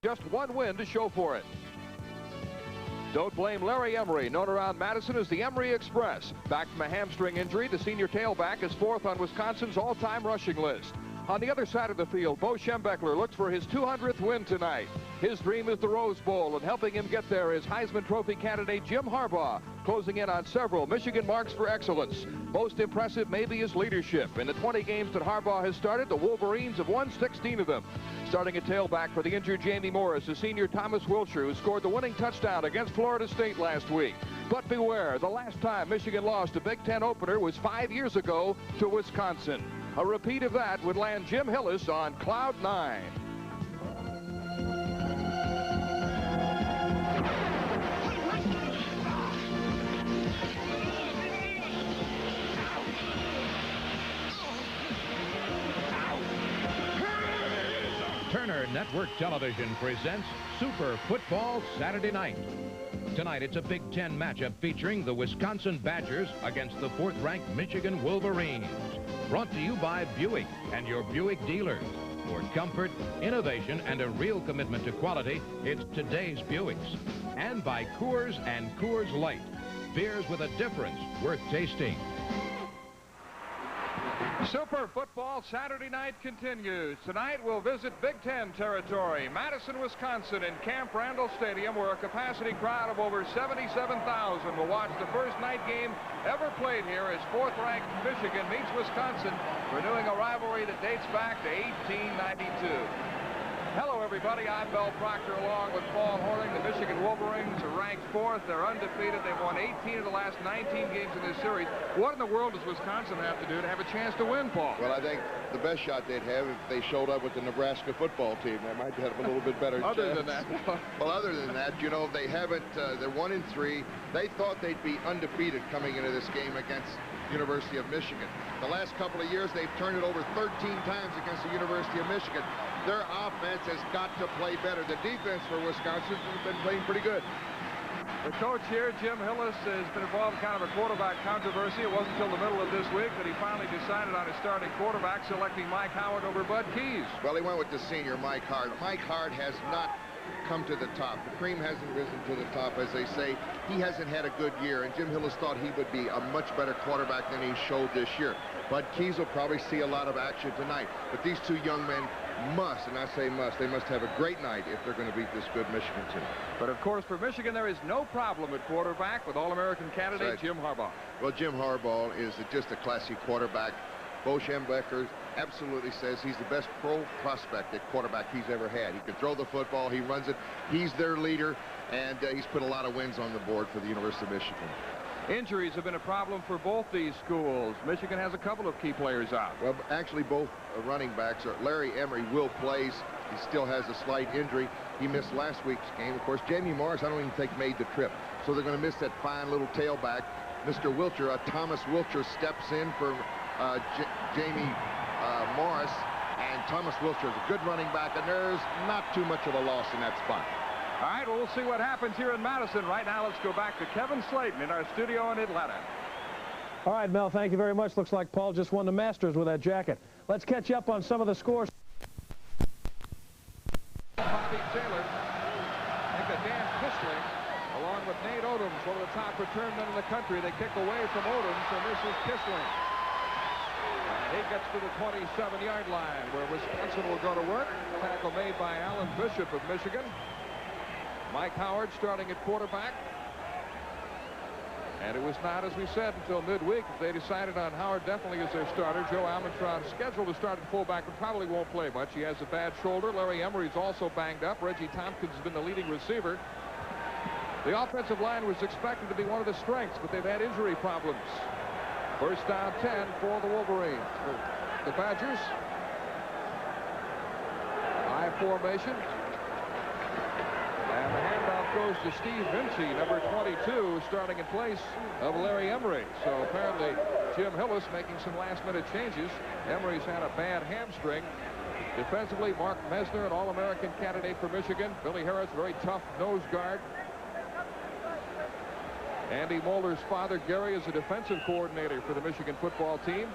Just one win to show for it. Don't blame Larry Emery, known around Madison as the Emery Express. Back from a hamstring injury, the senior tailback is fourth on Wisconsin's all-time rushing list. On the other side of the field, Bo Schembechler looks for his 200th win tonight. His dream is the Rose Bowl, and helping him get there is Heisman Trophy candidate Jim Harbaugh, closing in on several Michigan marks for excellence. Most impressive may be his leadership. In the 20 games that Harbaugh has started, the Wolverines have won 16 of them. Starting at tailback for the injured Jamie Morris is senior Thomas Wilcher, who scored the winning touchdown against Florida State last week. But beware, the last time Michigan lost a Big Ten opener was 5 years ago to Wisconsin. A repeat of that would land Jim Hillis on cloud 9. Turner Network Television presents Super Football Saturday Night. Tonight, it's a Big Ten matchup featuring the Wisconsin Badgers against the fourth-ranked Michigan Wolverines. Brought to you by Buick and your Buick dealers. For comfort, innovation, and a real commitment to quality, it's today's Buicks. And by Coors and Coors Light. Beers with a difference worth tasting. Super Football Saturday Night continues. Tonight we'll visit Big Ten territory, Madison, Wisconsin, in Camp Randall Stadium, where a capacity crowd of over 77,000 will watch the first night game ever played here as fourth-ranked Michigan meets Wisconsin, renewing a rivalry that dates back to 1892. Hello, everybody. I'm Mel Proctor, along with Paul Horning. The Michigan Wolverines are ranked fourth. They're undefeated. They've won 18 of the last 19 games in this series. What in the world does Wisconsin have to do to have a chance to win, Paul? Well, I think the best shot they'd have if they showed up with the Nebraska football team. They might have a little bit better chance. Other than that. Well, other than that, you know, they haven't. They're 1-3. They thought they'd be undefeated coming into this game against University of Michigan. The last couple of years, they've turned it over 13 times against the University of Michigan. Their offense has got to play better. The defense for Wisconsin has been playing pretty good. The coach here, Jim Hillis, has been involved in kind of a quarterback controversy. It wasn't until the middle of this week that he finally decided on his starting quarterback, selecting Mike Howard over Bud Keys. Well, he went with the senior, Mike Hart. Mike Hart has not come to the top. The cream hasn't risen to the top, as they say. He hasn't had a good year, and Jim Hillis thought he would be a much better quarterback than he showed this year. Bud Keys will probably see a lot of action tonight. But these two young men must, and I say must, they must have a great night if they're going to beat this good Michigan team. But of course, for Michigan, there is no problem at quarterback with All-American candidate Jim Harbaugh. Well, Jim Harbaugh is just a classy quarterback. Bo Schembechler absolutely says he's the best pro prospect at quarterback he's ever had. He can throw the football, he runs it, he's their leader, and he's put a lot of wins on the board for the University of Michigan. Injuries have been a problem for both these schools. Michigan has a couple of key players out. Well, actually, both running backs. Larry Emery will plays. He still has a slight injury. He missed last week's game. Of course, Jamie Morris, I don't even think made the trip. So they're going to miss that fine little tailback. Mr. Wilcher, Thomas Wilcher, steps in for Jamie Morris. And Thomas Wilcher is a good running back, and there's not too much of a loss in that spot. All right, well, we'll see what happens here in Madison. Right now, let's go back to Kevin Slayton in our studio in Atlanta. All right, Mel, thank you very much. Looks like Paul just won the Masters with that jacket. Let's catch up on some of the scores. Bobby Taylor, Dan Kissling, along with Nate Odoms, one of the top return men in the country. They kick away from Odoms, and this is Kissling. He gets to the 27-yard line, where Wisconsin will go to work. Tackle made by Alan Bishop of Michigan. Mike Howard starting at quarterback. And it was not, as we said, until midweek that they decided on Howard definitely as their starter. Joe Almondron scheduled to start at fullback, but probably won't play much. He has a bad shoulder. Larry Emery's also banged up. Reggie Tompkins has been the leading receiver. The offensive line was expected to be one of the strengths, but they've had injury problems. First down 10 for the Wolverines. The Badgers. High formation. And the handoff goes to Steve Vinci, number 22, starting in place of Larry Emery. So apparently Jim Hillis making some last-minute changes. Emery's had a bad hamstring. Defensively, Mark Mesner, an All-American candidate for Michigan. Billy Harris, very tough nose guard. Andy Moeller's father, Gary, is a defensive coordinator for the Michigan football team.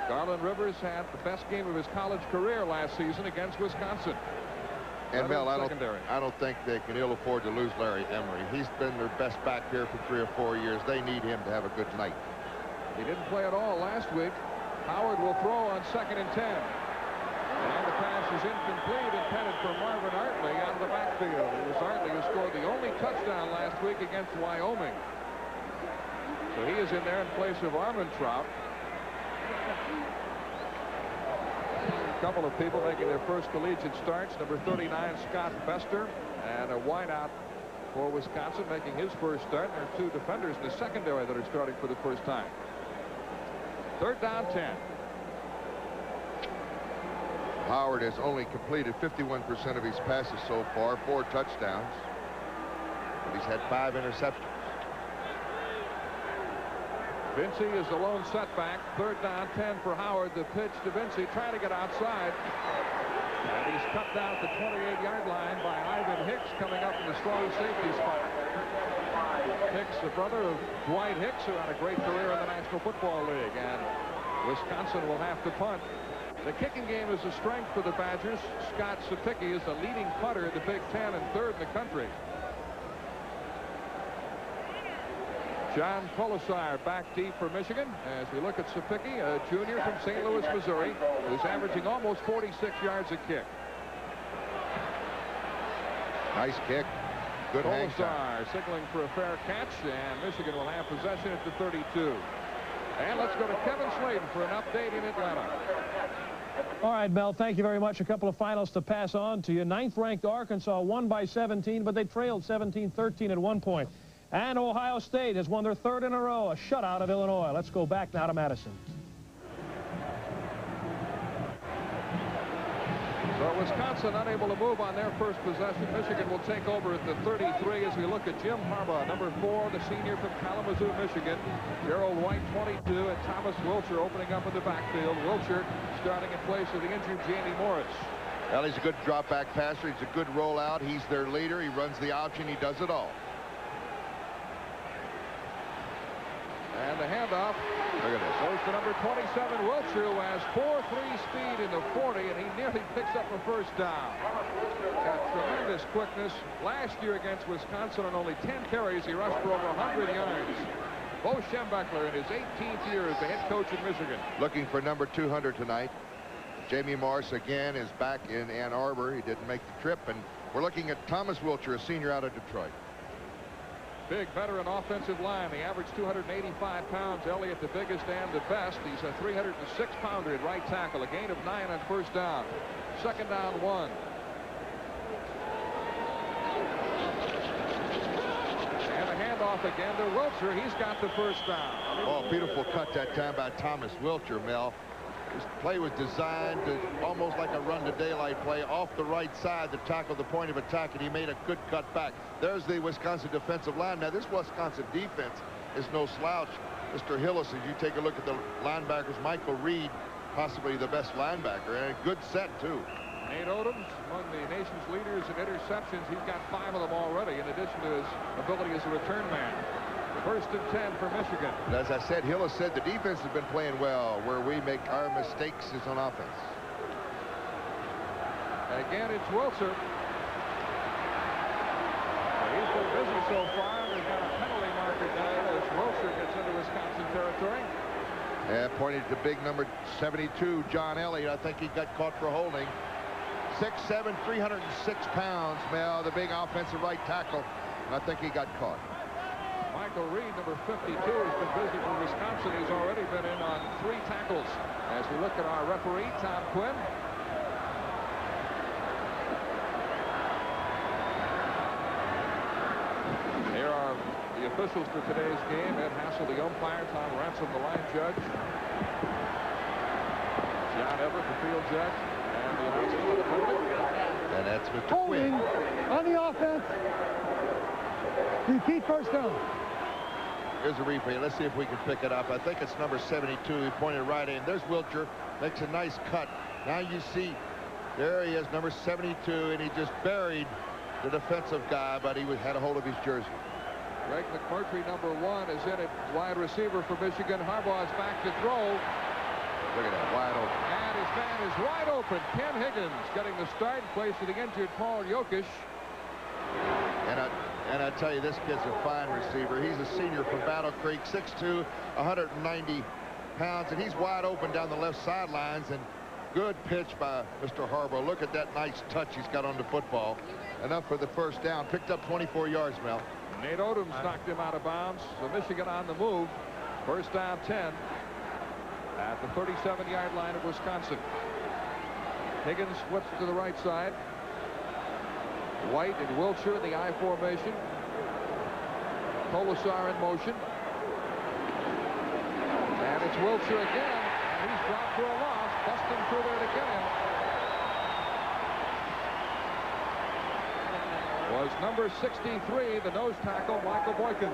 Garland Rivers had the best game of his college career last season against Wisconsin. And Mel, I don't think they can ill afford to lose Larry Emery. He's been their best back here for 3 or 4 years. They need him to have a good night. He didn't play at all last week. Howard will throw on 2nd and 10. And the pass is incomplete, intended for Marvin Artley out of the backfield. It was Artley who scored the only touchdown last week against Wyoming. So he is in there in place of Armentrout. A couple of people making their first collegiate starts. Number 39, Scott Bester, and a wideout for Wisconsin making his first start. There are 2 defenders in the secondary that are starting for the first time. 3rd down 10. Howard has only completed 51% of his passes so far, 4 touchdowns. But he's had 5 interceptions. Vincey is the lone setback. 3rd down 10 for Howard. The pitch to Vincey, trying to get outside. And he's cut down at the 28-yard line by Ivan Hicks, coming up in the strong safety spot. Hicks, the brother of Dwight Hicks, who had a great career in the National Football League. And Wisconsin will have to punt. The kicking game is a strength for the Badgers. Scott Sapicki is the leading punter in the Big Ten and 3rd in the country. John Colasar back deep for Michigan as we look at Sapicki, a junior from St. Louis, Missouri, who's averaging almost 46 yards a kick. Nice kick. Good hang time. Colasar signaling for a fair catch, and Michigan will have possession at the 32. And let's go to Kevin Sladen for an update in Atlanta. All right, Mel, thank you very much. A couple of finals to pass on to you. 9th-ranked Arkansas won by 17, but they trailed 17-13 at one point. And Ohio State has won their 3rd in a row, a shutout of Illinois. Let's go back now to Madison. So Wisconsin unable to move on their first possession. Michigan will take over at the 33 as we look at Jim Harbaugh, number 4, the senior from Kalamazoo, Michigan. Gerald White, 22, and Thomas Wilcher opening up in the backfield. Wilcher starting in place of the injured Jamie Morris. Well, he's a good drop-back passer. He's a good rollout. He's their leader. He runs the option. He does it all. And the handoff. Look at this. Goes to number 27, Wilcher, who has 4.3 speed in the 40, and he nearly picks up a first down. Got tremendous quickness. Last year against Wisconsin, on only 10 carries, he rushed for over 100 yards. Bo Schembechler in his 18th year as the head coach in Michigan. Looking for number 200 tonight. Jamie Morris again is back in Ann Arbor. He didn't make the trip, and we're looking at Thomas Wilcher, a senior out of Detroit. Big veteran offensive line. They average 285 pounds. Elliott the biggest and the best. He's a 306-pounder at right tackle. A gain of 9 on first down. 2nd down 1. And a handoff again to Wilcher. He's got the first down. Oh, beautiful cut that time by Thomas Wilcher, Mel. This play was designed to almost like a run-to-daylight play off the right side to tackle the point of attack, and he made a good cut back. There's the Wisconsin defensive line. Now, this Wisconsin defense is no slouch. Mr. Hillis, as you take a look at the linebackers, Michael Reed, possibly the best linebacker, and a good set, too. Nate Odoms, among the nation's leaders in interceptions. He's got 5 of them already, in addition to his ability as a return man. 1st and 10 for Michigan. And as I said, Hillis said the defense has been playing well. Where we make our mistakes is on offense. Again, it's Wilcher. He's been busy so far. They've got a penalty marker down as Wilcher gets into Wisconsin territory. And pointed to big number 72, John Elliott. I think he got caught for holding. 6'7", 306 pounds, Mel, the big offensive right tackle. And I think he got caught. Michael Reed, number 52, has been busy for Wisconsin. He's already been in on 3 tackles. As we look at our referee, Tom Quinn. Here are the officials for today's game. Ed Hassel, the umpire. Tom Ransom, the line judge. John Everett, the field judge. And the announcement of the penalty. And that's Mr. Holding Quinn. on the offense. Repeat first down. Here's a replay. Let's see if we can pick it up. I think it's number 72. He pointed right in. There's Wilcher. Makes a nice cut. Now you see, there he is, number 72, and he just buried the defensive guy, but he had a hold of his jersey. Greg McMurtry, number 1, is in at wide receiver for Michigan. Harbaugh's back to throw. Look at that, wide open. And his man is wide open. Ken Higgins getting the start in place of the injured Paul Jokic. And I tell you, this kid's a fine receiver. He's a senior from Battle Creek, 6'2", 190 pounds, and he's wide open down the left sidelines. And good pitch by Mr. Harbaugh. Look at that nice touch he's got on the football. Enough for the first down. Picked up 24 yards, Mel. Nate Odoms knocked him out of bounds. So Michigan on the move. First down 10 at the 37-yard line of Wisconsin. Higgins flips to the right side. White and Wiltshire in the I formation. Kolesar in motion. And it's Wiltshire again. And he's dropped for a loss. Busting through there to get him was number 63, the nose tackle, Michael Boykins.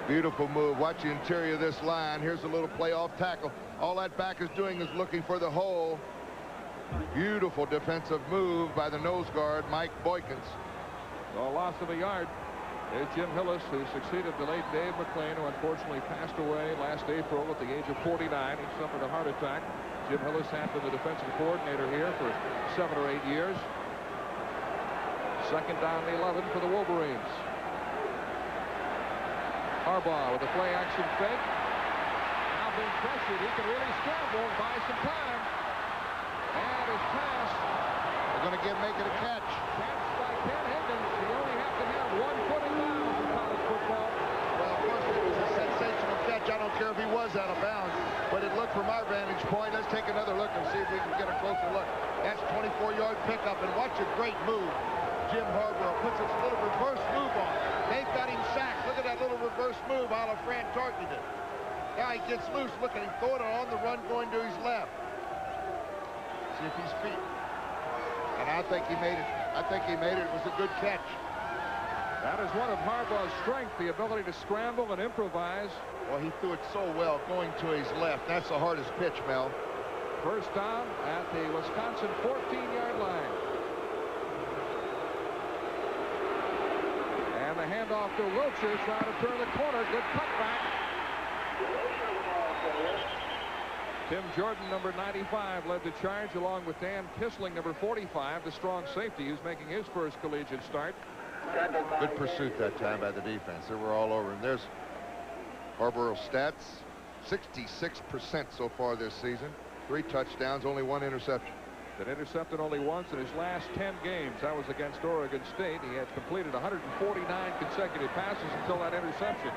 Beautiful move. Watch the interior of this line. Here's a little playoff tackle. All that back is doing is looking for the hole. Beautiful defensive move by the nose guard, Mike Boykins. A loss of a yard. There's Jim Hillis, who succeeded the late Dave McLean, who unfortunately passed away last April at the age of 49. He suffered a heart attack. Jim Hillis had been the defensive coordinator here for 7 or 8 years. Second down and 11 for the Wolverines. Harbaugh with a play action fake. Now being pressured. He can really scramble and buy some time. And his pass. They're going to make it a catch. Catch by Ken Higgins. You only have to have 1 foot in bounds in college football. Well, first it was a sensational catch. I don't care if he was out of bounds, but it looked from our vantage point. Let's take another look and see if we can get a closer look. That's 24-yard pickup, and watch a great move. Jim Harbaugh puts a little reverse move on. They've got him sacked. Look at that little reverse move a la Fran Tarkenton did. Now he gets loose. Look at him throw it on the run going to his left. See if he's feet. And I think he made it. It was a good catch. That is one of Harbaugh's strengths, the ability to scramble and improvise. Well, he threw it so well going to his left. That's the hardest pitch, Mel. First down at the Wisconsin 14-yard line. And the handoff to Wiltshire, trying to turn the corner. Good cutback. Tim Jordan, number 95, led the charge along with Dan Kissling, number 45, the strong safety, who's making his first collegiate start. Good pursuit that time by the defense. They were all over him. There's Harbaugh's stats. 66% so far this season. 3 touchdowns, only 1 interception. Been intercepted only once in his last 10 games. That was against Oregon State. He had completed 149 consecutive passes until that interception.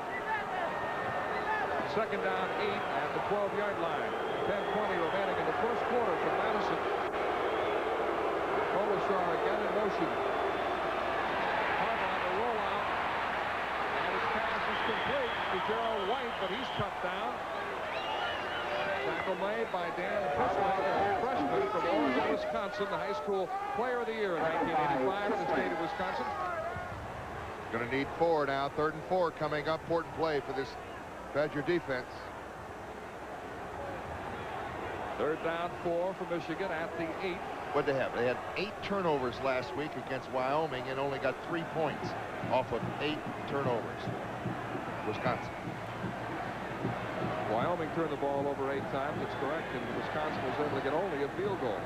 Second down 8 at the 12-yard line. 10:20 remaining in the first quarter for Madison. Kolesar again in motion. Harbaugh on the rollout. And his pass is complete to Gerald White, but he's cut down. Tackle made by Dan Kissling, a freshman from Oregon, Wisconsin, the high school player of the year in 1985 in the state of Wisconsin. Going to need 4 now. 3rd and 4 coming up. Important play for this Badger defense. 3rd down 4 for Michigan at the 8. What they have? They had 8 turnovers last week against Wyoming and only got 3 points off of 8 turnovers. Wisconsin. Wyoming turned the ball over 8 times. It's correct, and Wisconsin was able to get only a field goal.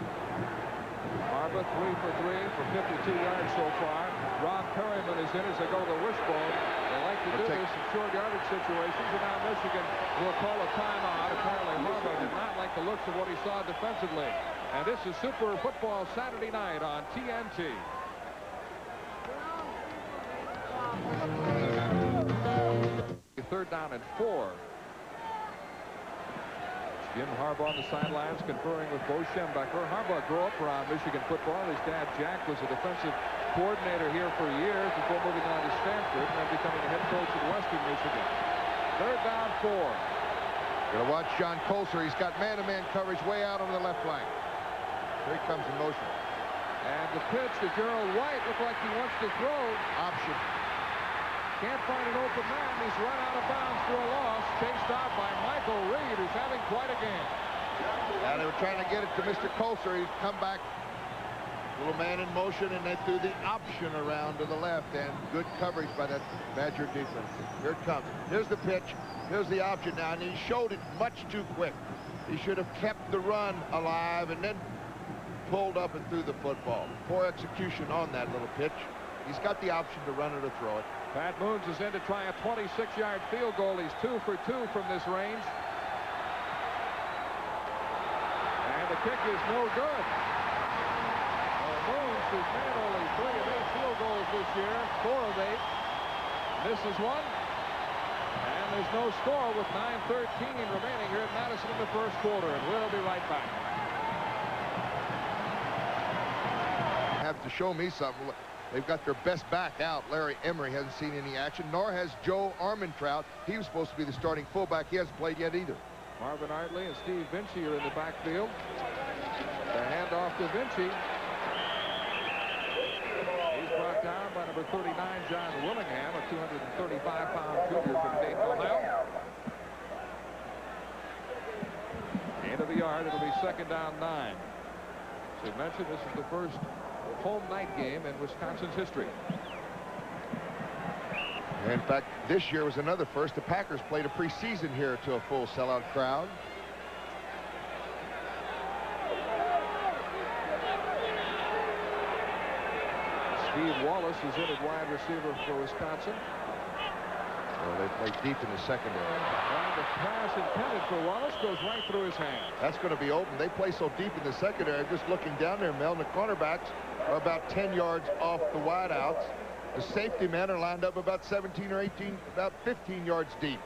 Harbaugh 3 for 3 for 52 yards so far. Rob Perryman is in as they go to the wishbone. They like to do this in short yardage situations, and now Michigan will call a timeout. Apparently Harbaugh did not like the looks of what he saw defensively. And this is Super Football Saturday night on TNT. Third down and 4. Jim Harbaugh on the sidelines conferring with Bo Schembechler. Harbaugh grew up around Michigan football. His dad, Jack, was a defensive coordinator here for years before moving on to Stanford and then becoming the head coach at Western Michigan. 3rd down 4. Going to watch John Kolesar. He's got man-to-man coverage way out on the left flank. Here he comes in motion. And the pitch to Gerald White looked like he wants to throw. Option. Can't find an open man. He's run out of bounds for a loss. Chased out by Michael Reed, who's having quite a game. Yeah, they were trying to get it to Mr. Kolesar. He'd come back. Little man in motion, and they threw the option around to the left, and good coverage by that Badger defense. Here it comes. Here's the pitch. Here's the option now, and he showed it much too quick. He should have kept the run alive and then pulled up and threw the football. Poor execution on that little pitch. He's got the option to run it or throw it. Pat Moons is in to try a 26-yard field goal. He's 2 for 2 from this range. And the kick is no good. Moons has made only 3 of 8 field goals this year, 4 of 8. Misses one. And there's no score with 9:13 remaining here at Madison in the first quarter. And we'll be right back. Have to show me something. They've got their best back out. Larry Emery hasn't seen any action, nor has Joe Armentrout. He was supposed to be the starting fullback. He hasn't played yet either. Marvin Artley and Steve Vinci are in the backfield. The handoff to Vinci. He's brought down by number 39, John Willingham, a 235-pound junior from Dayton, Ohio. End of the yard. It'll be 2nd down 9. As I mentioned, this is the first home night game in Wisconsin's history. In fact, this year was another first. The Packers played a preseason here to a full sellout crowd. Steve Wallace is in at wide receiver for Wisconsin. Well, they play deep in the secondary. And the pass intended for Wallace goes right through his hands. That's going to be open. They play so deep in the secondary. Just looking down there, Mel, and the cornerbacks are about 10 yards off the wideouts. The safety men are lined up about 17 or 18, about 15 yards deep.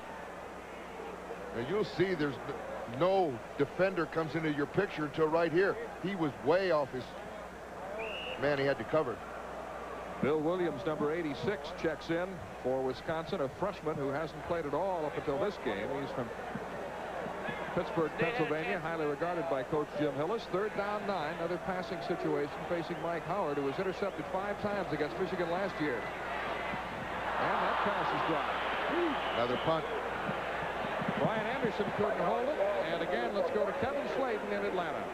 Now you'll see there's no defender comes into your picture until right here. He was way off his man. He had to cover. Bill Williams, number 86, checks in for Wisconsin, a freshman who hasn't played at all up until this game. He's from Pittsburgh, Pennsylvania, highly regarded by Coach Jim Hillis. 3rd down 9, another passing situation facing Mike Howard, who was intercepted 5 times against Michigan last year. And that pass is dropped. Another punt. Brian Anderson couldn't hold it. And again, let's go to Kevin Slayton in Atlanta.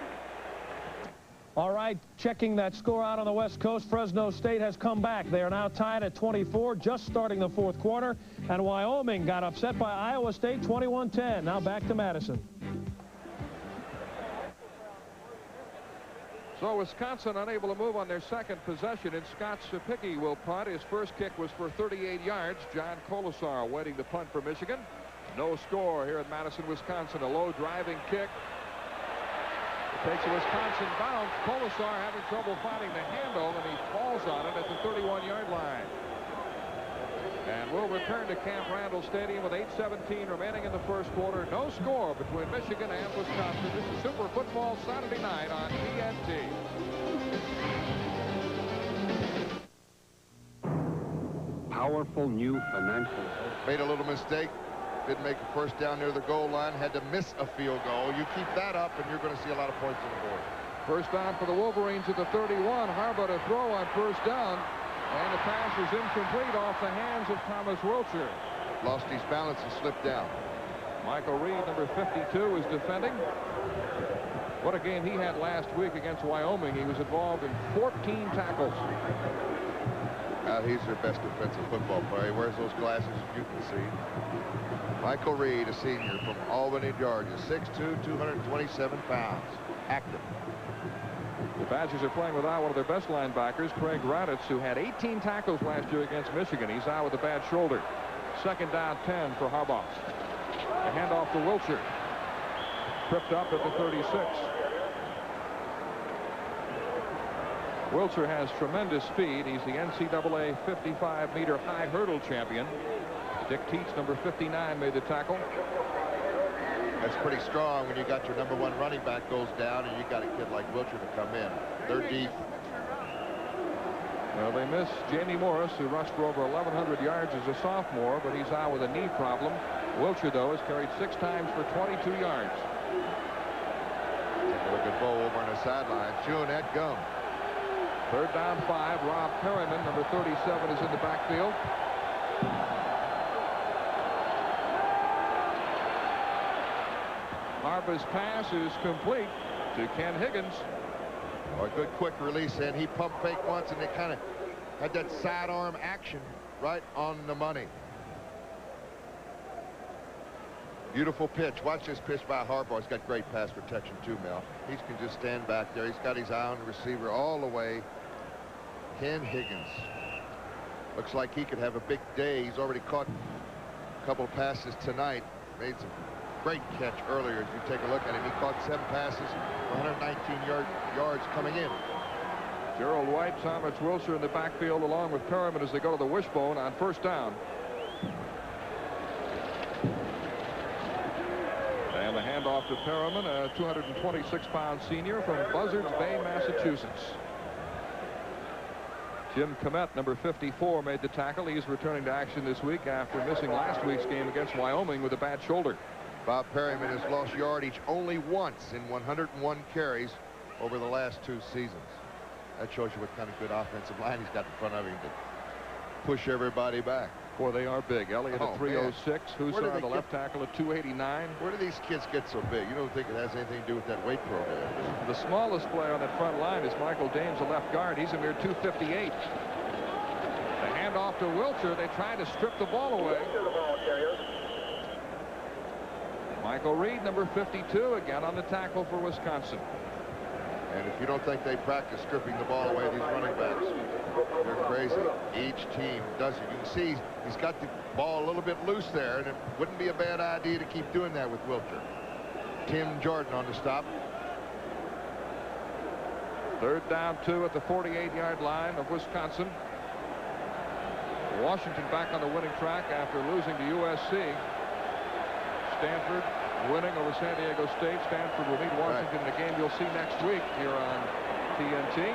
All right, checking that score out on the West Coast, Fresno State has come back. They are now tied at 24, just starting the 4th quarter. And Wyoming got upset by Iowa State 21-10. Now back to Madison. So Wisconsin unable to move on their second possession, and Scott Sapicki will punt. His first kick was for 38 yards. John Colasar waiting to punt for Michigan. No score here at Madison, Wisconsin. A low driving kick. It takes a Wisconsin bounce. Colasar having trouble finding the handle, and he falls on it at the 31-yard line. And we'll return to Camp Randall Stadium with 8:17 remaining in the first quarter. No score between Michigan and Wisconsin. This is Super Football Saturday night on TNT. Powerful new financial. Made a little mistake. Didn't make a first down near the goal line. Had to miss a field goal. You keep that up, and you're going to see a lot of points on the board. First down for the Wolverines at the 31. Harbaugh to throw on first down. And the pass is incomplete off the hands of Thomas Wilcher. Lost his balance and slipped down. Michael Reed, number 52, is defending. What a game he had last week against Wyoming. He was involved in 14 tackles. He's their best defensive football player. He wears those glasses, you can see. Michael Reed, a senior from Albany, Georgia, 6'2", 227 pounds, active. The Badgers are playing without one of their best linebackers, Craig Raditz, who had 18 tackles last year against Michigan. He's out with a bad shoulder. 2nd down 10 for Harbaugh. A handoff to Wilcher. Tripped up at the 36. Wilcher has tremendous speed. He's the NCAA 55-meter high hurdle champion. Dick Teets, number 59, made the tackle. That's pretty strong when you got your number 1 running back goes down and you got a kid like Wilcher to come in. They're deep. Well, they miss Jamie Morris, who rushed for over 1,100 yards as a sophomore, but he's out with a knee problem. Wilcher, though, has carried 6 times for 22 yards. Take a look at Bo over on the sideline, chewing that gum. 3rd down 5. Rob Perryman, number 37, is in the backfield. Harbaugh's pass is complete to Ken Higgins. A good quick release, and he pump fake once, and it kind of had that sidearm action right on the money. Beautiful pitch. Watch this pitch by Harbaugh. He's got great pass protection too, Mel. He can just stand back there. He's got his eye on the receiver all the way. Ken Higgins. Looks like he could have a big day. He's already caught a couple of passes tonight. Made some great catch earlier. If you take a look at him, he caught 7 passes for 119 yards coming in. Gerald White, Thomas Wilson in the backfield along with Perriman as they go to the wishbone on first down. And the handoff to Perriman, a 226-pound senior from Buzzards Bay, Massachusetts. Jim Komet, number 54, made the tackle. He's returning to action this week after missing last week's game against Wyoming with a bad shoulder. Bob Perriman has lost yardage only once in 101 carries over the last 2 seasons. That shows you what kind of good offensive line he's got in front of him to push everybody back. Boy, they are big. Elliott at 306. Hussar, the left tackle, at 289. Where do these kids get so big? You don't think it has anything to do with that weight program? The smallest player on that front line is Michael Dames, the left guard. He's a mere 258. The handoff to Wilcher. They try to strip the ball away. Michael Reed, number 52, again on the tackle for Wisconsin. And if you don't think they practice stripping the ball away, these running backs, they're crazy. Each team does it. You can see he's got the ball a little bit loose there, and it wouldn't be a bad idea to keep doing that with Wilcher. Tim Jordan on the stop. 3rd down 2 at the 48-yard line of Wisconsin. Washington back on the winning track after losing to USC. Stanford winning over San Diego State. Stanford will meet Washington in a game you'll see next week here on TNT.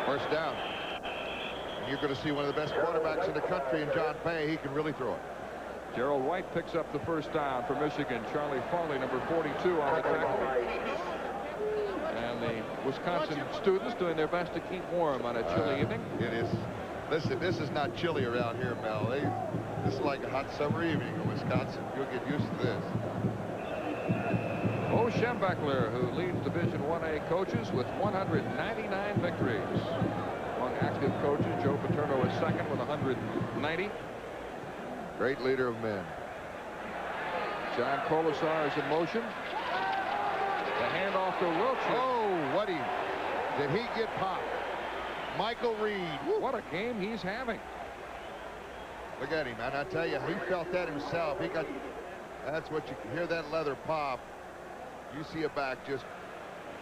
First down. And you're going to see one of the best quarterbacks in the country in John Pay. He can really throw it. Gerald White picks up the first down for Michigan. Charlie Farley, number 42, on the tackle. And the Wisconsin students doing their best to keep warm on a chilly evening. It is. Listen, this is not chilly around here, Mel. This is like a hot summer evening in Wisconsin. You'll get used to this. Bo Schembechler, who leads Division 1A coaches with 199 victories. Among active coaches, Joe Paterno is second with 190. Great leader of men. John Colasar is in motion. The handoff to Wilcher. Oh, did he get popped? Michael Reed. What a game he's having. Look at him, man. I tell you, he felt that himself. That's what you can hear, that leather pop. You see a back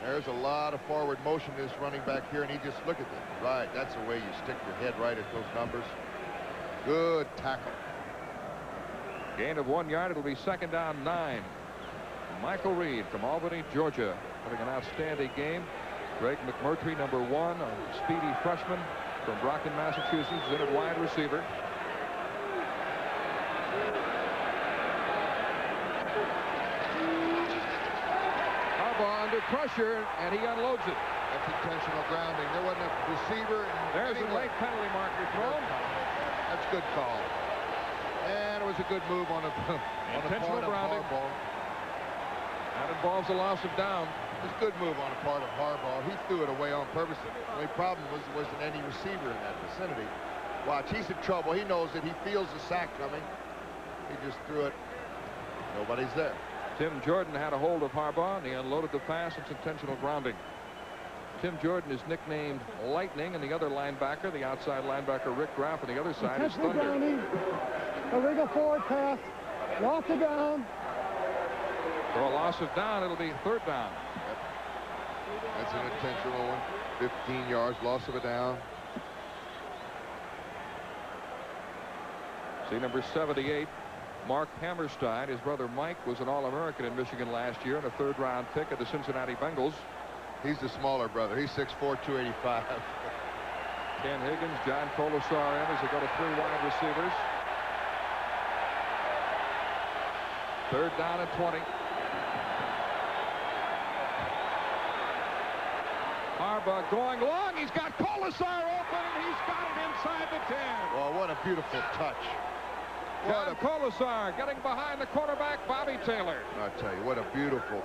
there's a lot of forward motion in this running back here, and he just, look at that. Right, that's the way you stick your head right at those numbers. Good tackle. Gain of 1 yard. It'll be 2nd down 9. Michael Reed from Albany, Georgia, having an outstanding game. Greg McMurtry, number 1, a speedy freshman from Brockton, Massachusetts, in at wide receiver. Harbaugh under pressure, and he unloads it. That's intentional grounding. There wasn't a receiver. There's a late penalty marker thrown. That's a good call. And it was a good move on a intentional grounding. That involves a loss of down. It's a good move on the part of Harbaugh. He threw it away on purpose. The only problem was there wasn't any receiver in that vicinity. Watch, he's in trouble. He knows it. He feels the sack coming. He just threw it. Nobody's there. Tim Jordan had a hold of Harbaugh, and he unloaded the pass. It's intentional grounding. Tim Jordan is nicknamed Lightning, and the other linebacker, the outside linebacker Rick Graff, on the other side is Thunder. Illegal forward pass. Loss of down. For a loss of down, it'll be 3rd down. Yep. That's an intentional one. 15 yards, loss of a down. See number 78, Mark Hammerstein. His brother Mike was an All-American in Michigan last year and a 3rd-round pick of the Cincinnati Bengals. He's the smaller brother. He's 6'4", 285. Ken Higgins, John Colasar in as they go to 3 wide receivers. 3rd down at 20. Harbaugh going long. He's got Colasar open, and he's got it inside the 10. Well, what a beautiful touch. John Colasar getting behind the quarterback, Bobby Taylor. I tell you, what a beautiful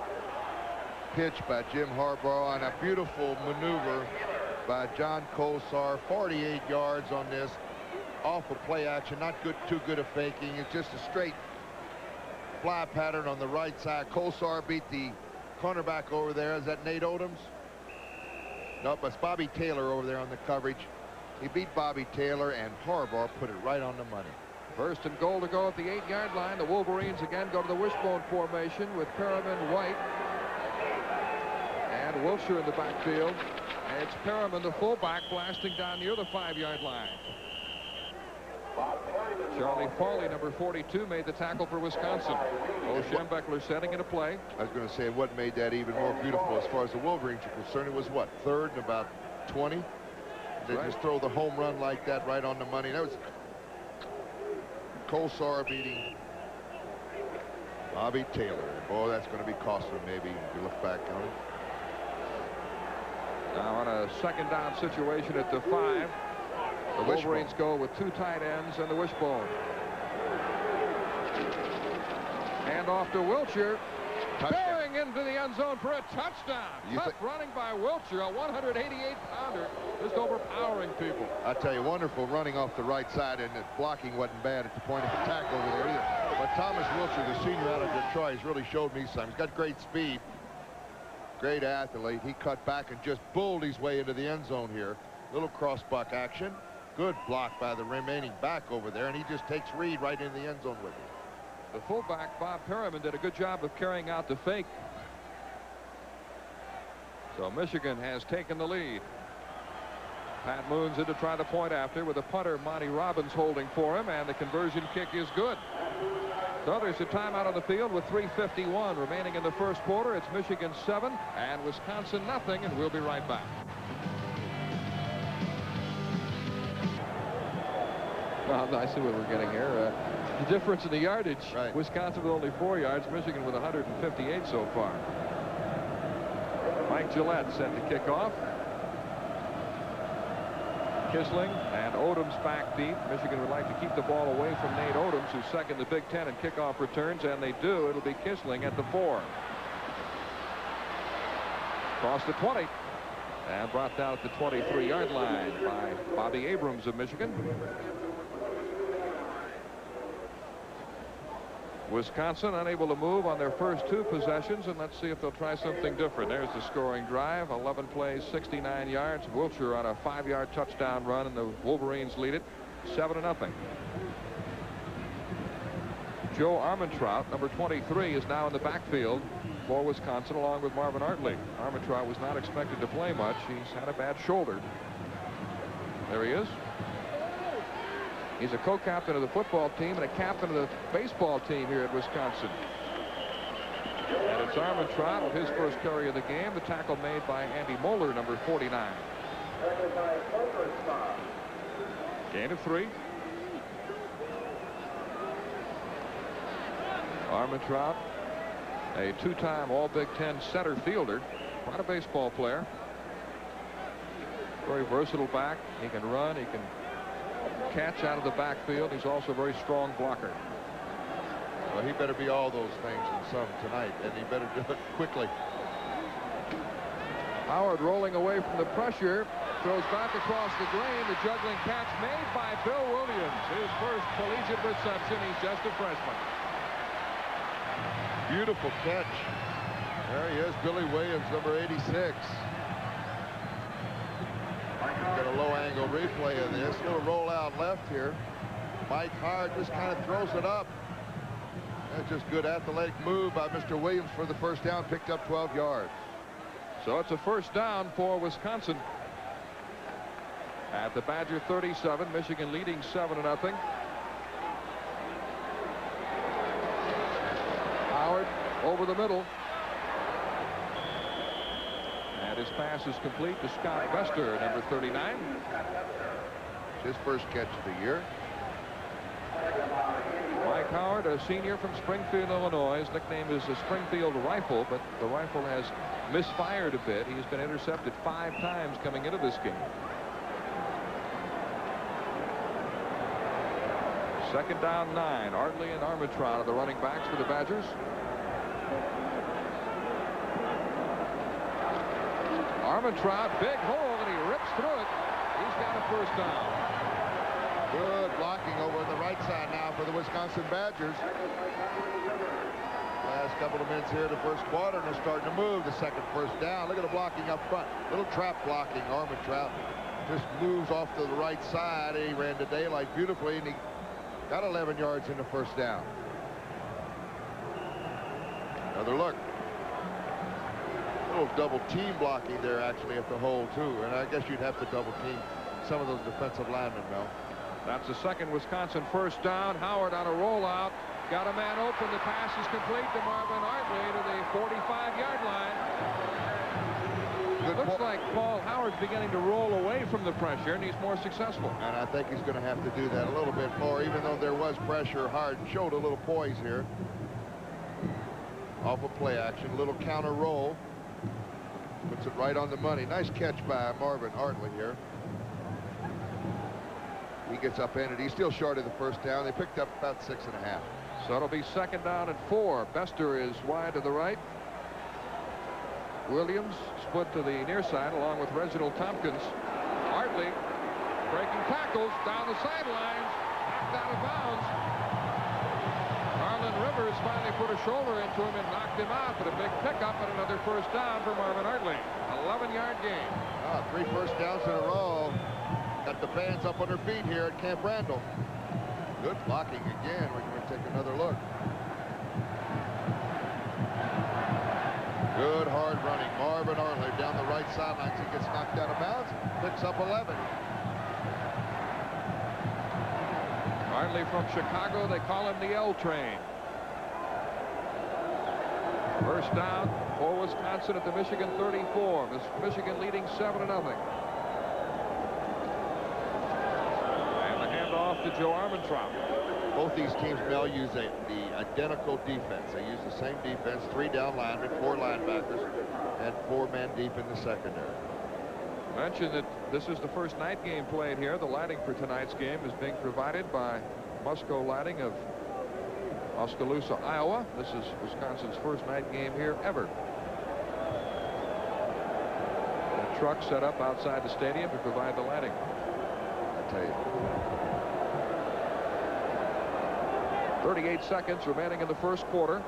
pitch by Jim Harbaugh, and a beautiful maneuver by John Colasar. 48 yards on this, off of play action. Not too good at faking. It's just a straight fly pattern on the right side. Kosar beat the cornerback over there. Is that Nate Odoms? Nope, it's Bobby Taylor over there on the coverage. He beat Bobby Taylor, and Harbaugh put it right on the money. First and goal to go at the 8-yard line. The Wolverines again go to the wishbone formation with Perriman, White, and Wilshire in the backfield. And it's Perriman, the fullback, blasting down near the 5-yard line. Charlie Farley, number 42, made the tackle for Wisconsin. Schembechler setting into play. I was going to say what made that even more beautiful as far as the Wolverines are concerned. It was what, 3rd and about 20? They just throw the home run like that right on the money. That was Kosar beating Bobby Taylor. Boy, that's going to be costly maybe if you look back on it. Now on a 2nd down situation at the 5. The Wolverines go with 2 tight ends and the wishbone. And off to Wilshire. Bearing into the end zone for a touchdown. Tough running by Wilshire, a 188-pounder, just overpowering people. I tell you, wonderful running off the right side, and the blocking wasn't bad at the point of attack over there either. But Thomas Wilshire, the senior out of Detroit, has really showed me something. He's got great speed, great athlete. He cut back and just bulled his way into the end zone here. Little cross-buck action. Good block by the remaining back over there, and he just takes Reed right into the end zone with him. The fullback, Bob Perriman, did a good job of carrying out the fake. So Michigan has taken the lead. Pat Moon's in to try the point after with a punter, Monty Robbins, holding for him, and the conversion kick is good. So there's a timeout on the field with 3:51 remaining in the first quarter. It's Michigan 7 and Wisconsin nothing, and we'll be right back. Well, I see what we're getting here. The difference in the yardage, right. Wisconsin with only 4 yards, Michigan with 158 so far. Mike Gillette set to kick off. Kisling and Odoms back deep. Michigan would like to keep the ball away from Nate Odoms, who's second in the Big Ten in kickoff returns, and they do. It'll be Kisling at the 4. Across the 20. And brought down at the 23-yard line by Bobby Abrams of Michigan. Wisconsin unable to move on their first 2 possessions, and let's see if they'll try something different. There's the scoring drive. 11 plays, 69 yards. Wilshire on a 5-yard touchdown run, and the Wolverines lead it 7-0. Joe Armentrout, number 23, is now in the backfield for Wisconsin along with Marvin Artley. Armentrout was not expected to play much. He's had a bad shoulder. There he is. He's a co-captain of the football team and a captain of the baseball team here at Wisconsin. And it's Armentrout with his first carry of the game. The tackle made by Andy Moeller, number 49. Gain of 3. Armentrout, a 2-time All-Big Ten center fielder, quite a baseball player. Very versatile back. He can run. He can catch out of the backfield. He's also a very strong blocker. Well, he better be all those things and some tonight, and he better do it quickly. Howard rolling away from the pressure, throws back across the grain. The juggling catch made by Bill Williams. His first collegiate reception. He's just a freshman. Beautiful catch. There he is, Billy Williams, number 86. Got a low angle replay of this. Little roll out left here. Mike Howard just kind of throws it up. That's just good athletic move by Mr. Williams for the first down. Picked up 12 yards. So it's a first down for Wisconsin. At the Badger 37, Michigan leading 7-0. Howard over the middle. And his pass is complete to Scott Bester, number 39. His first catch of the year. Mike Howard, a senior from Springfield, Illinois. His nickname is the Springfield Rifle, but the rifle has misfired a bit. He's been intercepted 5 times coming into this game. Second down 9. Artley and Armentrout are the running backs for the Badgers. Armentrout, big hole, and he rips through it. He's got a first down. Good blocking over on the right side now for the Wisconsin Badgers. Last couple of minutes here in the first quarter, and they're starting to move. The second first down. Look at the blocking up front. Little trap blocking. Armentrout just moves off to the right side. He ran to daylight beautifully, and he got 11 yards in the first down. Another look. A little double team blocking there actually at the hole too, and I guess you'd have to double team some of those defensive linemen, Mel. That's the second Wisconsin first down. Howard on a rollout. Got a man open. The pass is complete to Marvin Hartley to the 45-yard line. Looks like Paul Howard's beginning to roll away from the pressure, and he's more successful. And I think he's going to have to do that a little bit more, even though there was pressure. Howard showed a little poise here. Off of play action, a little counter roll. Puts it right on the money. Nice catch by Marvin Hartley here. He gets upended. He's still short of the first down. They picked up about 6.5. So it'll be second down and 4. Bester is wide to the right. Williams split to the near side along with Reginald Tompkins. Hartley breaking tackles down the sidelines, knocked out of bounds. Arlen Rivers finally put a shoulder into him and knocked him out, but a big pickup and another first down for Marvin Hartley. 11-yard gain. 3 first downs in a row. Got the fans up on their feet here at Camp Randall. Good blocking again. We're going to take another look. Good hard running. Marvin Hartley down the right sidelines. He gets knocked out of bounds. Picks up 11. Hartley from Chicago. They call him the L train. First down for Wisconsin at the Michigan 34. Michigan leading 7-0. Off to Joe Armentrout. Both these teams, Mel, use the identical defense. They use the same defense, 3 down linemen, 4 linebackers, and 4 men deep in the secondary. Mention that this is the first night game played here. The lighting for tonight's game is being provided by Musco Lighting of Oskaloosa, Iowa. This is Wisconsin's first night game here ever. A truck set up outside the stadium to provide the lighting. I tell you. 38 seconds remaining in the first quarter.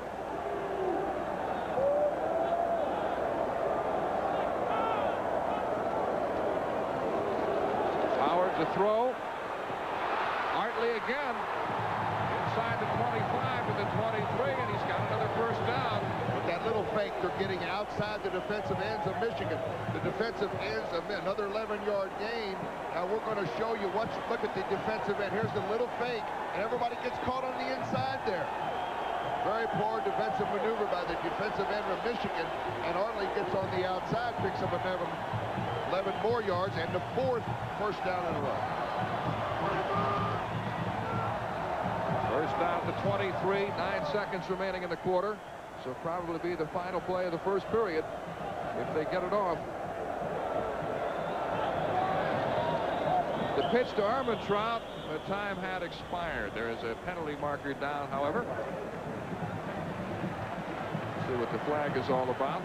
Howard to throw. Hartley again. Inside the 25 to the 23, and he's got another first down. With that little fake, they're getting outside the defensive ends of Michigan. The defensive ends of another 11-yard gain. Now we're going to show you look at the defensive end. Here's the little fake, and everybody gets caught on the inside there. Very poor defensive maneuver by the defensive end of Michigan, and Hartley gets on the outside, picks up 11 more yards, and the 4th first down in a row. First down to 23, 9 seconds remaining in the quarter. So probably be the final play of the first period if they get it off. The pitch to Armentrout, the time had expired. There is a penalty marker down, however. See what the flag is all about.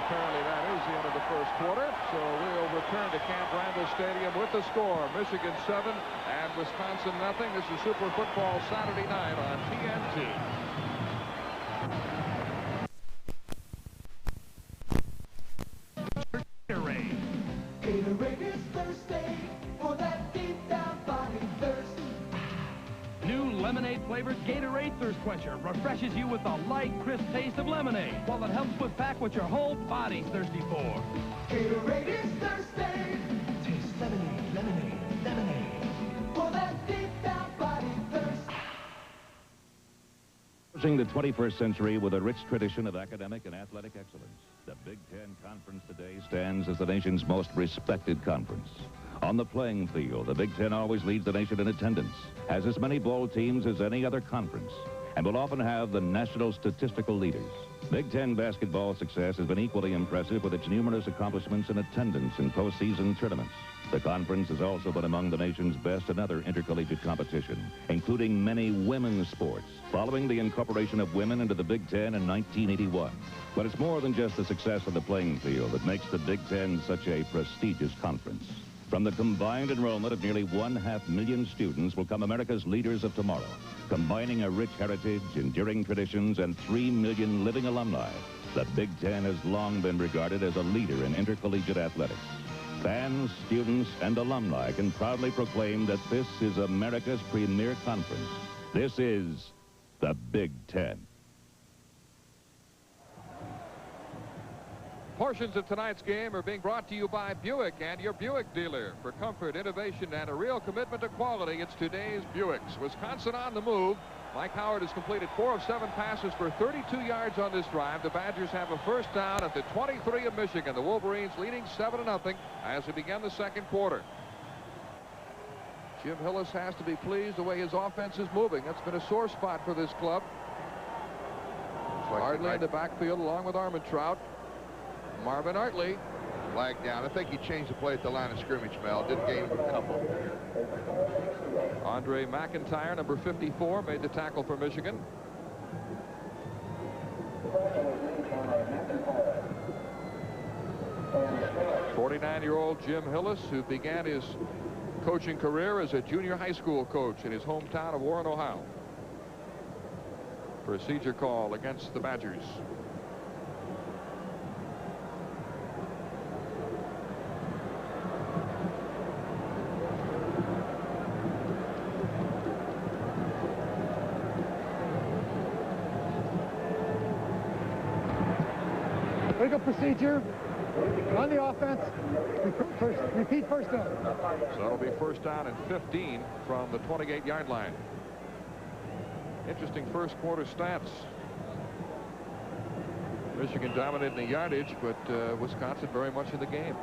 Apparently that is the end of the first quarter, so we'll return to Camp Randall Stadium with the score. Michigan 7 and Wisconsin nothing. This is Super Football Saturday night on TNT. Gatorade is thirsty for that deep down body thirst. New lemonade-flavored Gatorade Thirst Quencher refreshes you with the light, crisp taste of lemonade, while it helps put back what your whole body's thirsty for. Gatorade is thirsty. Taste lemonade, lemonade, lemonade. For that deep down body thirst. Closing the 21st century with a rich tradition of academic and athletic excellence, the Big Ten Conference today stands as the nation's most respected conference. On the playing field, the Big Ten always leads the nation in attendance, has as many bowl teams as any other conference, and will often have the national statistical leaders. Big Ten basketball success has been equally impressive with its numerous accomplishments in attendance in postseason tournaments. The conference has also been among the nation's best in other intercollegiate competition, including many women's sports, following the incorporation of women into the Big Ten in 1981. But it's more than just the success of the playing field that makes the Big Ten such a prestigious conference. From the combined enrollment of nearly 500,000 students will come America's leaders of tomorrow, combining a rich heritage, enduring traditions, and 3 million living alumni. The Big Ten has long been regarded as a leader in intercollegiate athletics. Fans, students, and alumni can proudly proclaim that this is America's premier conference. This is the Big Ten. Portions of tonight's game are being brought to you by Buick and your Buick dealer. For comfort, innovation, and a real commitment to quality, it's today's Buicks. Wisconsin on the move. Mike Howard has completed 4 of 7 passes for 32 yards on this drive. The Badgers have a first down at the 23 of Michigan. The Wolverines leading 7-0 as we begin the second quarter. Jim Hillis has to be pleased the way his offense is moving. That's been a sore spot for this club. Hardly in the backfield along with Armentrout. Marvin Hartley. Flag down. I think he changed the play at the line of scrimmage, Mel. Didn't gain him a couple. Andre McIntyre, number 54, made the tackle for Michigan. '49-year-old Jim Hillis, who began his coaching career as a junior high school coach in his hometown of Warren, Ohio. Procedure call against the Badgers. Legal procedure on the offense. Repeat first down. So that'll be first down and 15 from the 28-yard line. Interesting first quarter stats. Michigan dominated the yardage, but Wisconsin very much in the game.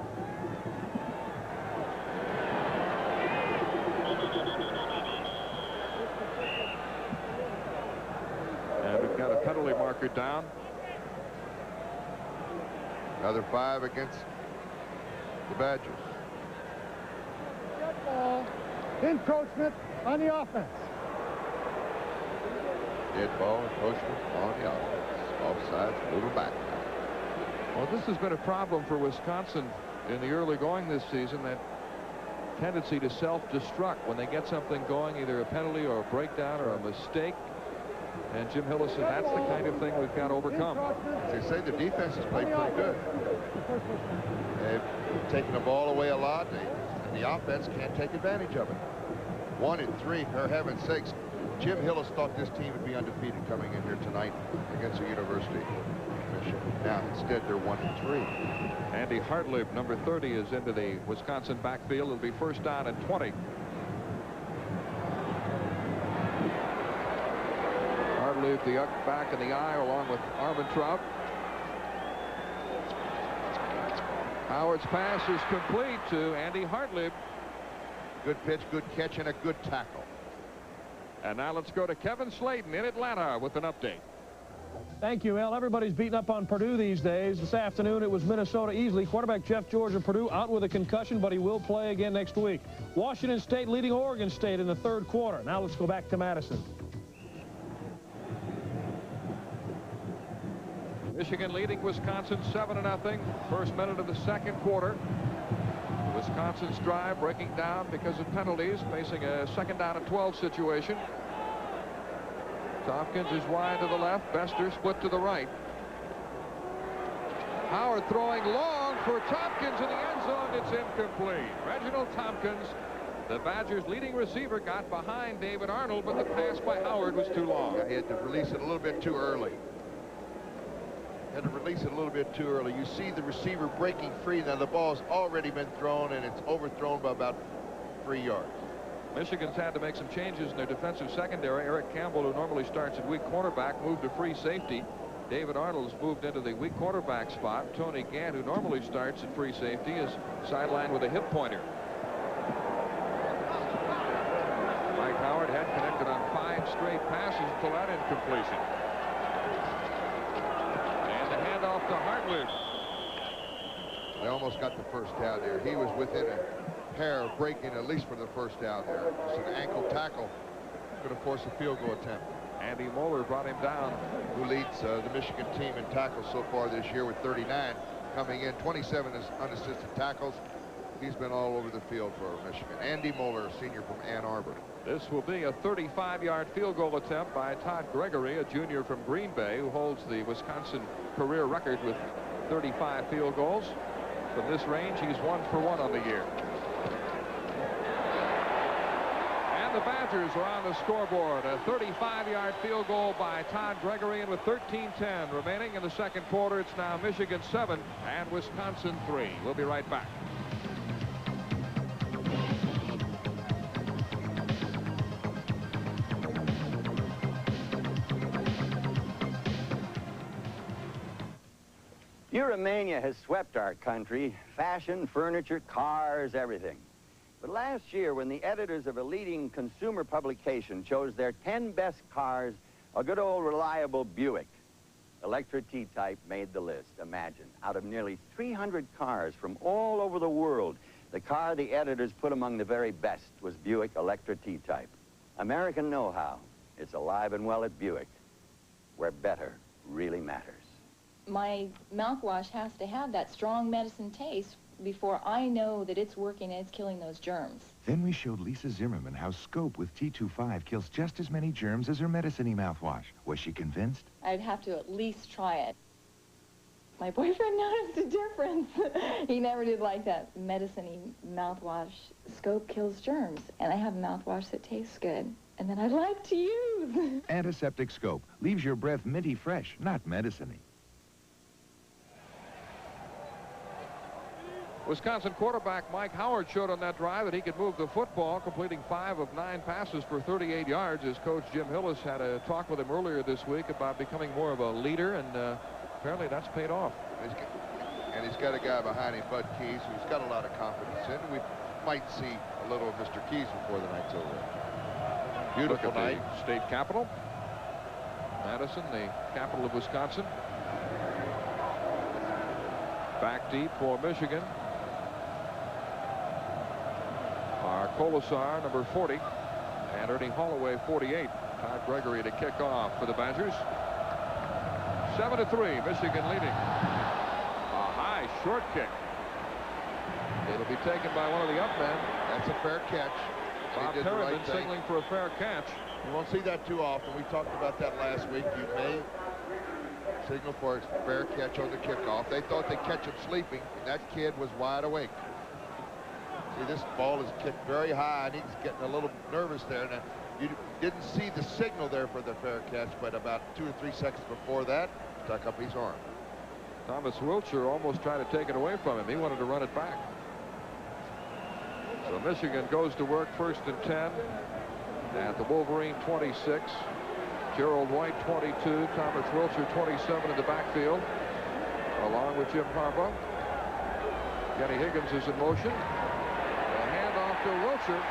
And we've got a penalty marker down. Another 5 against the Badgers. Encroachment on the offense. Dead ball, encroachment on the offense. Offsides, move it back. Well, this has been a problem for Wisconsin in the early going this season, that tendency to self-destruct when they get something going, either a penalty or a breakdown or a mistake. And Jim Hillis said that's the kind of thing we've got to overcome. As they say, the defense has played pretty good. They've taken the ball away a lot, and the offense can't take advantage of it. 1 and 3, for heaven's sakes. Jim Hillis thought this team would be undefeated coming in here tonight against the University of Michigan. Now, instead, they're 1 and 3. Andy Hartlib, number 30, is into the Wisconsin backfield. It'll be first down and 20. Hartlib, the back in the eye, along with Armentrout. Howard's pass is complete to Andy Hartlib. Good pitch, good catch, and a good tackle. And now let's go to Kevin Slayton in Atlanta with an update. Thank you, Al. Everybody's beating up on Purdue these days. This afternoon, it was Minnesota easily. Quarterback Jeff George of Purdue out with a concussion, but he will play again next week. Washington State leading Oregon State in the third quarter. Now let's go back to Madison. Michigan leading Wisconsin 7-0. First minute of the second quarter. Wisconsin's drive breaking down because of penalties, facing a second down and 12 situation. Tompkins is wide to the left. Bester split to the right. Howard throwing long for Tompkins in the end zone. It's incomplete. Reginald Tompkins, the Badgers' leading receiver, got behind David Arnold, but the pass by Howard was too long. Yeah, he had to release it a little bit too early. Had to release it a little bit too early. You see the receiver breaking free. Now the ball's already been thrown, and it's overthrown by about 3 yards. Michigan's had to make some changes in their defensive secondary. Eric Campbell, who normally starts at weak cornerback, moved to free safety. David Arnold's moved into the weak quarterback spot. Tony Gant, who normally starts at free safety, is sidelined with a hip pointer. Mike Howard had connected on 5 straight passes until that incompletion. Off to Hartlib. They almost got the first down there. He was within hair of breaking, at least for the first down there. Just an ankle tackle going to force a field goal attempt. Andy Moeller brought him down. Who leads the Michigan team in tackles so far this year with 39, coming in 27 as unassisted tackles. He's been all over the field for Michigan. Andy Moeller, a senior from Ann Arbor. This will be a 35-yard field goal attempt by Todd Gregory, a junior from Green Bay, who holds the Wisconsin career record with 35 field goals. From this range, he's 1 for 1 on the year. And the Badgers are on the scoreboard. A 35-yard field goal by Todd Gregory, and with 13:10 remaining in the second quarter, it's now Michigan 7 and Wisconsin 3. We'll be right back. Euromania has swept our country. Fashion, furniture, cars, everything. But last year, when the editors of a leading consumer publication chose their 10 best cars, a good old reliable Buick Electra T-Type made the list. Imagine, out of nearly 300 cars from all over the world, the car the editors put among the very best was Buick Electra T-Type. American know-how. It's alive and well at Buick, where better really matters. My mouthwash has to have that strong medicine taste before I know that it's working and it's killing those germs. Then we showed Lisa Zimmerman how Scope with T25 kills just as many germs as her medicine-y mouthwash. Was she convinced? I'd have to at least try it. My boyfriend noticed a difference. He never did like that medicine-y mouthwash. Scope kills germs, and I have a mouthwash that tastes good, and that I like to use. Antiseptic Scope leaves your breath minty fresh, not medicine-y. Wisconsin quarterback Mike Howard showed on that drive that he could move the football, completing 5 of 9 passes for 38 yards. His coach Jim Hillis had a talk with him earlier this week about becoming more of a leader, and apparently that's paid off. And he's got a guy behind him, Bud Keys, who's got a lot of confidence in. We might see a little of Mr. Keys before the night's over. Beautiful night. State capitol. Madison, the capital of Wisconsin. Back deep for Michigan. Our Colasar, number 40, and Ernie Holloway, 48. Todd Gregory to kick off for the Badgers. 7-3, Michigan leading. A high short kick. It'll be taken by one of the up men. That's a fair catch. Bob Perriman signaling for a fair catch. You won't see that too often. We talked about that last week. You may signal for a fair catch on the kickoff. They thought they'd catch him sleeping, and that kid was wide awake. See, this ball is kicked very high, and he's getting a little nervous there. Now, you didn't see the signal there for the fair catch, but about 2 or 3 seconds before that, stuck up his arm. Thomas Wilcher almost tried to take it away from him. He wanted to run it back. So Michigan goes to work, 1st and 10 at the Wolverine 26. Gerald White 22, Thomas Wilcher 27 in the backfield, along with Jim Harbaugh. Kenny Higgins is in motion. A handoff to Wilcher.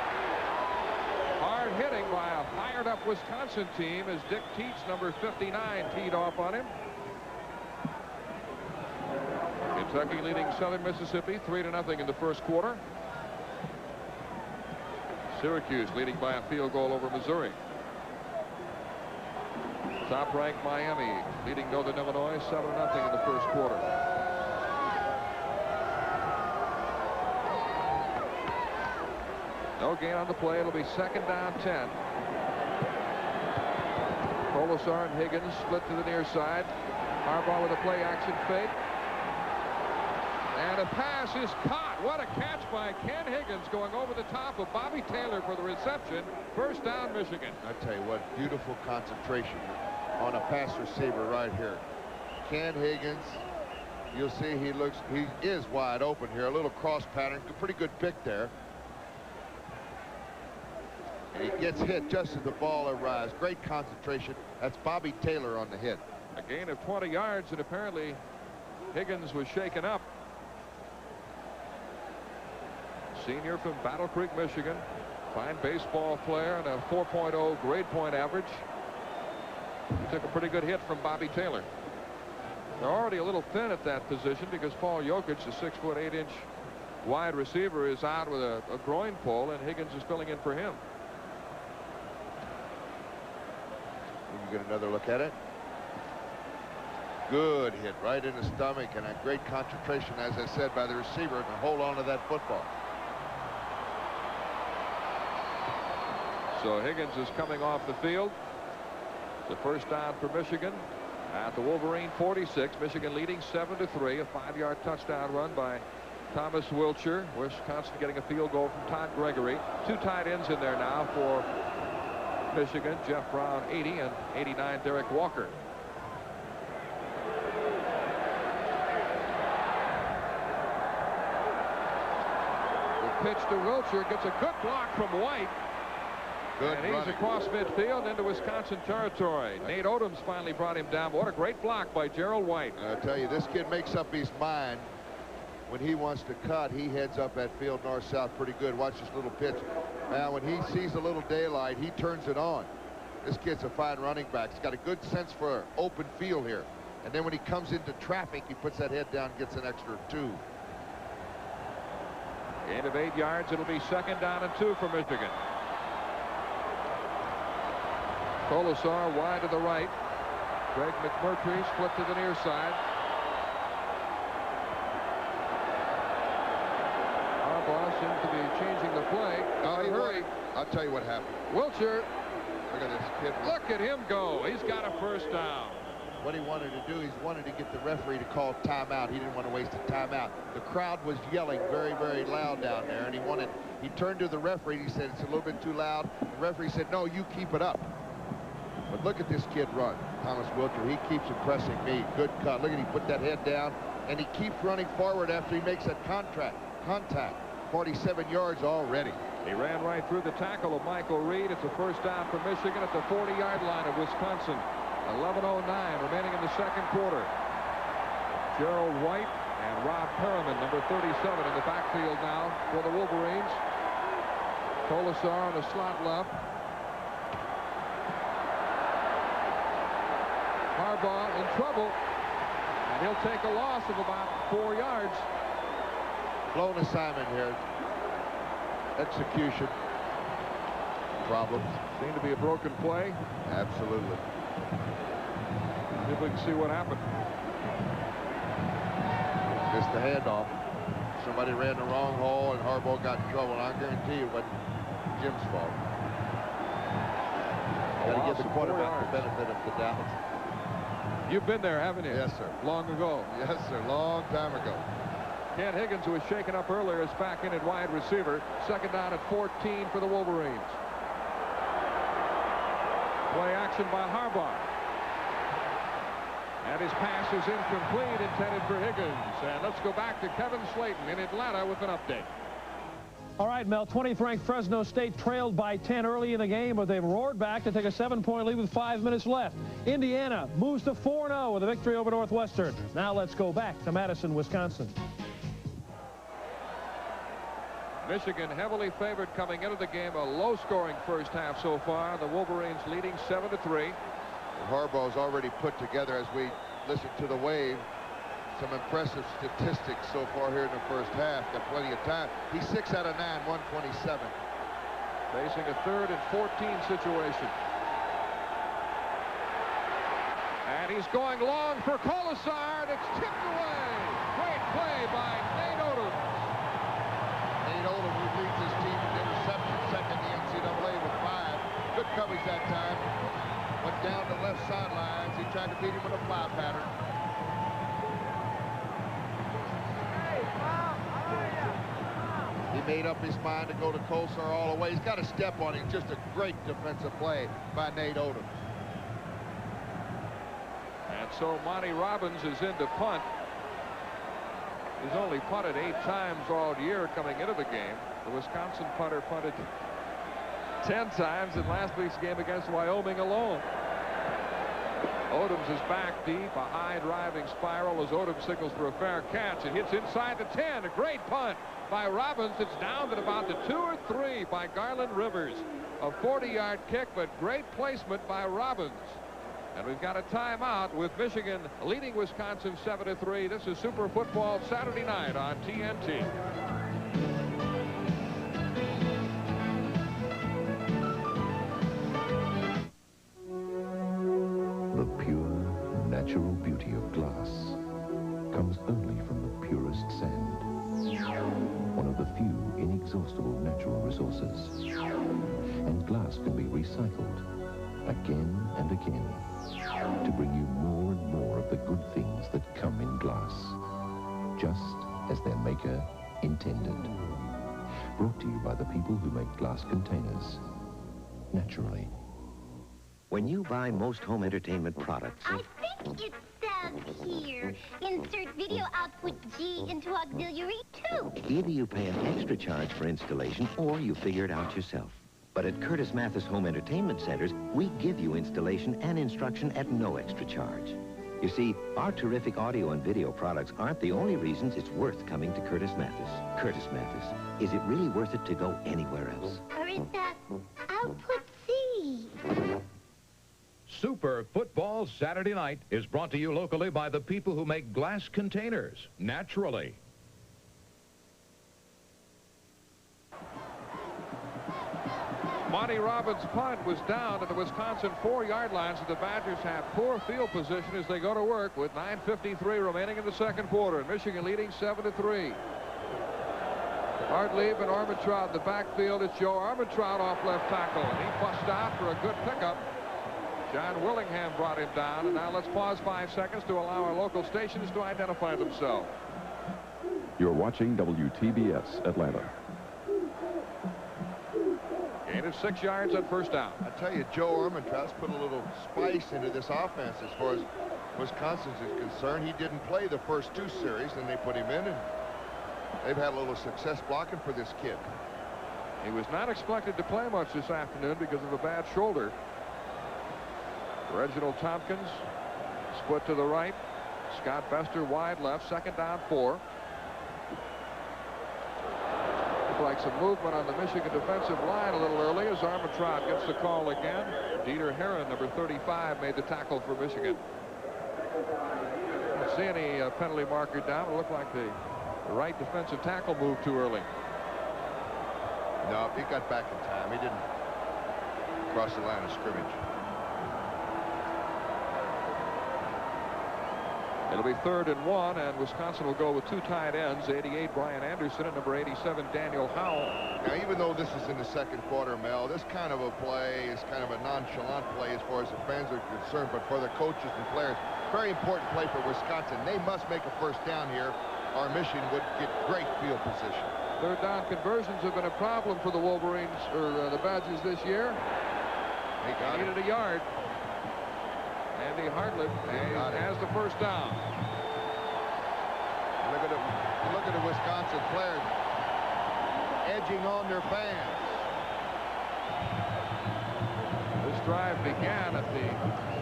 Hard hitting by a fired up Wisconsin team as Dick Teets, number 59, teed off on him. Kentucky leading Southern Mississippi 3-0 in the first quarter. Syracuse leading by a field goal over Missouri. Top-ranked Miami leading Northern Illinois 7-0 in the first quarter. No gain on the play. It'll be 2nd down 10. Colasar and Higgins split to the near side. Harbaugh with a play action fake. And a pass is caught. What a catch by Ken Higgins, going over the top of Bobby Taylor for the reception. 1st down, Michigan. I tell you what, beautiful concentration on a pass receiver right here. Ken Higgins, you'll see he is wide open here. A little cross pattern, pretty good pick there. And he gets hit just as the ball arrives. Great concentration. That's Bobby Taylor on the hit. A gain of 20 yards, and apparently Higgins was shaken up. Senior from Battle Creek, Michigan. Fine baseball player and a 4.0 grade point average. He took a pretty good hit from Bobby Taylor. They're already a little thin at that position because Paul Jokic, the 6'8" wide receiver is out with a groin pull, and Higgins is filling in for him. You get another look at it. Good hit right in the stomach, and a great concentration, as I said, by the receiver to hold on to that football. So Higgins is coming off the field. The first down for Michigan at the Wolverine 46. Michigan leading 7-3. A 5-yard touchdown run by Thomas Wilcher. Wisconsin getting a field goal from Todd Gregory. 2 tight ends in there now for Michigan. Jeff Brown 80 and 89 Derek Walker. The pitch to Wilcher gets a good block from White. Good and he's running. across midfield into Wisconsin territory. Nate Odoms finally brought him down. What a great block by Gerald White. I tell you, this kid makes up his mind. When he wants to cut, he heads up that field north-south pretty good. Watch this little pitch. Now, when he sees a little daylight, he turns it on. This kid's a fine running back. He's got a good sense for open field here. And then when he comes into traffic, he puts that head down and gets an extra 2. Gain of 8 yards. It'll be 2nd down and 2 for Michigan. Colasar wide to the right. Greg McMurtry split to the near side. Harbaugh seems to be changing the play. Hurry. I'll tell you what happened. Wilcher. Look at this kid. Look at him go. He's got a first down. What he wanted to do, he wanted to get the referee to call timeout. He didn't want to waste a timeout. The crowd was yelling very, very loud down there, and he turned to the referee and he said, it's a little bit too loud. The referee said, no, you keep it up. But look at this kid run. Thomas Wilcher, he keeps impressing me. Good cut. Look at he put that head down, and he keeps running forward after he makes that contact. 47 yards already. He ran right through the tackle of Michael Reed. It's a first down for Michigan at the 40-yard line of Wisconsin. 11:09 remaining in the 2nd quarter. Gerald White and Rob Perriman, number 37, in the backfield now for the Wolverines. Colasar on the slot left. Harbaugh in trouble, and he'll take a loss of about 4 yards. Blown assignment here. Execution problems. Seemed to be a broken play. Absolutely. See if we can see what happened. Missed the handoff. Somebody ran the wrong hole, and Harbaugh got in trouble. And I guarantee you it wasn't Jim's fault. Got to give the quarterback the benefit of the doubt. You've been there, haven't you? Yes, sir. Long ago. Yes, sir. Long time ago. Ken Higgins, who was shaken up earlier, is back in at wide receiver. 2nd down at 14 for the Wolverines. Play action by Harbaugh. And his pass is incomplete, intended for Higgins. And let's go back to Kevin Slayton in Atlanta with an update. All right, Mel, 20th ranked Fresno State trailed by 10 early in the game, but they've roared back to take a 7-point lead with 5 minutes left. Indiana moves to 4-0 with a victory over Northwestern. Now let's go back to Madison, Wisconsin. Michigan heavily favored coming into the game. A low-scoring first half so far. The Wolverines leading 7-3. Harbaugh's already put together, as we listen to the wave, some impressive statistics so far here in the first half. Got plenty of time. He's 6 out of 9, 127. Facing a 3rd and 14 situation. And he's going long for Colasar. It's tipped away. Great play by Nate Odom. Nate Odom, who leads his team in interception, 2nd in the NCAA with 5. Good coverage that time. Went down the left sidelines. He tried to beat him with a fly pattern. He made up his mind to go to Colasar all the way. He's got a step on him. Just a great defensive play by Nate Odom. And so Monty Robbins is in to punt. He's only punted 8 times all year coming into the game. The Wisconsin punter punted 10 times in last week's game against Wyoming alone. Odoms is back deep, a high driving spiral as Odom signals for a fair catch. It hits inside the 10. A great punt by Robbins. It's down at about the 2 or 3 by Garland Rivers. A 40-yard kick, but great placement by Robbins. And we've got a timeout with Michigan leading Wisconsin 7-3. This is Super Football Saturday night on TNT. The pure, natural beauty of glass comes only from the purest sand, one of the few inexhaustible natural resources. And glass can be recycled again and again to bring you more and more of the good things that come in glass, just as their maker intended. Brought to you by the people who make glass containers, naturally. When you buy most home entertainment products... I think it says here, insert video output G into auxiliary 2. Either you pay an extra charge for installation or you figure it out yourself. But at Curtis Mathis Home Entertainment Centers, we give you installation and instruction at no extra charge. You see, our terrific audio and video products aren't the only reasons it's worth coming to Curtis Mathis. Curtis Mathis, is it really worth it to go anywhere else? Or is that output C? Super Football Saturday Night is brought to you locally by the people who make glass containers, naturally. Monty Robbins' punt was down at the Wisconsin 4-yard line, so the Badgers have poor field position as they go to work with 9:53 remaining in the second quarter. Michigan leading 7-3. Hartlieb and Armentrout in the backfield. It's Joe Armentrout off left tackle, and he bust out for a good pickup. John Willingham brought him down, and now let's pause 5 seconds to allow our local stations to identify themselves. You're watching WTBS Atlanta. Gain of 6 yards on first down. I tell you, Joe Armentrout's put a little spice into this offense as far as Wisconsin is concerned. He didn't play the first 2 series, and they put him in, and they've had a little success blocking for this kid. He was not expected to play much this afternoon because of a bad shoulder. Reginald Tompkins split to the right. Scott Bester wide left. Second down 4. Looks like some movement on the Michigan defensive line a little early as Armentrout gets the call again. Dieter Herron, number 35, made the tackle for Michigan. Don't see any penalty marker down. It looked like the right defensive tackle moved too early. No, he got back in time. He didn't cross the line of scrimmage. It'll be 3rd and 1, and Wisconsin will go with 2 tight ends, 88 Brian Anderson and number 87 Daniel Howell. Now, even though this is in the second quarter, Mel, this kind of a play is kind of a nonchalant play as far as the fans are concerned, but for the coaches and players, very important play for Wisconsin. They must make a first down here, or Michigan would get great field position. 3rd down conversions have been a problem for the Wolverines, or the Badgers this year. He needed a yard. Andy Hartlieb has the first down. Look at the Wisconsin players edging on their fans. This drive began at the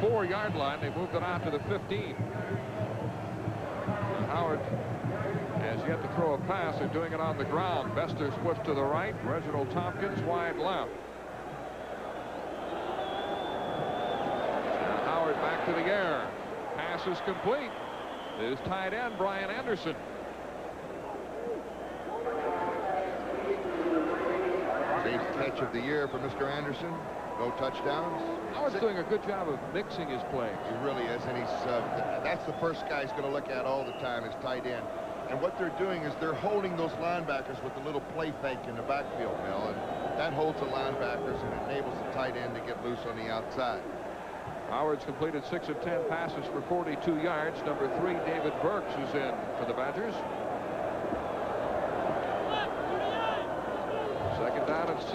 4-yard line. They moved it out to the 15. Howard has yet to throw a pass. They're doing it on the ground. Bester splits to the right. Reginald Tompkins wide left. Back to the air. Pass is complete. His tight end, Brian Anderson. Eighth catch of the year for Mr. Anderson. No touchdowns. Howard's doing a good job of mixing his plays. He really is, and that's the first guy he's going to look at all the time is tight end. And what they're doing is they're holding those linebackers with a little play fake in the backfield, Mel, and that holds the linebackers and enables the tight end to get loose on the outside. Howard's completed 6 of 10 passes for 42 yards. Number 3, David Burks, is in for the Badgers. Second down at 6.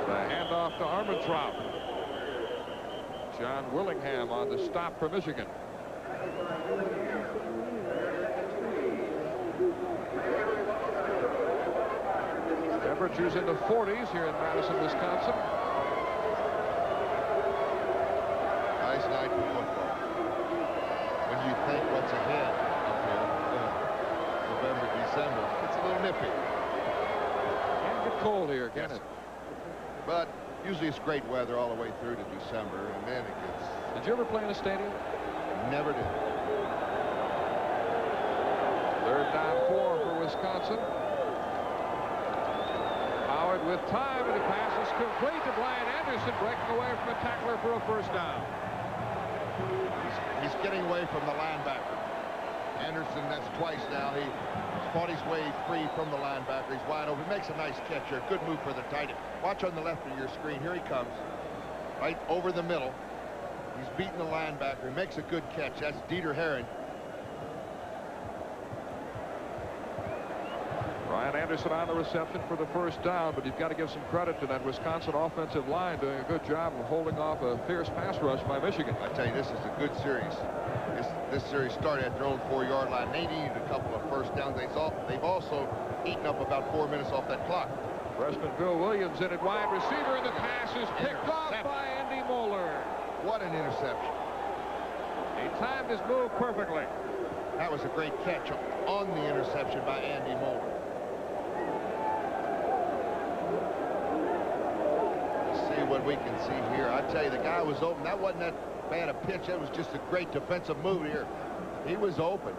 The handoff to Armentrout. John Willingham on the stop for Michigan. Temperatures in the 40s here in Madison, Wisconsin. Nice night for football. When you think what's ahead up here, November, December, it's a little nippy. Can't get cold here, can it? But usually it's great weather all the way through to December, and then it gets... Did you ever play in a stadium? Never did. 3rd down 4 for Wisconsin. Howard And with time, and the pass is complete to Brian Anderson, breaking away from a tackler for a first down. He's getting away from the linebacker. Anderson, that's twice now. He's fought his way free from the linebacker. He's wide open. Makes a nice catch here. Good move for the tight end. Watch on the left of your screen. Here he comes. Right over the middle. He's beating the linebacker. He makes a good catch. That's Dieter Herring. Brian Anderson on the reception for the first down, but you've got to give some credit to that Wisconsin offensive line doing a good job of holding off a fierce pass rush by Michigan. I tell you, this is a good series. This series started at their own 4-yard line. They needed a couple of first downs. They've also eaten up about 4 minutes off that clock. Freshman Bill Williams in at wide receiver, and the pass is picked off by Andy Moeller. What an interception. He timed his move perfectly. That was a great catch on the interception by Andy Moeller. See what we can see here. I tell you, the guy was open. That wasn't that bad a pitch. That was just a great defensive move here. He was open.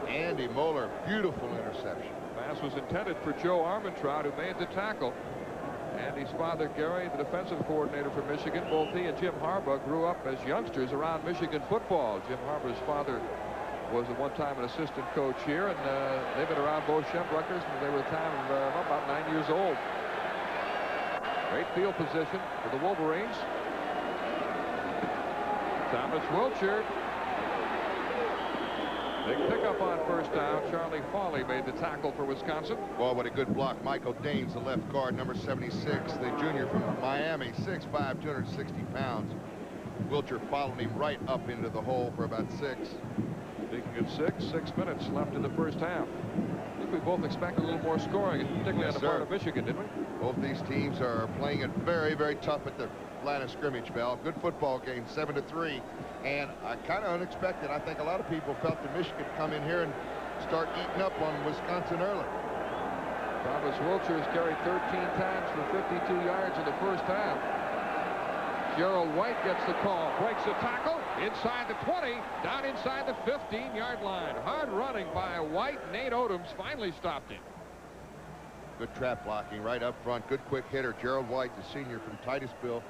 Andy Moeller, beautiful interception. Pass was intended for Joe Armentrout, who made the tackle. Andy's father, Gary, the defensive coordinator for Michigan, both he and Jim Harbaugh grew up as youngsters around Michigan football. Jim Harbaugh's father was at one time an assistant coach here, and they've been around both Schembruckers when they were the time of about 9 years old. Great field position for the Wolverines. Thomas Wiltshire. Big pickup on first down. Charlie Fawley made the tackle for Wisconsin. Boy, what a good block. Michael Daines, the left guard, number 76, the junior from Miami, 6'5", 260 pounds. Wiltshire followed him right up into the hole for about 6. Speaking of 6 minutes left in the first half. I think we both expect a little more scoring, particularly on the part of Michigan, didn't we? Both these teams are playing it very, very tough at the line of scrimmage, Bell. Good football game, 7-3. And kind of unexpected. I think a lot of people felt that Michigan come in here and start eating up on Wisconsin early. Thomas Wiltshire has carried 13 times for 52 yards in the first half. Gerald White gets the call, breaks the tackle inside the 20, down inside the 15-yard line. Hard running by White. Nate Odoms finally stopped him. Good trap blocking right up front. Good quick hitter. Gerald White, the senior from Titusville,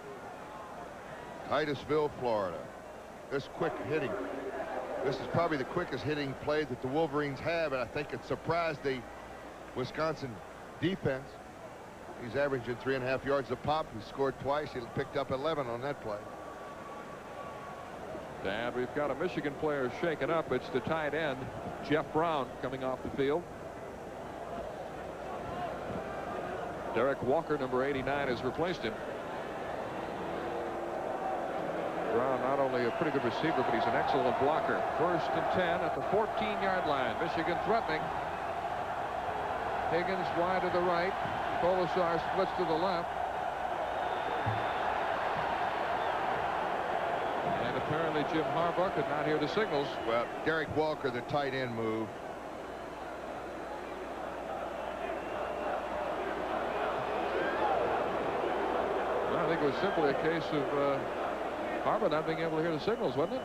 Florida. This quick hitting. This is probably the quickest hitting play that the Wolverines have, and I think it surprised the Wisconsin defense. He's averaging 3.5 yards a pop. He scored twice. He picked up 11 on that play. And we've got a Michigan player shaken up. It's the tight end, Jeff Brown, coming off the field. Derek Walker, number 89, has replaced him. Brown, not only a pretty good receiver, but he's an excellent blocker. 1st and 10 at the 14-yard line. Michigan threatening. Higgins wide to the right. Kolasar splits to the left. And apparently Jim Harbaugh could not hear the signals. Well, Derek Walker, the tight end move. Well, I think it was simply a case of Harbaugh not being able to hear the signals, wasn't it?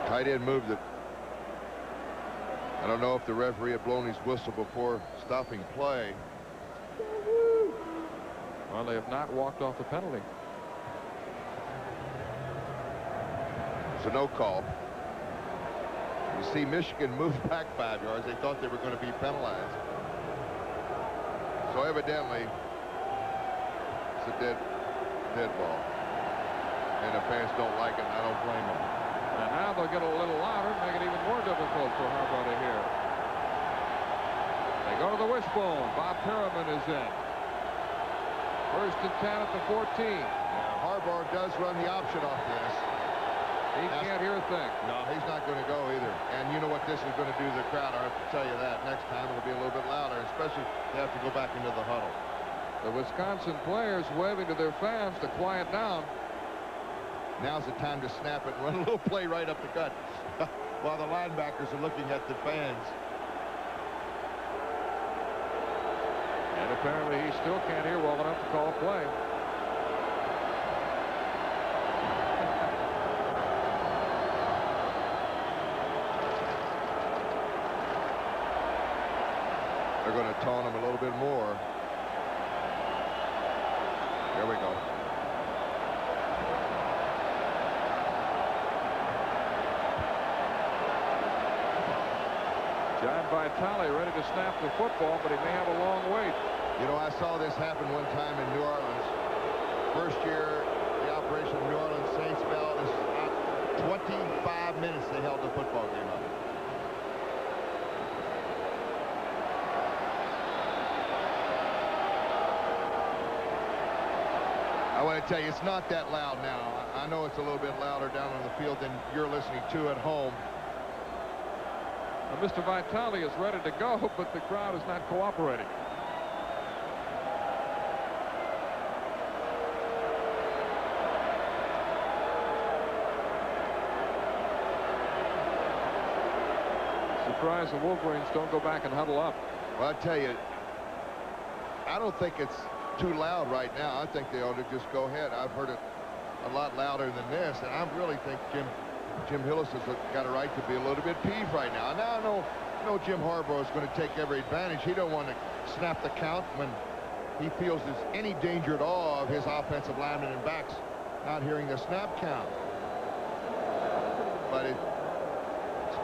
Tight end move that I don't know if the referee had blown his whistle before stopping play. Well, they have not walked off the penalty. It's a no call. You see Michigan move back 5 yards. They thought they were going to be penalized. So evidently, it's a dead ball. And the fans don't like it, and I don't blame them. And now they'll get a little louder, make it even more difficult for Harbaugh to hear. They go to the wishbone. Bob Perriman is in. 1st and 10 at the 14. Yeah, Harbaugh does run the option off this. He can't hear a thing. No, he's not going to go either. And you know what this is going to do to the crowd. I have to tell you that. Next time it'll be a little bit louder, especially if they have to go back into the huddle. The Wisconsin players waving to their fans to quiet down. Now's the time to snap it and run a little play right up the gut while the linebackers are looking at the fans. And apparently he still can't hear well enough to call a play. They're going to taunt him a little bit more. Here we go. John Vitale ready to snap the football, but he may have a long wait. You know, I saw this happen one time in New Orleans. First year, the operation of New Orleans Saints fell. This is 25 minutes they held the football game up. I want to tell you, it's not that loud now. I know it's a little bit louder down on the field than you're listening to at home. Well, Mr. Vitale is ready to go, but the crowd is not cooperating. Surprised the Wolverines don't go back and huddle up. Well, I tell you, I don't think it's too loud right now. I think they ought to just go ahead. I've heard it a lot louder than this, and I really think Jim Hillis has got a right to be a little bit peeved right now. Now I know Jim Harbaugh is going to take every advantage. He don't want to snap the count when he feels there's any danger at all of his offensive linemen and backs not hearing the snap count. But as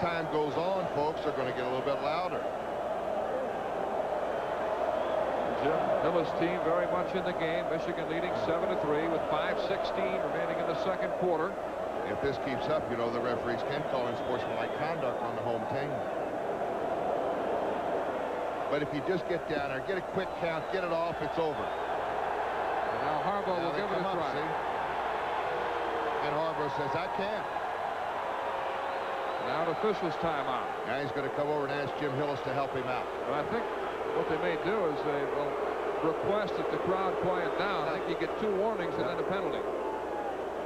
time goes on, folks are going to get a little bit louder. Jim Hillis' team very much in the game. Michigan leading 7-3 with 5:16 remaining in the second quarter. If this keeps up, you know, the referees can call unsportsmanlike conduct on the home team. But if you just get down there, get a quick count, get it off, it's over. And now Harbaugh will give it a try. And Harbaugh says, I can't. Now an official's timeout. Now he's going to come over and ask Jim Hillis to help him out. But I think what they may do is they will request that the crowd quiet down. I think you get 2 warnings and then a penalty.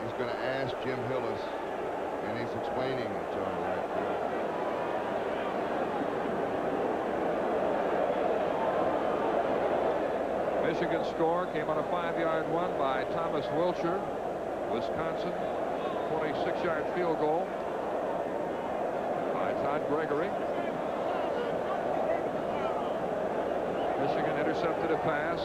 He's going to ask Jim Hillis, and he's explaining it to him right there. Michigan's score came on a 5-yard run by Thomas Wilcher. Wisconsin, 26-yard field goal by Todd Gregory. Michigan intercepted a pass.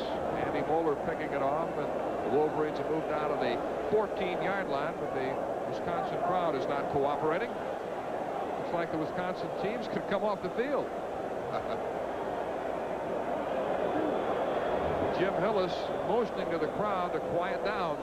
Andy Moeller picking it off, and the Wolverines have moved out of the 14-yard line, but the Wisconsin crowd is not cooperating. Looks like the Wisconsin teams could come off the field. Jim Hillis motioning to the crowd to quiet down.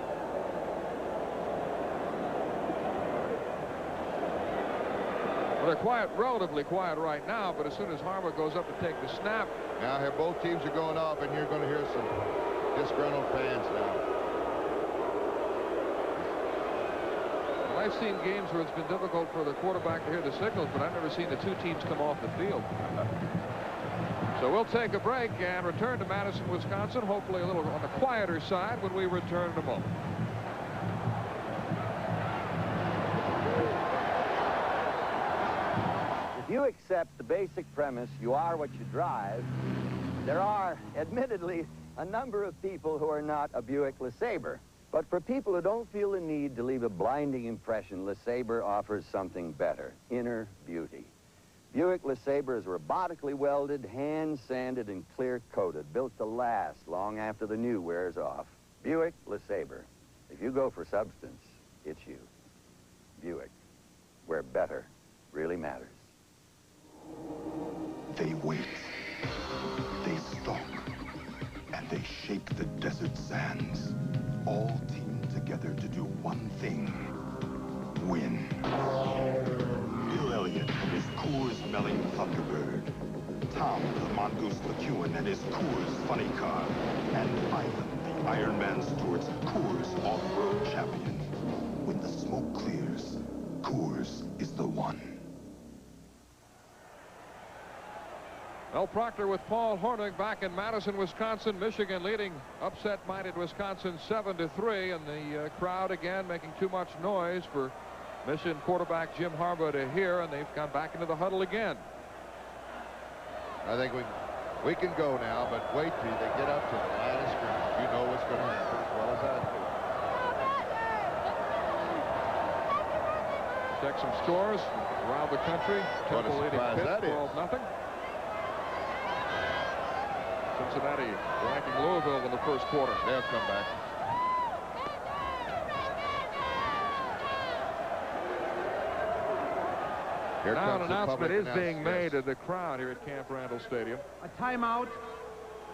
Well, they're quiet, relatively quiet right now, but as soon as Harbaugh goes up to take the snap. Now here both teams are going off, and you're going to hear some disgruntled fans now. Well, I've seen games where it's been difficult for the quarterback to hear the signals, but I've never seen the 2 teams come off the field. So we'll take a break and return to Madison, Wisconsin, hopefully a little on the quieter side when we return in a moment. If you accept the basic premise, you are what you drive, there are, admittedly, a number of people who are not a Buick LeSabre. But for people who don't feel the need to leave a blinding impression, LeSabre offers something better, inner beauty. Buick LeSabre is robotically welded, hand-sanded, and clear-coated, built to last long after the new wears off. Buick LeSabre. If you go for substance, it's you. Buick, where better really matters. They wait, they stalk, and they shake the desert sands, all teamed together to do one thing: win. Bill Elliott and his Coors-smelling Thunderbird, Tom the Mongoose McEwen and his Coors funny car, and Ivan the Iron Man Stewart's Coors off-road champion. When the smoke clears, Coors is the one. Mel Proctor with Paul Hornung back in Madison, Wisconsin. Michigan leading upset-minded Wisconsin 7-3, and the crowd again making too much noise for Michigan quarterback Jim Harbaugh to hear, and they've gone back into the huddle again. I think we can go now, but wait till they get up to the line of scrimmage. You know what's going to happen as well as I do. Check some scores around the country. What a Temple leading surprise Pitt that is. 12-0. Cincinnati ranking Louisville in the first quarter. They'll come back. Here Now an comes the announcement public is being made yes. to the crowd here at Camp Randall Stadium. A timeout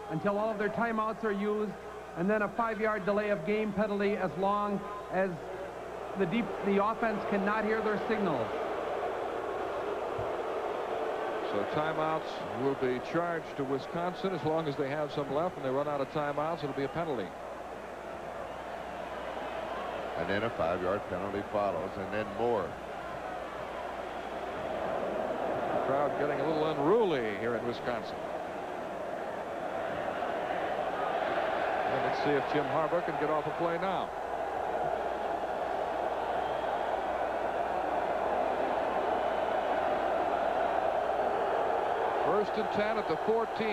until all of their timeouts are used, and then a 5-yard delay of game penalty as long as the offense cannot hear their signals. So timeouts will be charged to Wisconsin as long as they have some left. When they run out of timeouts, it'll be a penalty. And then a 5-yard penalty follows, and then more. The crowd getting a little unruly here in Wisconsin. And let's see if Jim Harbaugh can get off a play now. First and 10 at the 14.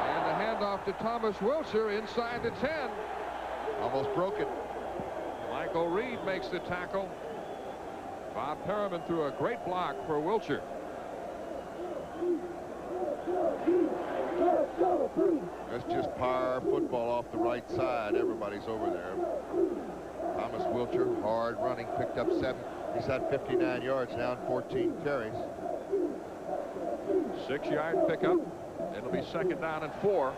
And the handoff to Thomas Wilcher inside the 10. Almost broke it. Michael Reed makes the tackle. Bob Perriman threw a great block for Wilcher. That's just power football off the right side. Everybody's over there. Thomas Wilcher, hard running, picked up 7. He's had 59 yards now and 14 carries. 6-yard pickup. It'll be second down and 4.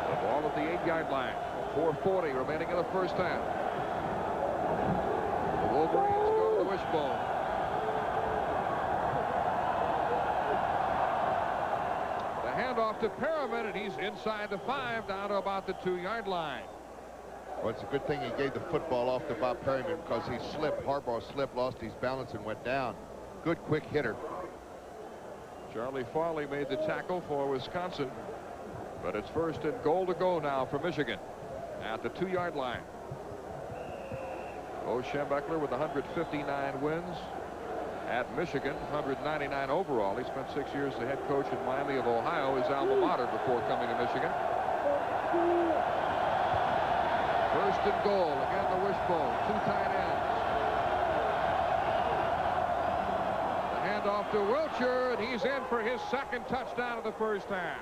The ball at the 8-yard line. 4:40 remaining in the first half. The Wolverines go to the wishbone. Handoff to Perriman, and he's inside the 5 down to about the 2-yard line. Well, it's a good thing he gave the football off to Bob Perriman because he slipped. Harbaugh slipped, lost his balance, and went down. Good quick hitter. Charlie Farley made the tackle for Wisconsin, but it's first and goal to go now for Michigan at the 2-yard line. Bo Schembechler with 159 wins at Michigan, 199 overall. He spent 6 years the head coach in Miami of Ohio, his alma mater, before coming to Michigan. First and goal, again the wishbone, 2 tight ends. The handoff to Wilcher, and he's in for his second touchdown of the first half.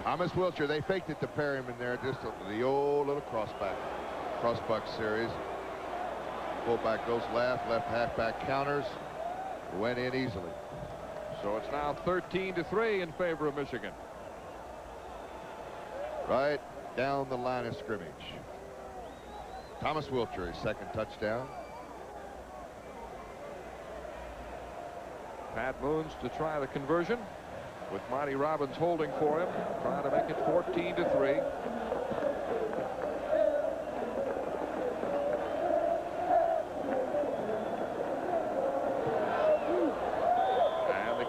Thomas Wilcher, they faked it to Perriman there, just the old little crossbuck series. Fullback goes left halfback counters, went in easily. So it's now 13-3 in favor of Michigan. Right down the line of scrimmage. Thomas Wilcher, his second touchdown. Pat Moons to try the conversion with Marty Robbins holding for him, trying to make it 14-3.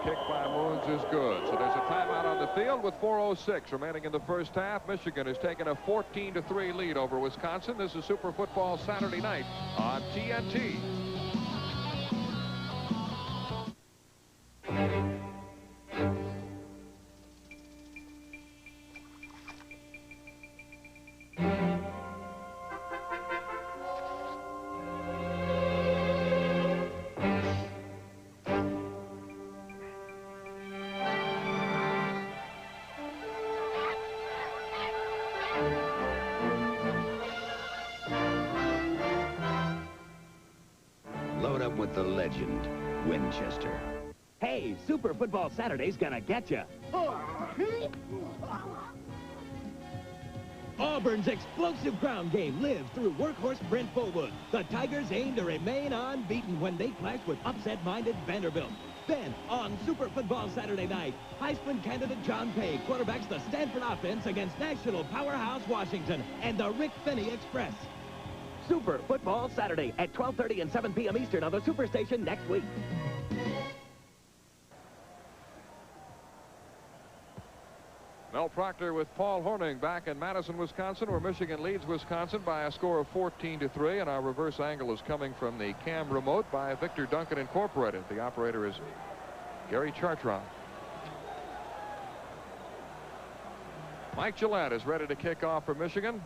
Kick by Moons is good. So there's a timeout on the field with 4:06 remaining in the first half. Michigan has taken a 14-3 lead over Wisconsin. This is Super Football Saturday night on TNT. With the legend, Winchester. Hey, Super Football Saturday's gonna get you. Auburn's explosive ground game lives through workhorse Brent Fullwood. The Tigers aim to remain unbeaten when they clash with upset-minded Vanderbilt. Then, on Super Football Saturday night, Heisman candidate John Pay quarterbacks the Stanford offense against national powerhouse Washington and the Rick Finney Express. Super Football Saturday at 12:30 and 7 p.m. Eastern on the Superstation next week. Mel Proctor with Paul Hornung back in Madison, Wisconsin, where Michigan leads Wisconsin by a score of 14-3, and our reverse angle is coming from the cam remote by Victor Duncan Incorporated. The operator is Gary Chartron. Mike Gillette is ready to kick off for Michigan.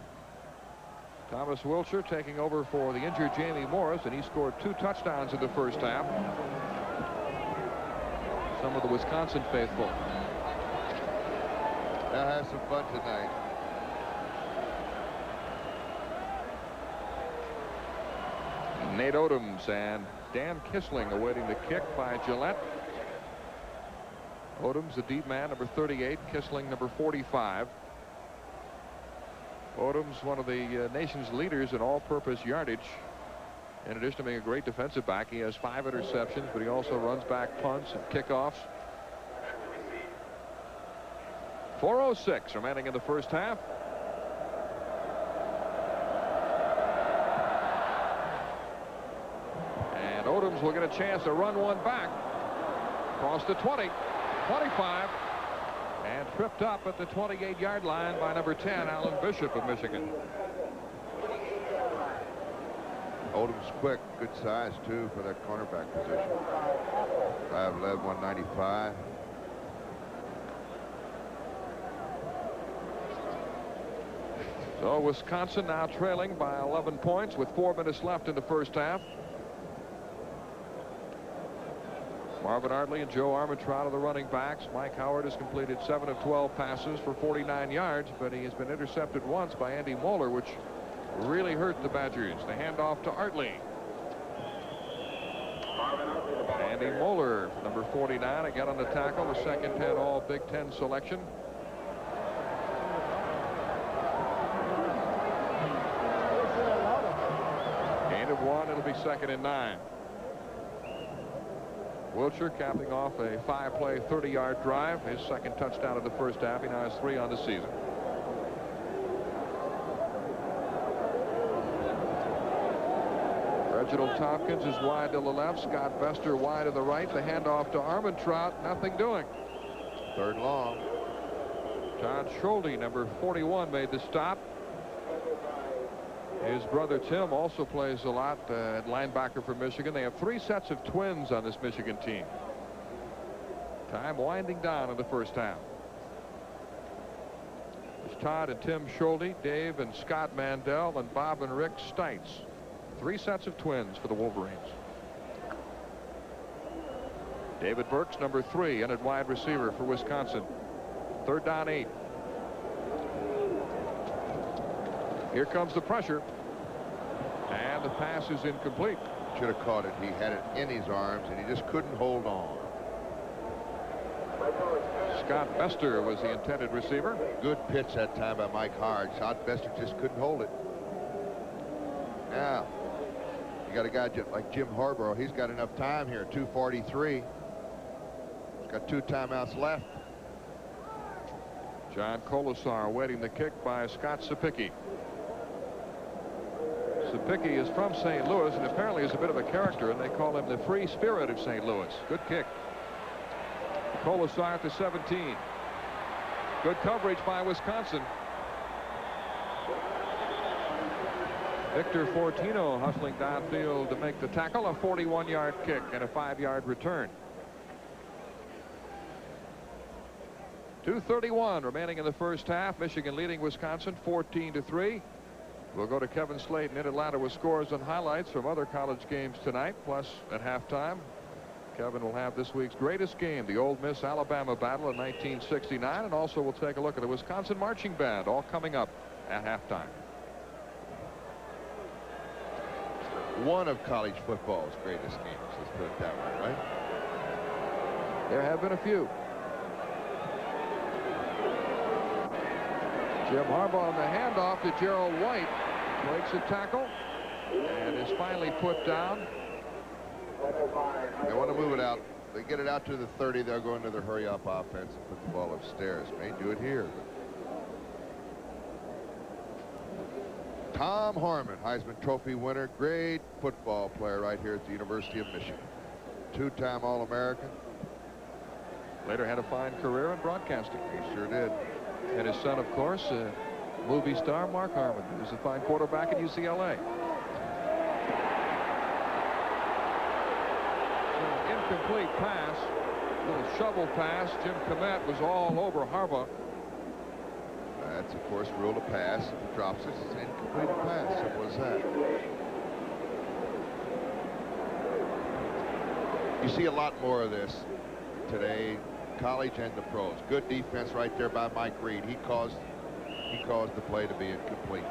Thomas Wilcher taking over for the injured Jamie Morris, and he scored 2 touchdowns in the first half. Some of the Wisconsin faithful. They'll have some fun tonight. Nate Odoms and Dan Kissling awaiting the kick by Gillette. Odoms, the deep man, number 38. Kissling, number 45. Odoms, one of the nation's leaders in all-purpose yardage. In addition to being a great defensive back, he has 5 interceptions, but he also runs back punts and kickoffs. 4:06 remaining in the first half. And Odoms will get a chance to run one back. Across the 20, 25, and tripped up at the 28-yard line by number 10, Alan Bishop of Michigan. Odom's quick, good size too for that cornerback position. 5'11", 195. So Wisconsin now trailing by 11 points with 4 minutes left in the first half. Marvin Artley and Joe Armentrout are the running backs. Mike Howard has completed 7 of 12 passes for 49 yards, but he has been intercepted once by Andy Moeller, which really hurt the Badgers. The handoff to Artley. Andy Moeller, number 49, again on the tackle, the second 10 all Big Ten selection. Gain of 1, it'll be 2nd and 9. Wilcher capping off a 5-play, 30-yard drive. His second touchdown of the first half. He now has 3 on the season. Reginald Tompkins is wide to the left. Scott Bester wide to the right. The handoff to Armentrout. Nothing doing. 3rd long. Todd Schulte, number 41, made the stop. His brother Tim also plays a lot at linebacker for Michigan. They have 3 sets of twins on this Michigan team. Time winding down in the first half. It's Todd and Tim Schulte, Dave and Scott Mandel, and Bob and Rick Stites. 3 sets of twins for the Wolverines. David Burks, number 3, in at wide receiver for Wisconsin. 3rd down 8. Here comes the pressure. And the pass is incomplete. Should have caught it. He had it in his arms, and he just couldn't hold on. Scott Bester was the intended receiver. Good pitch that time by Mike Howard. Scott Bester just couldn't hold it. Now, you got a guy like Jim Harborough. He's got enough time here. 2:43. He's got 2 timeouts left. John Colasar waiting the kick by Scott Sapicki. Sapicki is from St. Louis and apparently is a bit of a character, and they call him the free spirit of St. Louis. Good kick. Colasar at the 17. Good coverage by Wisconsin. Victor Fortino hustling downfield to make the tackle. A 41-yard kick and a 5-yard return. 2:31 remaining in the first half. Michigan leading Wisconsin 14-3. We'll go to Kevin Slayton in Atlanta with scores and highlights from other college games tonight. Plus, at halftime, Kevin will have this week's greatest game, the Ole Miss-Alabama battle in 1969. And also we'll take a look at the Wisconsin Marching Band, all coming up at halftime. One of college football's greatest games, let's put it that way, right? There have been a few. Jim Harbaugh on the handoff to Gerald White. Breaks a tackle and is finally put down. They want to move it out. They get it out to the 30. They'll go into their hurry-up offense and put the ball upstairs. May do it here. Tom Harmon, Heisman Trophy winner, great football player right here at the University of Michigan. 2-time All-American. Later had a fine career in broadcasting. He sure did. And his son, of course, movie star Mark Harmon, who's a fine quarterback at UCLA. So incomplete pass, little shovel pass. Jim Comet was all over Harbaugh. That Defense, of course, ruled a pass. If he drops it, it's an incomplete pass. Simple as that. You see a lot more of this today, college and the pros. Good defense right there by Mike Reed. He caused the play to be incomplete.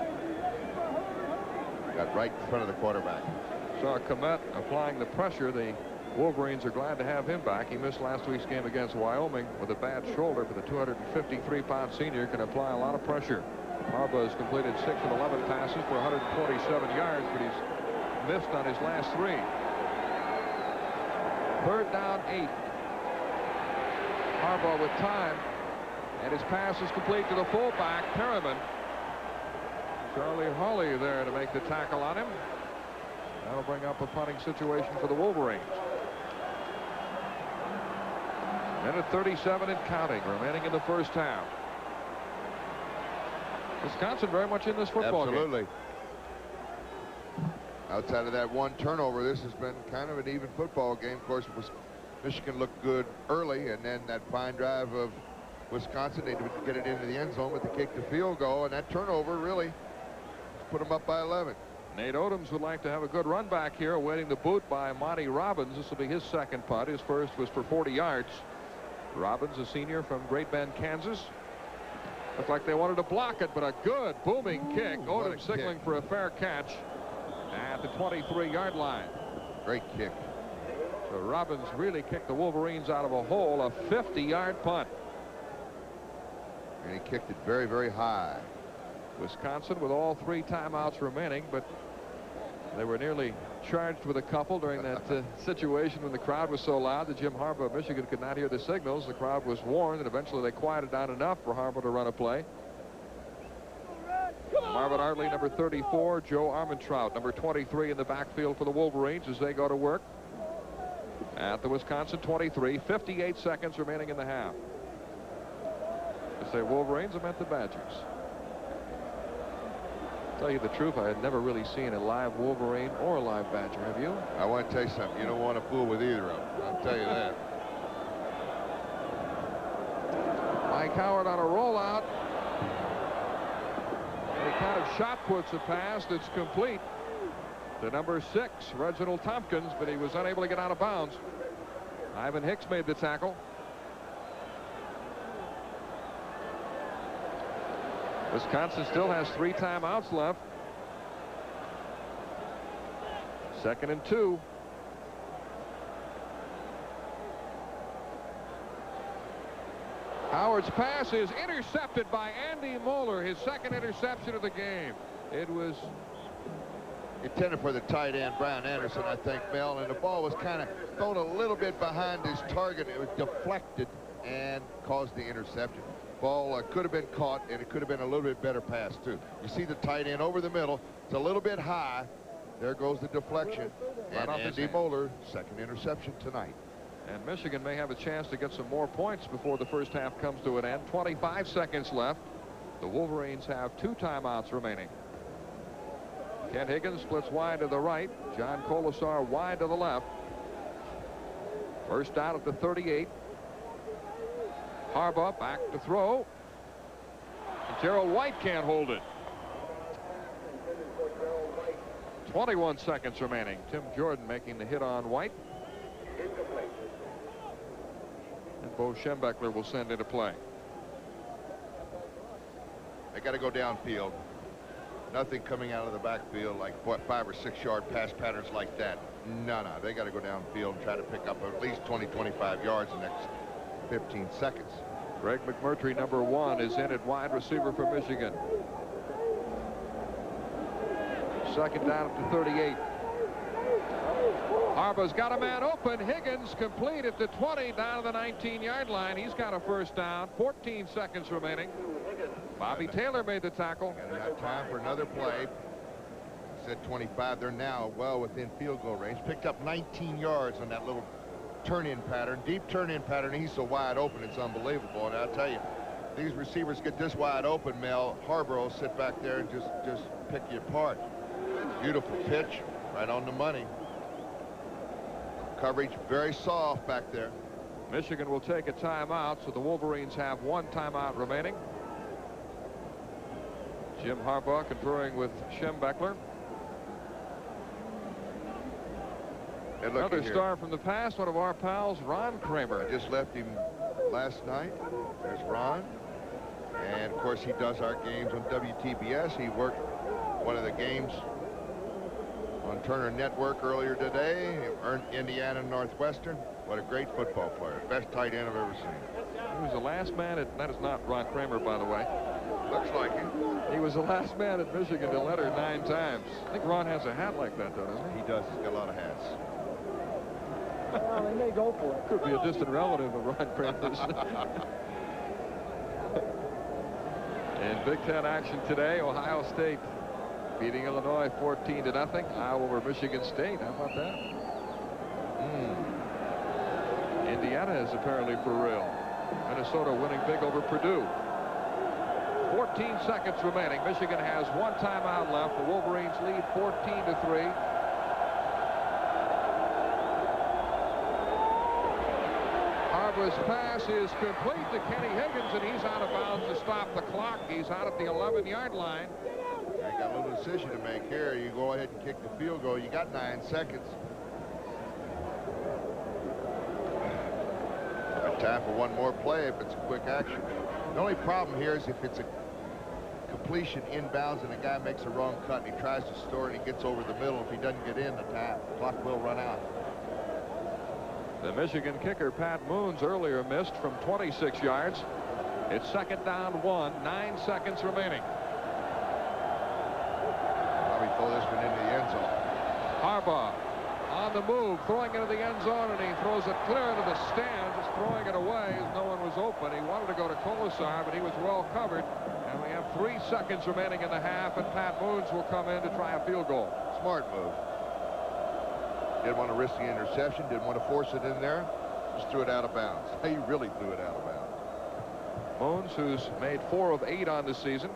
Got right in front of the quarterback. Saw Kmet applying the pressure. The Wolverines are glad to have him back. He missed last week's game against Wyoming with a bad shoulder, but the 253-pound senior can apply a lot of pressure. Harbaugh has completed 6 of 11 passes for 147 yards, but he's missed on his last 3. 3rd down 8. Harbaugh with time, and his pass is complete to the fullback, Perriman. Charlie Hawley there to make the tackle on him. That'll bring up a punting situation for the Wolverines. Minute 37 and counting remaining in the first half. Wisconsin very much in this football game. Absolutely. Outside of that one turnover, this has been kind of an even football game. Of course, Michigan looked good early, and then that fine drive of Wisconsin, they didn't get it into the end zone, but they kicked the field goal, and that turnover really put them up by 11. Nate Odoms would like to have a good run back here, awaiting the boot by Monty Robbins. This will be his second punt. His first was for 40 yards. Robbins, a senior from Great Bend, Kansas. Looked like they wanted to block it, but a good booming kick. Odoms signaling for a fair catch at the 23-yard line. Great kick. So Robbins really kicked the Wolverines out of a hole, a 50-yard punt. And he kicked it very, very high. Wisconsin with all 3 timeouts remaining, but they were nearly charged with a couple during that situation when the crowd was so loud that Jim Harbaugh of Michigan could not hear the signals. The crowd was warned, and eventually they quieted down enough for Harbaugh to run a play. Marvin Artley, number 34, Joe Armentrout, number 23 in the backfield for the Wolverines as they go to work at the Wisconsin 23. 58 seconds remaining in the half. I say Wolverines, I meant the Badgers. Tell you the truth, I had never really seen a live Wolverine or a live Badger. Have you? I want to tell you something. You don't want to fool with either of them. I'll tell you that. Mike Howard on a rollout. He kind of shot puts a pass that's complete to number 6, Reginald Tompkins, but he was unable to get out of bounds. Ivan Hicks made the tackle. Wisconsin still has 3 timeouts left. 2nd and 2. Howard's pass is intercepted by Andy Moeller, his 2nd interception of the game. It was intended for the tight end, Brian Anderson, I think, Mel, and the ball was kind of thrown a little bit behind his target. It was deflected and caused the interception. Ball could have been caught, and it could have been a little bit better pass, too. You see the tight end over the middle. It's a little bit high. There goes the deflection. And Andy Moeller, 2nd interception tonight. And Michigan may have a chance to get some more points before the first half comes to an end. 25 seconds left. The Wolverines have 2 timeouts remaining. Kent Higgins splits wide to the right. John Colasar wide to the left. First down at the 38. Harbaugh back to throw. And Gerald White can't hold it. 21 seconds remaining. Tim Jordan making the hit on White. And Bo Schembechler will send into play. They got to go downfield. Nothing coming out of the backfield like, what, 5 or 6 yard pass patterns like that. No. They got to go downfield and try to pick up at least 20, 25 yards in the next 15 seconds. Greg McMurtry, number 1, is in at wide receiver for Michigan. 2nd down at the 38. Harbaugh's got a man open. Higgins complete at the 20 down to the 19-yard line. He's got a first down. 14 seconds remaining. Bobby Taylor made the tackle. And they got time for another play. Said 25. They're now well within field goal range. Picked up 19 yards on that little turn-in pattern, deep turn-in pattern. He's so wide open, it's unbelievable. And I'll tell you, these receivers get this wide open, Mel. Harbaugh will sit back there and just pick you apart. Beautiful pitch, right on the money. Coverage very soft back there. Michigan will take a timeout, so the Wolverines have 1 timeout remaining. Jim Harbaugh conferring with Schembechler. Another star from the past, one of our pals, Ron Kramer. I just left him last night. There's Ron. And, of course, he does our games on WTBS. He worked one of the games on Turner Network earlier today. He earned Indiana Northwestern. What a great football player. Best tight end I've ever seen. He was the last man at, that is not Ron Kramer, by the way. Looks like him. He was the last man at Michigan to let her 9 times. I think Ron has a hat like that, though, doesn't he? He does. He's got a lot of hats. Well, they may go for it. Could be a distant relative of Ron Kramer's. In Big Ten action today, Ohio State beating Illinois 14-0. Iowa over Michigan State. How about that? Indiana is apparently for real. Minnesota winning big over Purdue. 14 seconds remaining. Michigan has 1 timeout left. The Wolverines lead 14-3. Harbaugh's pass is complete to Kenny Higgins, and he's out of bounds to stop the clock. He's out at the 11-yard line. You got a little decision to make here. You go ahead and kick the field goal. You got 9 seconds. Time for one more play if it's a quick action. The only problem here is if it's a completion inbounds and the guy makes a wrong cut and he tries to store it and he gets over the middle. If he doesn't get in, the clock will run out. The Michigan kicker, Pat Moons, earlier missed from 26 yards. It's 2nd down 1, 9 seconds remaining. Probably throw this one into the end zone. Harbaugh on the move, throwing into the end zone, and he throws it clear into the stands, just throwing it away as no one was open. He wanted to go to Kolesar, but he was well covered. And we have 3 seconds remaining in the half, and Pat Moons will come in to try a field goal. Smart move. Didn't want to risk the interception, didn't want to force it in there, just threw it out of bounds. He really threw it out of bounds. Moons, who's made 4 of 8 on the season.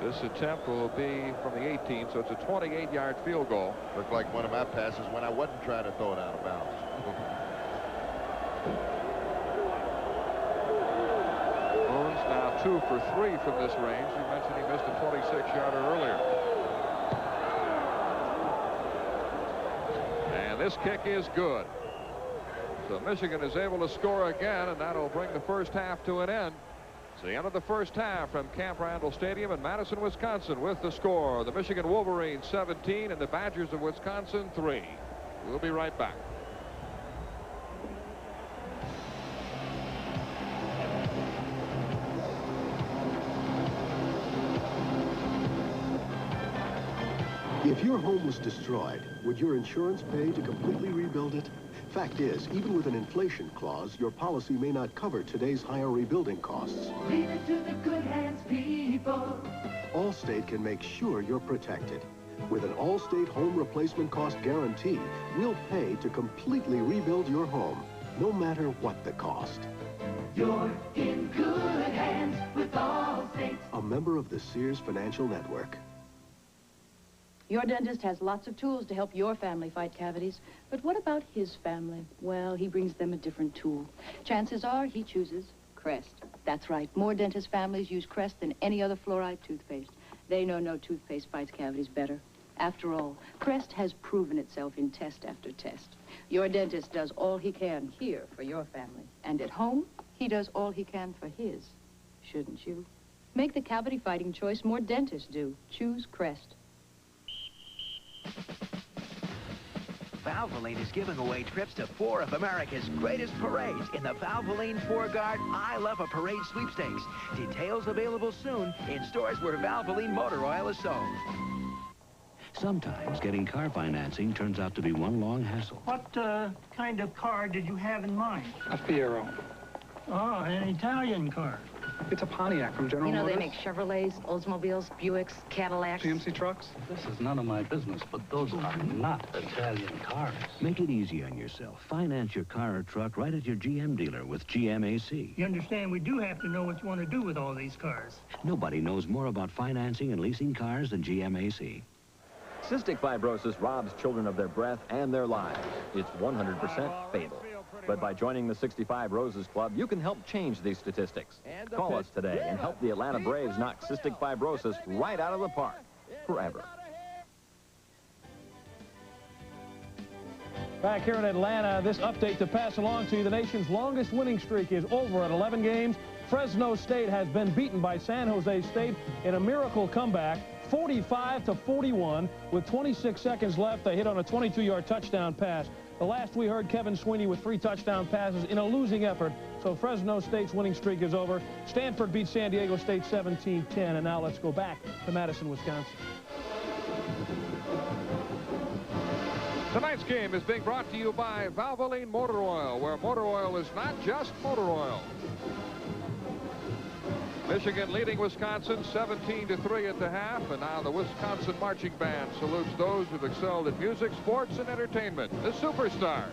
This attempt will be from the 18, so it's a 28-yard field goal. Looked like one of my passes when I wasn't trying to throw it out of bounds. Moons now 2 for 3 from this range. You mentioned he missed a 26-yarder earlier. And this kick is good. So Michigan is able to score again, and that'll bring the first half to an end. It's the end of the first half from Camp Randall Stadium in Madison, Wisconsin, with the score: the Michigan Wolverines 17 and the Badgers of Wisconsin 3. We'll be right back. If your home was destroyed, would your insurance pay to completely rebuild it? Fact is, even with an inflation clause, your policy may not cover today's higher rebuilding costs. Leave it to the good hands, people. Allstate can make sure you're protected. With an Allstate home replacement cost guarantee, we'll pay to completely rebuild your home, no matter what the cost. You're in good hands with Allstate. A member of the Sears Financial Network. Your dentist has lots of tools to help your family fight cavities. But what about his family? Well, he brings them a different tool. Chances are he chooses Crest. That's right. More dentist families use Crest than any other fluoride toothpaste. They know no toothpaste fights cavities better. After all, Crest has proven itself in test after test. Your dentist does all he can here for your family. And at home, he does all he can for his. Shouldn't you? Make the cavity-fighting choice more dentists do. Choose Crest. Valvoline is giving away trips to 4 of America's greatest parades in the Valvoline 4-Guard I Love a Parade sweepstakes. Details available soon in stores where Valvoline motor oil is sold. Sometimes getting car financing turns out to be one long hassle. What kind of car did you have in mind? A Fiero. Oh, an Italian car. It's a Pontiac from General Motors. They make Chevrolets, Oldsmobiles, Buicks, Cadillacs. GMC trucks? This is none of my business, but those are not Italian cars. Make it easy on yourself. Finance your car or truck right at your GM dealer with GMAC. You understand, we do have to know what you want to do with all these cars. Nobody knows more about financing and leasing cars than GMAC. Cystic fibrosis robs children of their breath and their lives. It's 100% fatal. But by joining the 65 Roses Club, you can help change these statistics. Call us today and help the Atlanta Braves knock cystic fibrosis right out of the park. Forever. Back here in Atlanta, this update to pass along to you. The nation's longest winning streak is over at 11 games. Fresno State has been beaten by San Jose State in a miracle comeback, 45-41. With 26 seconds left, they hit on a 22-yard touchdown pass. The last we heard, Kevin Sweeney with 3 touchdown passes in a losing effort. So Fresno State's winning streak is over. Stanford beat San Diego State 17-10. And now let's go back to Madison, Wisconsin. Tonight's game is being brought to you by Valvoline Motor Oil, where motor oil is not just motor oil. Michigan leading Wisconsin 17-3 at the half, and now the Wisconsin Marching Band salutes those who've excelled in music, sports, and entertainment, the Superstars.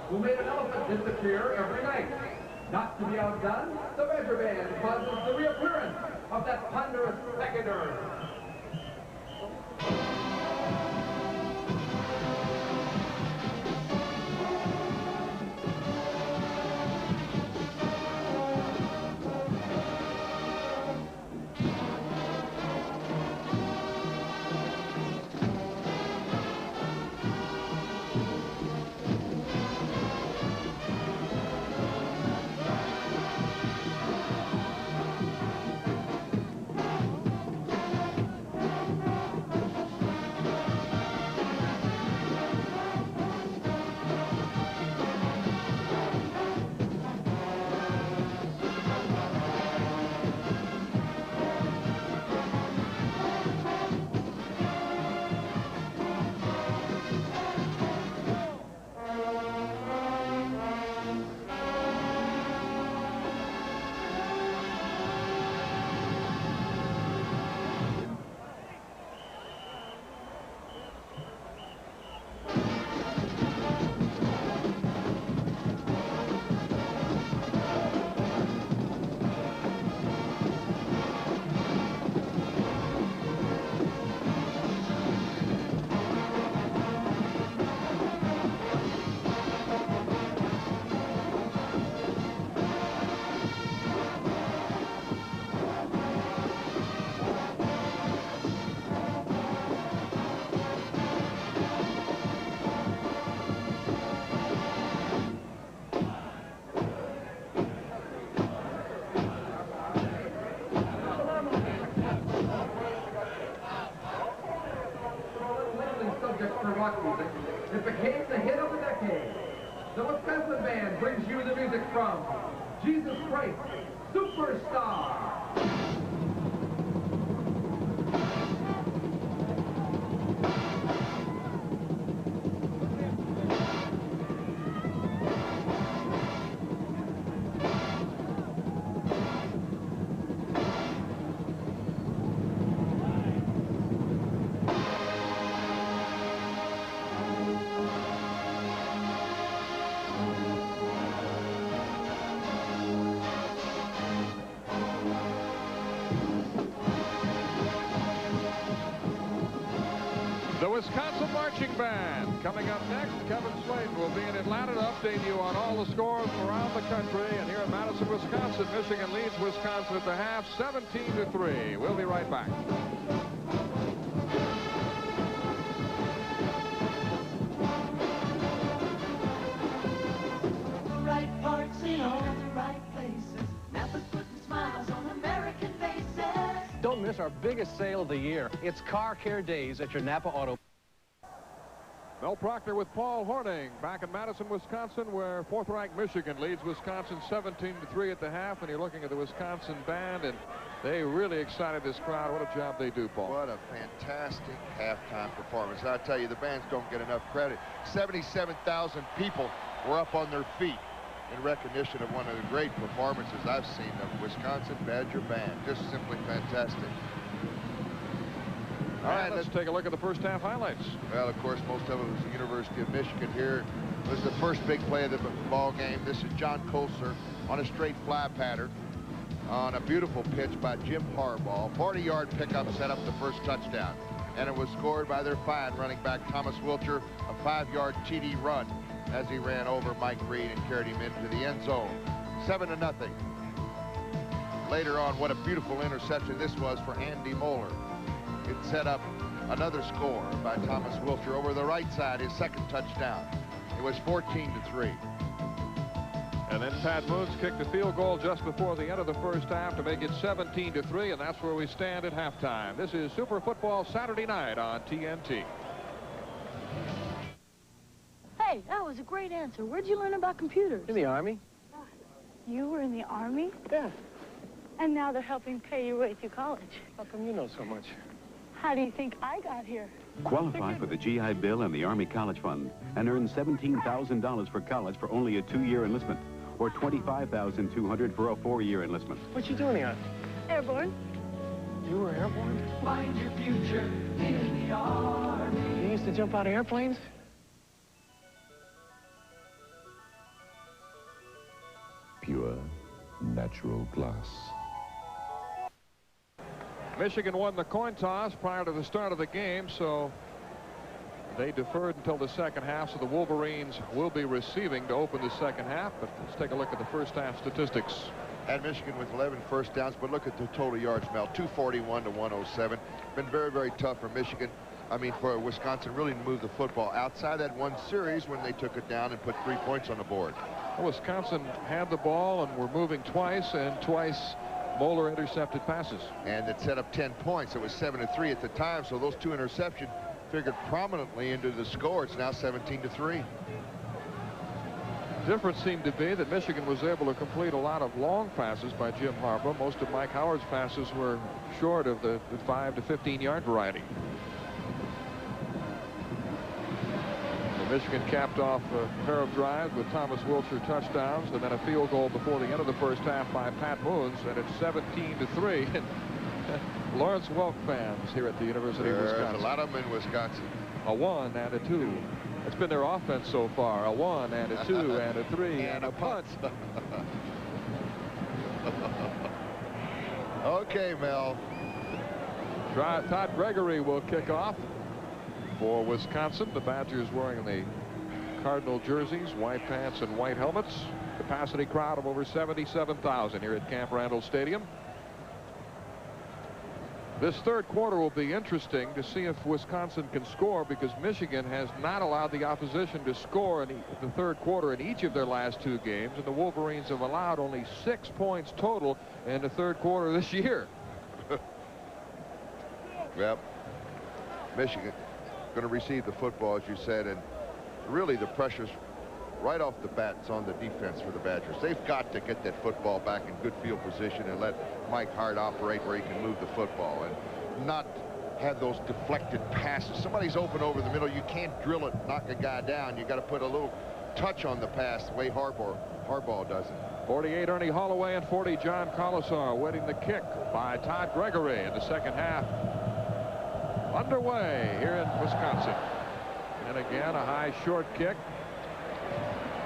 Who made an elephant disappear every night. Not to be outdone, the Measure Band causes the reappearance of that ponderous pachyderm. It became the hit of the decade. The Wisconsin Band brings you the music from Jesus Christ Superstar. The Wisconsin Marching Band. Coming up next, Kevin Slayton will be in Atlanta to update you on all the scores from around the country. And here in Madison, Wisconsin, Michigan leads Wisconsin at the half 17-3. We'll be right back. Right parts in all the right places. Napa's putting smiles on American faces. Don't miss our biggest sale of the year. It's Car Care Days at your Napa Auto. Mel Proctor with Paul Horning back in Madison, Wisconsin, where fourth-ranked Michigan leads Wisconsin 17-3 at the half. And you're looking at the Wisconsin Band, and they really excited this crowd. What a job they do, Paul. What a fantastic halftime performance. I tell you, the bands don't get enough credit. 77,000 people were up on their feet. in recognition of one of the great performances I've seen of Wisconsin Badger Band. Just simply fantastic. All right, let's take a look at the first half highlights. Well, of course, most of it was the University of Michigan here. This is the first big play of the ball game. This is John Colser on a straight fly pattern on a beautiful pitch by Jim Harbaugh. 40-yard pickup set up the first touchdown. And it was scored by their fine running back Thomas Wilcher, a 5-yard TD run as he ran over Mike Reed and carried him into the end zone. 7-0. Later on, what a beautiful interception this was for Andy Moeller. It set up another score by Thomas Wilcher over the right side, his second touchdown. It was 14-3. And then Pat Moons kicked a field goal just before the end of the first half to make it 17-3, and that's where we stand at halftime. This is Super Football Saturday Night on TNT. Hey, that was a great answer. Where'd you learn about computers? In the Army. You were in the Army? Yeah. And now they're helping pay your way through college. How come you know so much? How do you think I got here? Qualify for the GI Bill and the Army College Fund and earn $17,000 for college for only a 2-year enlistment or $25,200 for a 4-year enlistment. What you doing here? Airborne. You were airborne? Find your future in the Army. You used to jump out of airplanes? Pure natural glass. Michigan won the coin toss prior to the start of the game, so they deferred until the second half, so the Wolverines will be receiving to open the second half. But let's take a look at the first half statistics. And Michigan with 11 first downs, but look at the total yards, Mel, 241 to 107. Been very, very tough for Michigan. I mean, for Wisconsin really to move the football outside that one series when they took it down and put 3 points on the board. Well, Wisconsin had the ball and were moving twice, and twice Moeller intercepted passes. And it set up 10 points. It was 7-3 at the time, so those 2 interceptions figured prominently into the score. It's now 17-3. Difference seemed to be that Michigan was able to complete a lot of long passes by Jim Harbaugh. Most of Mike Howard's passes were short of the 5 to 15-yard variety. Michigan capped off a pair of drives with Thomas Wilcher touchdowns and then a field goal before the end of the first half by Pat Moons, and it's 17-3. Lawrence Welk fans here at the University of Wisconsin. There's a lot of them in Wisconsin. A 1 and a 2. It's been their offense so far. A 1 and a 2 and a 3 and a punt. Okay, Mel. Todd Gregory will kick off for Wisconsin. The Badgers wearing the Cardinal jerseys, white pants and white helmets. Capacity crowd of over 77,000 here at Camp Randall Stadium. This third quarter will be interesting to see if Wisconsin can score, because Michigan has not allowed the opposition to score in the third quarter in each of their last 2 games, and the Wolverines have allowed only 6 points total in the third quarter this year. Yep. Michigan going to receive the football, as you said, and really the pressure's right off the bat. It's on the defense for the Badgers. They've got to get that football back in good field position and let Mike Hart operate where he can move the football and not have those deflected passes. Somebody's open over the middle. You can't drill it, knock a guy down. You got to put a little touch on the pass the way Harbaugh does it. 48 Ernie Holloway and 40 John Colasar waiting the kick by Todd Gregory in the second half. Underway here in Wisconsin. And again, a high short kick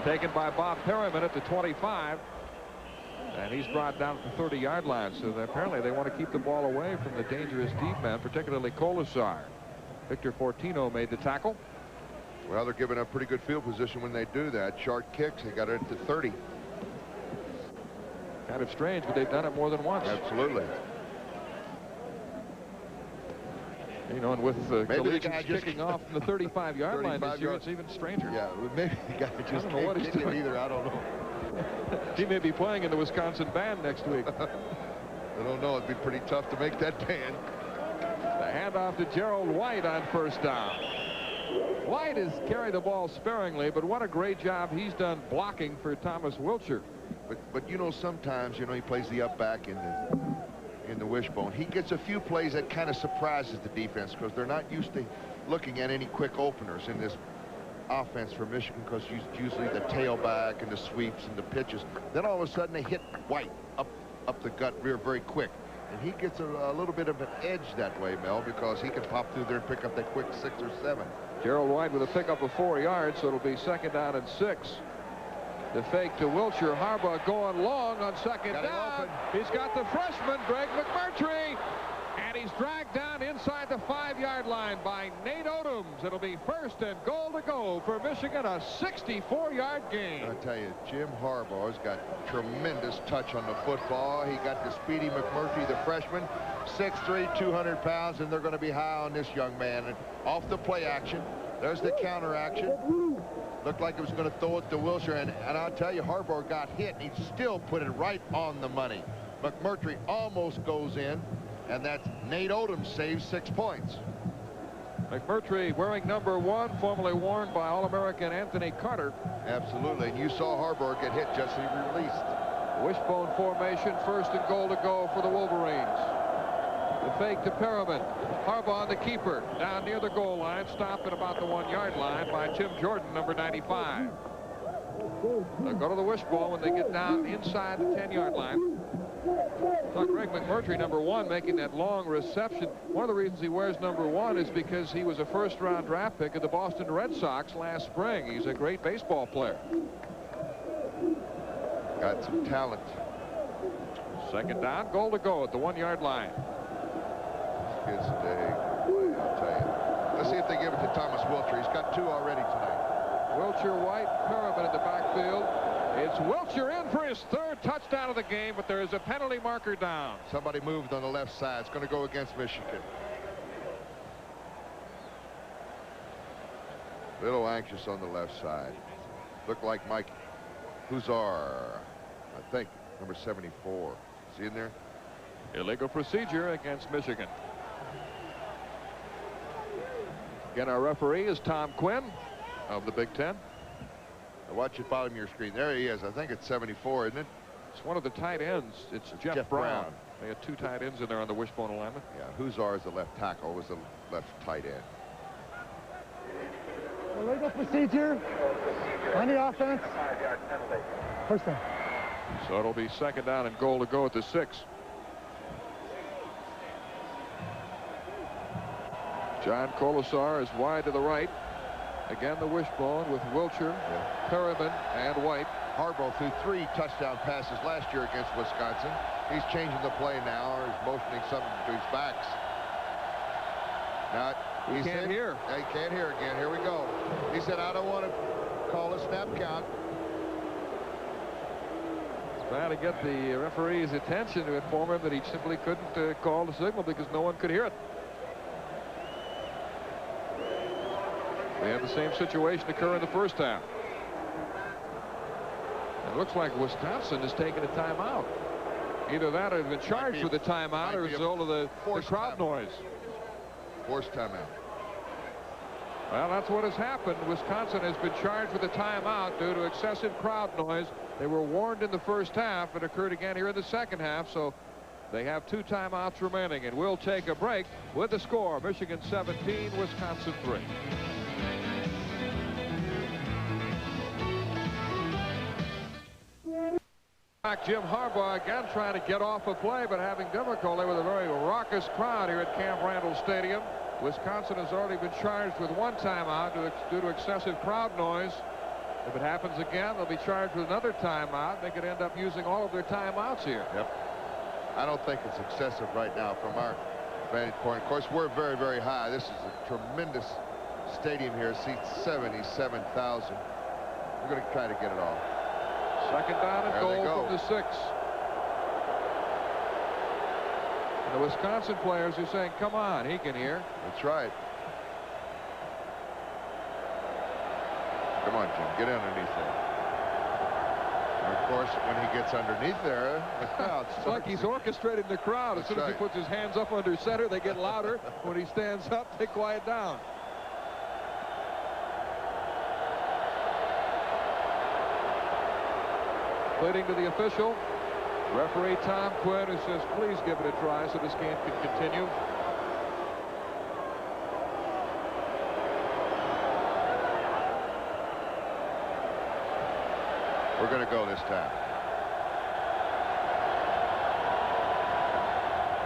taken by Bob Perryman at the 25. And he's brought down at the 30-yard line. So apparently they want to keep the ball away from the dangerous deep men, particularly Colasar. Victor Fortino made the tackle. Well, they're giving up pretty good field position when they do that. Short kicks, they got it at the 30. Kind of strange, but they've done it more than once. Absolutely. You know, and with collisions kicking off from the 35-yard line this year, it's even stranger. Yeah, maybe the guy just can't kick it either. I don't know. He may be playing in the Wisconsin band next week. I don't know. It'd be pretty tough to make that band. The handoff to Gerald White on first down. White has carried the ball sparingly, but what a great job he's done blocking for Thomas Wilcher. But you know, sometimes, you know, he plays the up back in the wishbone. He gets a few plays that kind of surprises the defense because they're not used to looking at any quick openers in this offense for Michigan because he's usually the tailback and the sweeps and the pitches. Then all of a sudden they hit White up the gut rear very quick. And he gets a little bit of an edge that way, Mel, because he can pop through there and pick up that quick 6 or 7. Gerald White with a pickup of 4 yards, so it'll be 2nd down and 6. The fake to Wilcher. Harbaugh going long on 2nd down. He's got the freshman, Greg McMurtry. And he's dragged down inside the 5-yard line by Nate Odoms. It'll be 1st and goal to go for Michigan, a 64-yard gain. I tell you, Jim Harbaugh's got tremendous touch on the football. He got the speedy McMurtry, the freshman, 6'3", 200 pounds, and they're going to be high on this young man. And off the play action, there's the counter action. Looked like it was going to throw it to Wilcher, and I'll tell you, Harbaugh got hit, and he still put it right on the money. McMurtry almost goes in. And that's Nate Odoms saves 6 points. McMurtry wearing number 1, formerly worn by All-American Anthony Carter. Absolutely, and you saw Harbaugh get hit just as he released. Wishbone formation, 1st and goal to go for the Wolverines. The fake to Perriman. Harbaugh, the keeper, down near the goal line, stopped at about the 1-yard line by Tim Jordan, number 95. They'll go to the wishbone when they get down inside the 10-yard line. So Greg McMurtry, number 1, making that long reception. One of the reasons he wears number 1 is because he was a 1st-round draft pick of the Boston Red Sox last spring. He's a great baseball player. Got some talent. 2nd down, goal to go at the 1-yard line. Kids today, boy, I'll tell you. Let's see if they give it to Thomas Wilcher. He's got 2 already tonight. Wilcher, White, Perriman in the backfield. It's Wilcher in for his 3rd touchdown of the game, but there is a penalty marker down. Somebody moved on the left side. It's going to go against Michigan. Little anxious on the left side. Looked like Mike Huzar, I think, number 74. Is he in there? Illegal procedure against Michigan. Again, our referee is Tom Quinn of the Big Ten. Watch it bottom of your screen. There he is. I think it's 74, isn't it? It's one of the tight ends. It's Jeff Brown. They had 2 tight ends in there on the wishbone alignment. Yeah, Huzar is the left tackle, was the left tight end. Illegal procedure on the offense. 1st down. So it'll be 2nd down and goal to go at the 6. John Colasar is wide to the right. Again, the wishbone with Wilcher, Perriman, and White. Harbaugh threw 3 touchdown passes last year against Wisconsin. He's changing the play now, or he's motioning something to his backs. Now, he can't hear. He can't hear again. Here we go. He said, I don't want to call a snap count. Trying to get the referee's attention to inform him that he simply couldn't call the signal because no one could hear it. We had the same situation occur in the 1st half. It looks like Wisconsin is taking a timeout. Either that or they've been charged with a timeout or as a result of the crowd noise. Forced timeout. Well, that's what has happened. Wisconsin has been charged with a timeout due to excessive crowd noise. They were warned in the 1st half. It occurred again here in the 2nd half. So they have 2 timeouts remaining, and we'll take a break with the score. Michigan 17, Wisconsin 3. Jim Harbaugh again trying to get off a play, but having difficulty with a very raucous crowd here at Camp Randall Stadium. Wisconsin has already been charged with 1 timeout due to excessive crowd noise. If it happens again, they'll be charged with another timeout. They could end up using all of their timeouts here. Yep. I don't think it's excessive right now from our vantage point. Of course, we're very, very high. This is a tremendous stadium here. It seats 77,000. We're going to try to get it off. 2nd down and goal from the 6. And the Wisconsin players are saying, come on, he can hear. That's right. Come on, Jim, get underneath there. And of course, when he gets underneath there, the crowd it's like he's orchestrating the crowd. As soon as he puts his hands up under center, they get louder. When he stands up, they quiet down. Pleading to the official, referee Tom Quinn, who says, please give it a try so this game can continue. We're going to go this time.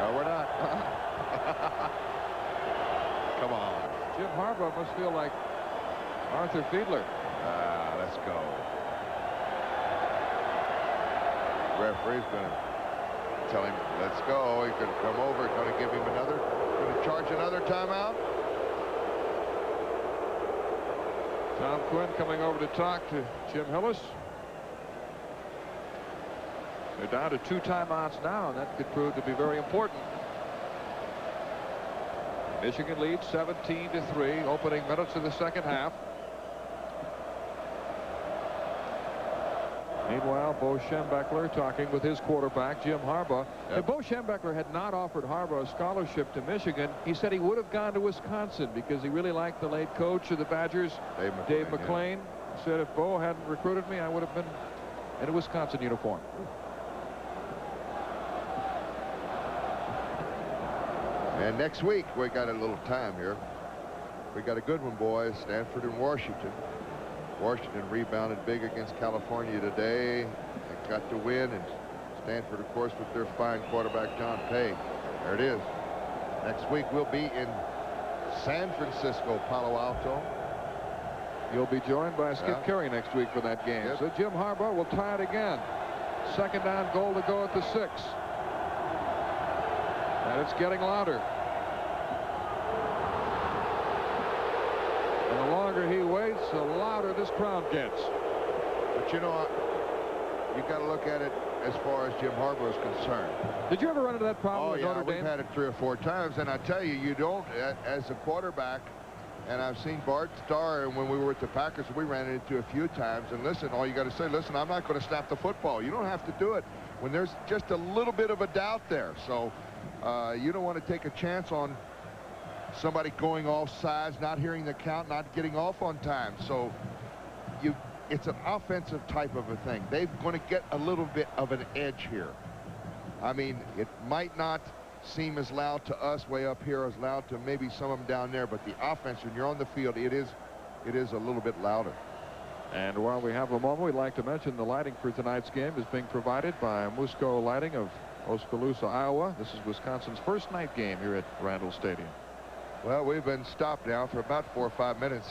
No, we're not. Come on. Jim Harbaugh must feel like Arthur Fiedler. Let's go. Referee's going to tell him, let's go. He's going to come over, going to give him another, going to charge another timeout. Tom Quinn coming over to talk to Jim Hillis. They're down to 2 timeouts now, and that could prove to be very important. Michigan leads 17-3, opening minutes of the second half. Meanwhile, Bo Schembechler talking with his quarterback, Jim Harbaugh. If Bo Schembechler had not offered Harbaugh a scholarship to Michigan, he said he would have gone to Wisconsin because he really liked the late coach of the Badgers, Dave McClain. He said, if Bo hadn't recruited me, I would have been in a Wisconsin uniform. And next week, we got a little time here. We got a good one, boys. Stanford and Washington. Washington rebounded big against California today. They got to win, and Stanford, of course, with their fine quarterback, John Pay. There it is. Next week, we'll be in San Francisco, Palo Alto. You'll be joined by Skip Carey next week for that game. So Jim Harbaugh will tie it again. Second down goal to go at the 6. And it's getting louder. And the longer he waits, the louder this crowd gets. But you know, you got to look at it as far as Jim Harbaugh is concerned. Did you ever run into that problem with Notre Dame? We've had it 3 or 4 times, and I tell you, you don't, as a quarterback, and I've seen Bart Starr, and when we were with the Packers, we ran into it a few times, and listen, all you got to say, listen, I'm not going to snap the football. You don't have to do it when there's just a little bit of a doubt there. So you don't want to take a chance on somebody going off sides, not hearing the count, not getting off on time. So it's an offensive type of a thing. They're going to get a little bit of an edge here. I mean, it might not seem as loud to us way up here as loud to maybe some of them down there, but the offense, when you're on the field, it is a little bit louder. And while we have a moment, we'd like to mention the lighting for tonight's game is being provided by Musco Lighting of Oskaloosa, Iowa. This is Wisconsin's first night game here at Randall Stadium. Well, we've been stopped now for about 4 or 5 minutes.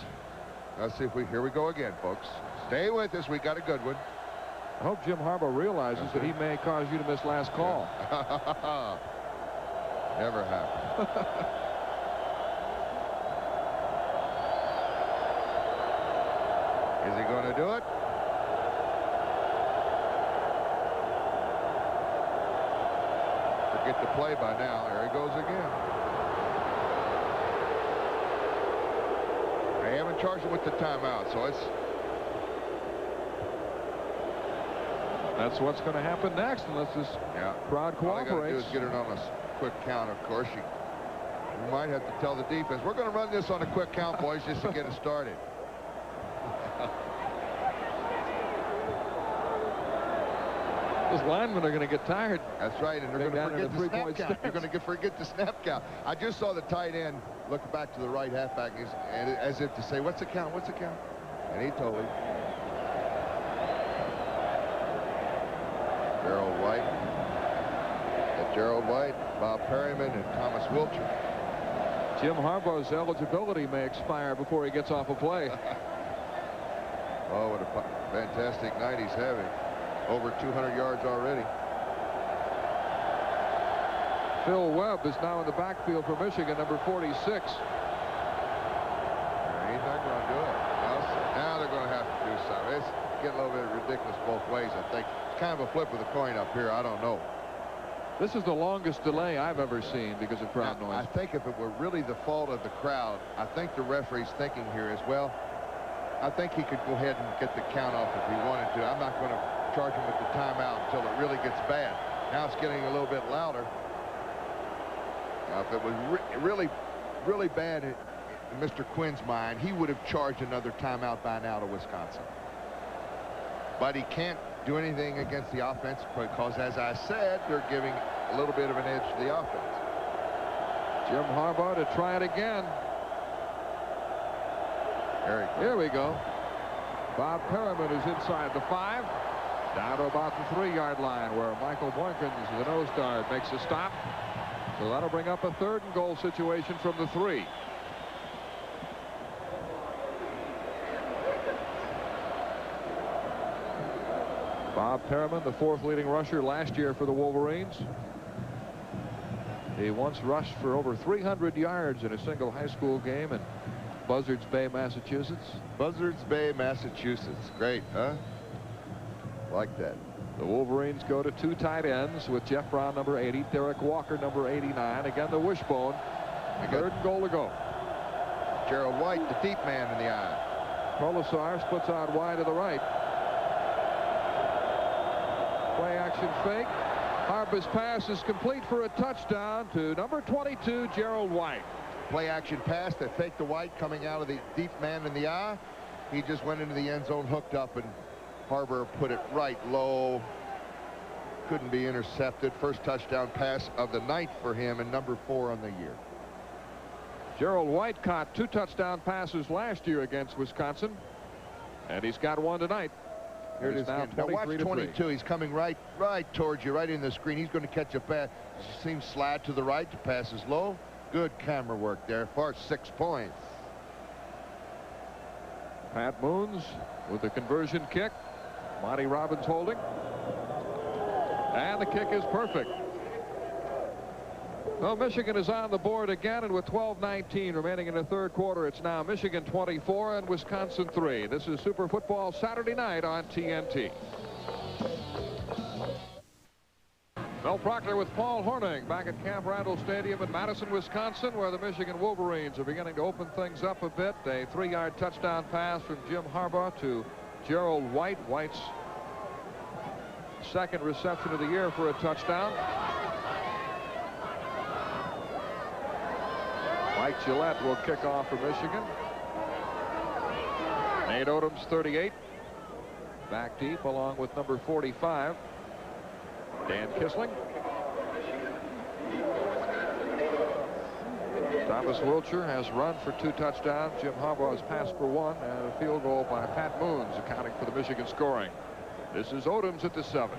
Let's see if here we go again, folks. Stay with us. We got a good one. I hope Jim Harbaugh realizes that he may cause you to miss last call. Never happened. Is he going to do it? Forget the play by now. There he goes again. They haven't charged him with the timeout, so that's what's going to happen next unless this crowd cooperates. All they got to do is get it on a quick count. Of course, you might have to tell the defense, we're going to run this on a quick count, boys, just to get it started. Those linemen are going to get tired. That's right, and they're going to forget the snap count. You're going to forget the snap count. I just saw the tight end look back to the right halfback and as if to say, what's the count? What's the count? And he told him. Gerald White, Bob Perryman, and Thomas Wilcher. Jim Harbaugh's eligibility may expire before he gets off a play. Oh, what a fantastic night he's having. Over 200 yards already. Phil Webb is now in the backfield for Michigan, number 46. He's not going to do it. Now they're going to have to do something. It's getting a little bit ridiculous both ways, I think. It's kind of a flip of the coin up here. I don't know. This is the longest delay I've ever seen because of crowd noise. I think if it were really the fault of the crowd, I think the referee's thinking here as well. I think he could go ahead and get the count off if he wanted to. I'm not going to charge him with the timeout until it really gets bad. Now it's getting a little bit louder. Now, if it was really bad in Mr. Quinn's mind, he would have charged another timeout by now to Wisconsin. But he can't do anything against the offense because, as I said, they're giving a little bit of an edge to the offense. Jim Harbaugh to try it again. Here we go. Bob Perriman is inside the 5. Down to about the 3-yard line where Michael Boykins, the nose guard, makes a stop. So that'll bring up a 3rd and goal situation from the 3. Bob Perriman, the 4th leading rusher last year for the Wolverines. He once rushed for over 300 yards in a single high school game in Buzzards Bay, Massachusetts. Buzzards Bay, Massachusetts. Great, huh? Like that. The Wolverines go to 2 tight ends with Jeff Brown, number 80, Derek Walker, number 89. Again, the wishbone. 3rd and goal to go. Gerald White, the deep man in the eye. Polisar splits out wide to the right. Play action fake. Harbaugh's pass is complete for a touchdown to number 22, Gerald White. Play action pass that faked the White coming out of the deep man in the eye. He just went into the end zone, hooked up, and Harbaugh put it right low. Couldn't be intercepted. First touchdown pass of the night for him, and number 4 on the year. Gerald White caught 2 touchdown passes last year against Wisconsin, and he's got 1 tonight. Here it is now. Now watch 22. He's coming right towards you, right in the screen. He's going to catch a pass. Seems slide to the right. The pass is low. Good camera work there for 6 points. Pat Moons with the conversion kick. Monty Robbins holding. And the kick is perfect. Well, Michigan is on the board again, and with 12:19 remaining in the 3rd quarter, it's now Michigan 24 and Wisconsin 3. This is Super Football Saturday night on TNT. Mel Proctor with Paul Hornung back at Camp Randall Stadium in Madison, Wisconsin, where the Michigan Wolverines are beginning to open things up a bit. A 3-yard touchdown pass from Jim Harbaugh to Gerald White. White's 2nd reception of the year for a touchdown. Mike Gillette will kick off for Michigan. Nate Odoms, 38. Back deep along with number 45. Dan Kissling. Thomas Wilcher has run for 2 touchdowns. Jim Harbaugh has passed for 1, and a field goal by Pat Moons accounting for the Michigan scoring. This is Odoms at the 7.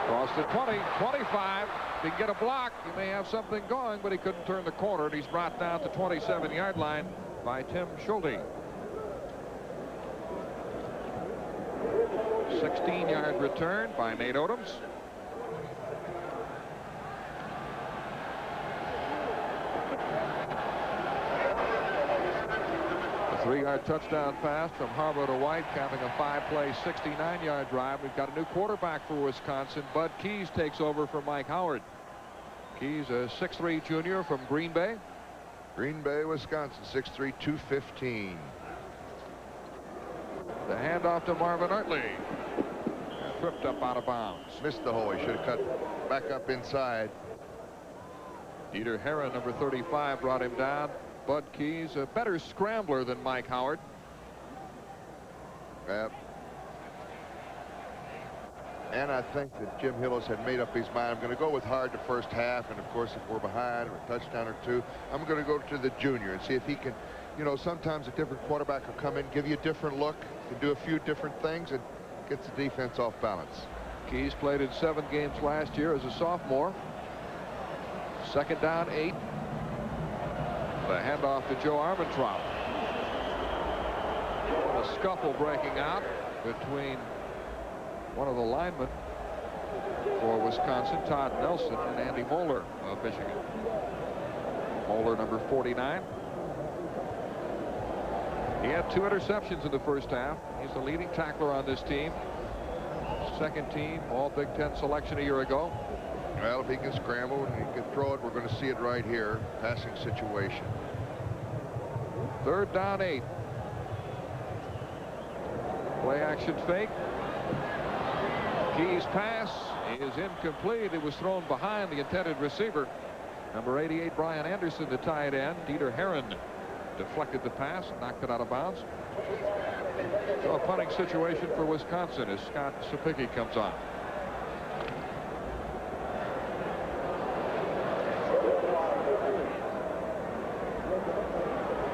Cross the 20, 25. If he can get a block, he may have something going, but he couldn't turn the corner, and he's brought down to 27-yard line by Tim Schulte. 16-yard return by Nate Odoms. A 3-yard touchdown pass from Harbaugh to White, capping a 5-play, 69-yard drive. We've got a new quarterback for Wisconsin. Bud Keys takes over for Mike Howard. Keys, a 6'3" junior from Green Bay. Green Bay, Wisconsin, 6'3", 215. The handoff to Marvin Utley. Tripped up out of bounds. Missed the hole. He should have cut back up inside. Dieter Herron, number 35, brought him down. Bud Keys, a better scrambler than Mike Howard. Yep. And I think that Jim Hillis had made up his mind. I'm going to go with Hard the first half, and of course, if we're behind or a touchdown or 2, I'm going to go to the junior and see if he can, you know, sometimes a different quarterback will come in, give you a different look, can do a few different things, and gets the defense off balance. Keys played in 7 games last year as a sophomore. 2nd down, 8. The handoff to Joe Armentrout. A scuffle breaking out between one of the linemen for Wisconsin, Todd Nelson, and Andy Moeller of Michigan. Moeller, number 49. He had 2 interceptions in the first half. He's the leading tackler on this team. 2nd team, all Big Ten selection a year ago. Well, if he can scramble and he can throw it, we're going to see it right here. Passing situation. 3rd down, 8. Play action fake. Keys' pass is incomplete. It was thrown behind the intended receiver. Number 88, Brian Anderson, the tight end. Dieter Herron deflected the pass and knocked it out of bounds. So a punting situation for Wisconsin as Scott Sapicki comes on.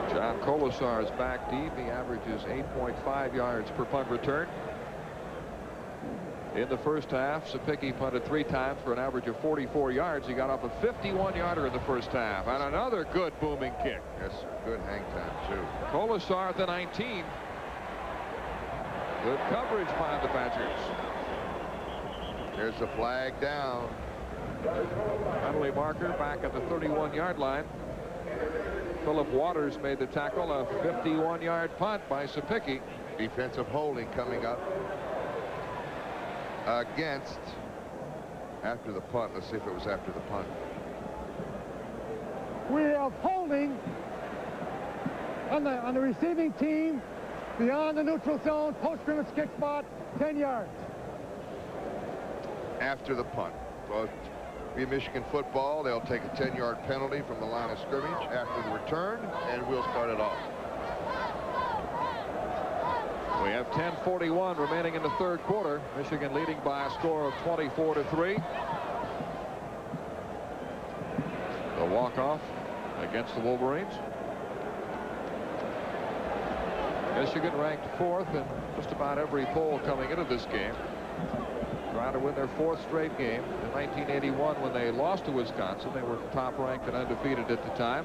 John Kolesar is back deep. He averages 8.5 yards per punt return. In the first half, Sapicki punted 3 times for an average of 44 yards. He got off a 51-yarder in the first half. And another good booming kick. Yes, sir. Good hang time, too. Kolesar at the 19. Good coverage by the Badgers. There's the flag down. Penalty marker back at the 31-yard line. Philip Waters made the tackle. A 51-yard punt by Sapicki. Defensive holding coming up against after the punt. Let's see if it was after the punt. We have holding on the receiving team beyond the neutral zone, post-scrimmage kick spot, 10 yards. After the punt. Well, be Michigan football. They'll take a 10-yard penalty from the line of scrimmage after the return, and we'll start it off. We have 10:41 remaining in the third quarter. Michigan leading by a score of 24-3. The walk-off against the Wolverines. Michigan ranked 4th in just about every poll coming into this game. Trying to win their 4th straight game. In 1981, when they lost to Wisconsin, they were top ranked and undefeated at the time.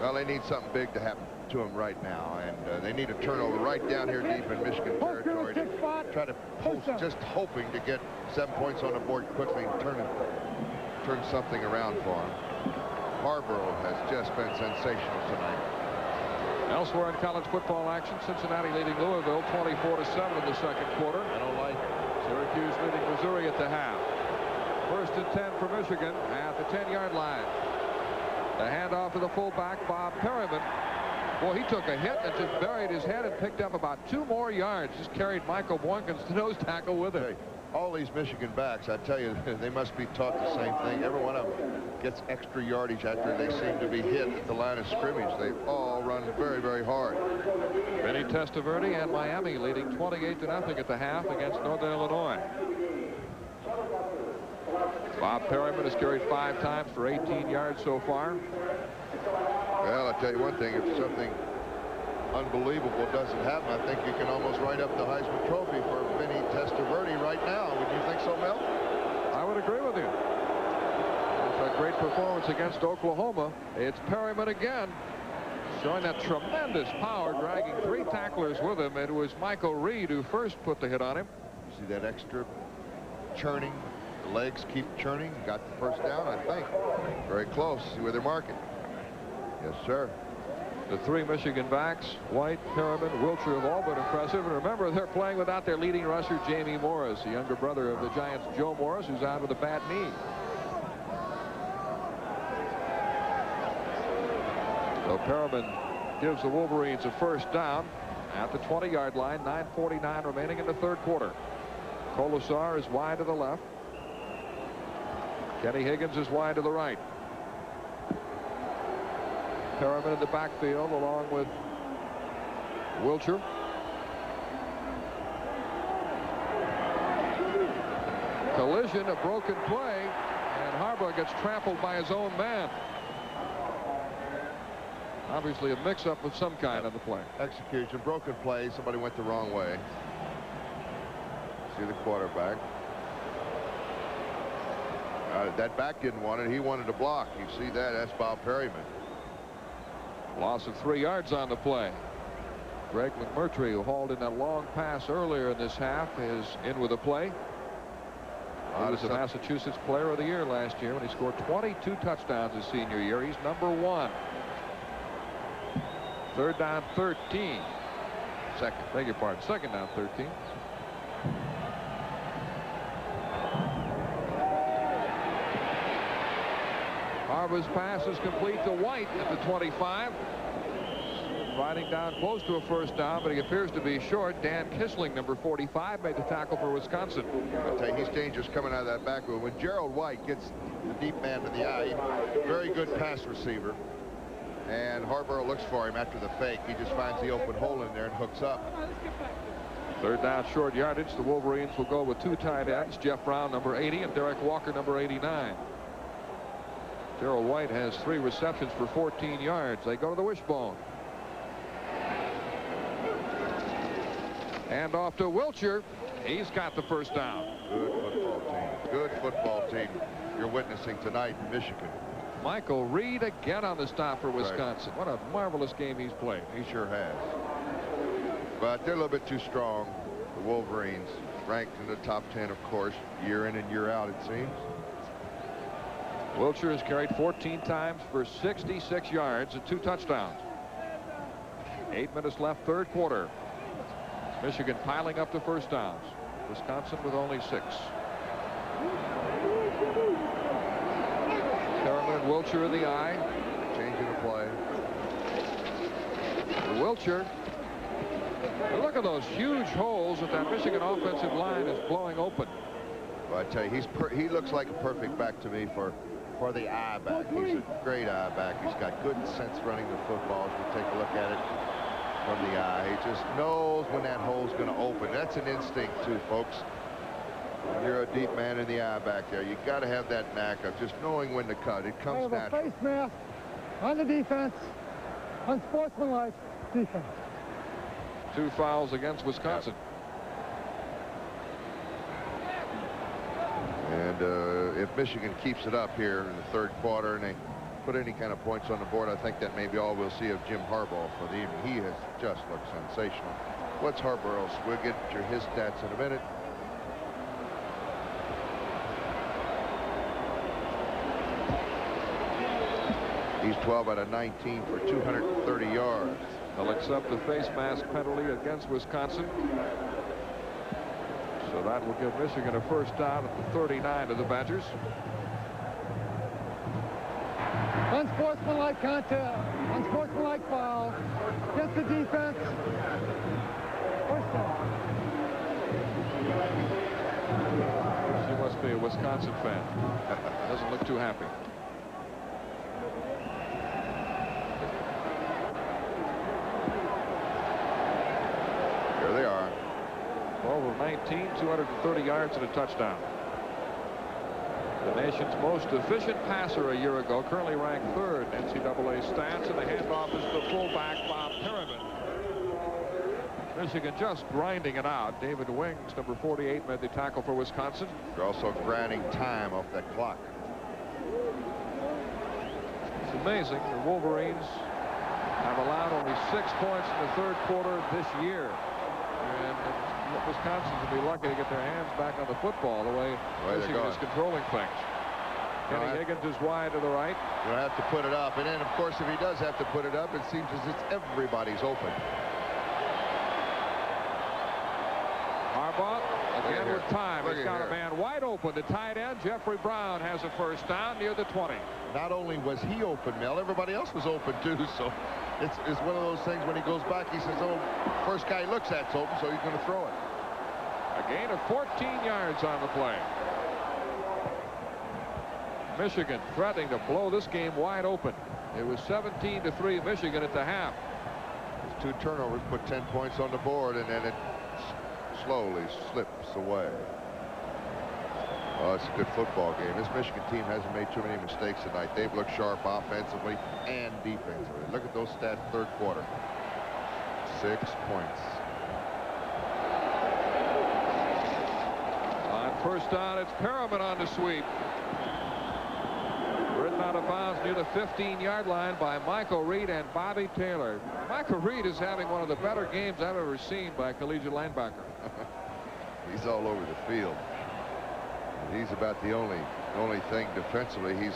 Well, they need something big to happen to them right now, and they need a turnover right down here deep in Michigan territory to try to post, just hoping to get 7 points on the board quickly and turn something around for them. Harborough has just been sensational tonight. Elsewhere in college football action, Cincinnati leading Louisville 24-7 in the second quarter. Syracuse leading Missouri at the half. 1st and 10 for Michigan at the 10-yard line. The handoff to the fullback, Bob Perryman. Boy, he took a hit and just buried his head and picked up about 2 more yards. Just carried Michael Boykins to nose tackle with him. Hey, all these Michigan backs, I tell you, they must be taught the same thing. Every one of them gets extra yardage after they seem to be hit at the line of scrimmage. They all run very, very hard. Benny Testaverde and Miami leading 28-0 at the half against Northern Illinois. Bob Perryman has carried 5 times for 18 yards so far. Well, I'll tell you one thing. If something unbelievable doesn't happen, I think you can almost write up the Heisman Trophy for Benny Testaverde right now. Would you think so, Mel? I would agree with you. It's a great performance against Oklahoma. It's Perryman again, showing that tremendous power, dragging 3 tacklers with him. It was Michael Reed who first put the hit on him. See that extra churning? The legs keep churning. Got the first down, I think. Very close. See where they're marking. Yes, sir. The 3 Michigan backs, White, Perryman, Wilcher, have all been impressive. And remember, they're playing without their leading rusher, Jamie Morris, the younger brother of the Giants' Joe Morris, who's out with a bad knee. So Perryman gives the Wolverines a first down at the 20-yard line. 9:49 remaining in the third quarter. Kolesar is wide to the left. Kenny Higgins is wide to the right. Perryman in the backfield along with Wilcher. Collision, a broken play, and Harborough gets trampled by his own man. Obviously a mix-up of some kind on the play. Execution, broken play. Somebody went the wrong way. See the quarterback. That back didn't want it. He wanted to block. You see that? That's Bob Perryman. Loss of 3 yards on the play. Greg McMurtry, who hauled in that long pass earlier in this half, is in with a play. He was the Massachusetts Player of the Year last year when he scored 22 touchdowns his senior year. He's number 1. 3rd down 13. Beg your pardon. 2nd down 13. Harbaugh pass is complete to White at the 25. Riding down close to a first down, but he appears to be short. Dan Kissling, number 45, made the tackle for Wisconsin. I'll tell you, he's dangerous coming out of that backfield. When Gerald White gets the deep man to the eye, very good pass receiver. And Harborough looks for him after the fake. He just finds the open hole in there and hooks up. 3rd down short yardage. The Wolverines will go with 2 tight ends. Jeff Brown, number 80, and Derek Walker, number 89. Gerald White has 3 receptions for 14 yards. They go to the wishbone. And off to Wilcher. He's got the first down. Good football team. Good football team you're witnessing tonight in Michigan. Michael Reed again on the stop for Wisconsin. Right. What a marvelous game he's played. He sure has. But they're a little bit too strong. The Wolverines, ranked in the top 10, of course, year in and year out, it seems. Wilcher has carried 14 times for 66 yards and 2 touchdowns. 8 minutes left, third quarter. Michigan piling up the first downs. Wisconsin with only 6. Perriman and Wilcher in the eye. Changing the play. Wilcher. Look at those huge holes that Michigan offensive line is blowing open. Well, I tell you, he looks like a perfect back to me for the eye back. He's a great eye back. He's got good sense running the football. As we take a look at it from the eye, he just knows when that hole's going to open. That's an instinct too, folks. When you're a deep man in the eye back there, you got to have that knack of just knowing when to cut. It comes natural. Face mask on the defense, unsportsmanlike defense. 2 fouls against Wisconsin. And if Michigan keeps it up here in the third quarter and they put any kind of points on the board, I think that may be all we'll see of Jim Harbaugh for the evening. He has just looked sensational. What's Harbaugh's? We'll get to his stats in a minute. He's 12 out of 19 for 230 yards. They'll accept the face mask penalty against Wisconsin. So that will give Michigan a first down at the 39 of the Badgers. Unsportsmanlike contact, unsportsmanlike foul against the defense. First down. She must be a Wisconsin fan. Doesn't look too happy. There they are. 12 of 19, 230 yards and a touchdown. The nation's most efficient passer a year ago, currently ranked 3rd in NCAA stats, and the handoff is the fullback, Bob Perriman. Michigan just grinding it out. David Wings, number 48, made the tackle for Wisconsin. They're also grinding time off that clock. It's amazing. The Wolverines have allowed only 6 points in the third quarter this year. And Wisconsin will be lucky to get their hands back on the football the way Michigan is controlling things. Kenny Higgins is wide to the right. You'll have to put it up. And then, of course, if he does have to put it up, it seems as if everybody's open. Harbaugh again with time. He's got a man wide open. The tight end, Jeffrey Brown, has a first down near the 20. Not only was he open, Mel, everybody else was open, too. So it's one of those things when he goes back, he says, oh, first guy he looks at's open, so he's going to throw it. A gain of 14 yards on the play. Michigan threatening to blow this game wide open. It was 17-3 Michigan at the half. His 2 turnovers put 10 points on the board, and then it slowly slips away. Oh, it's a good football game. This Michigan team hasn't made too many mistakes tonight. They've looked sharp offensively and defensively. Look at those stats third quarter. 6 points. On first down, it's Perriman on the sweep. Ridden out of bounds near the 15-yard line by Michael Reed and Bobby Taylor. Michael Reed is having one of the better games I've ever seen by a collegiate linebacker. He's all over the field. He's about the only thing defensively. He's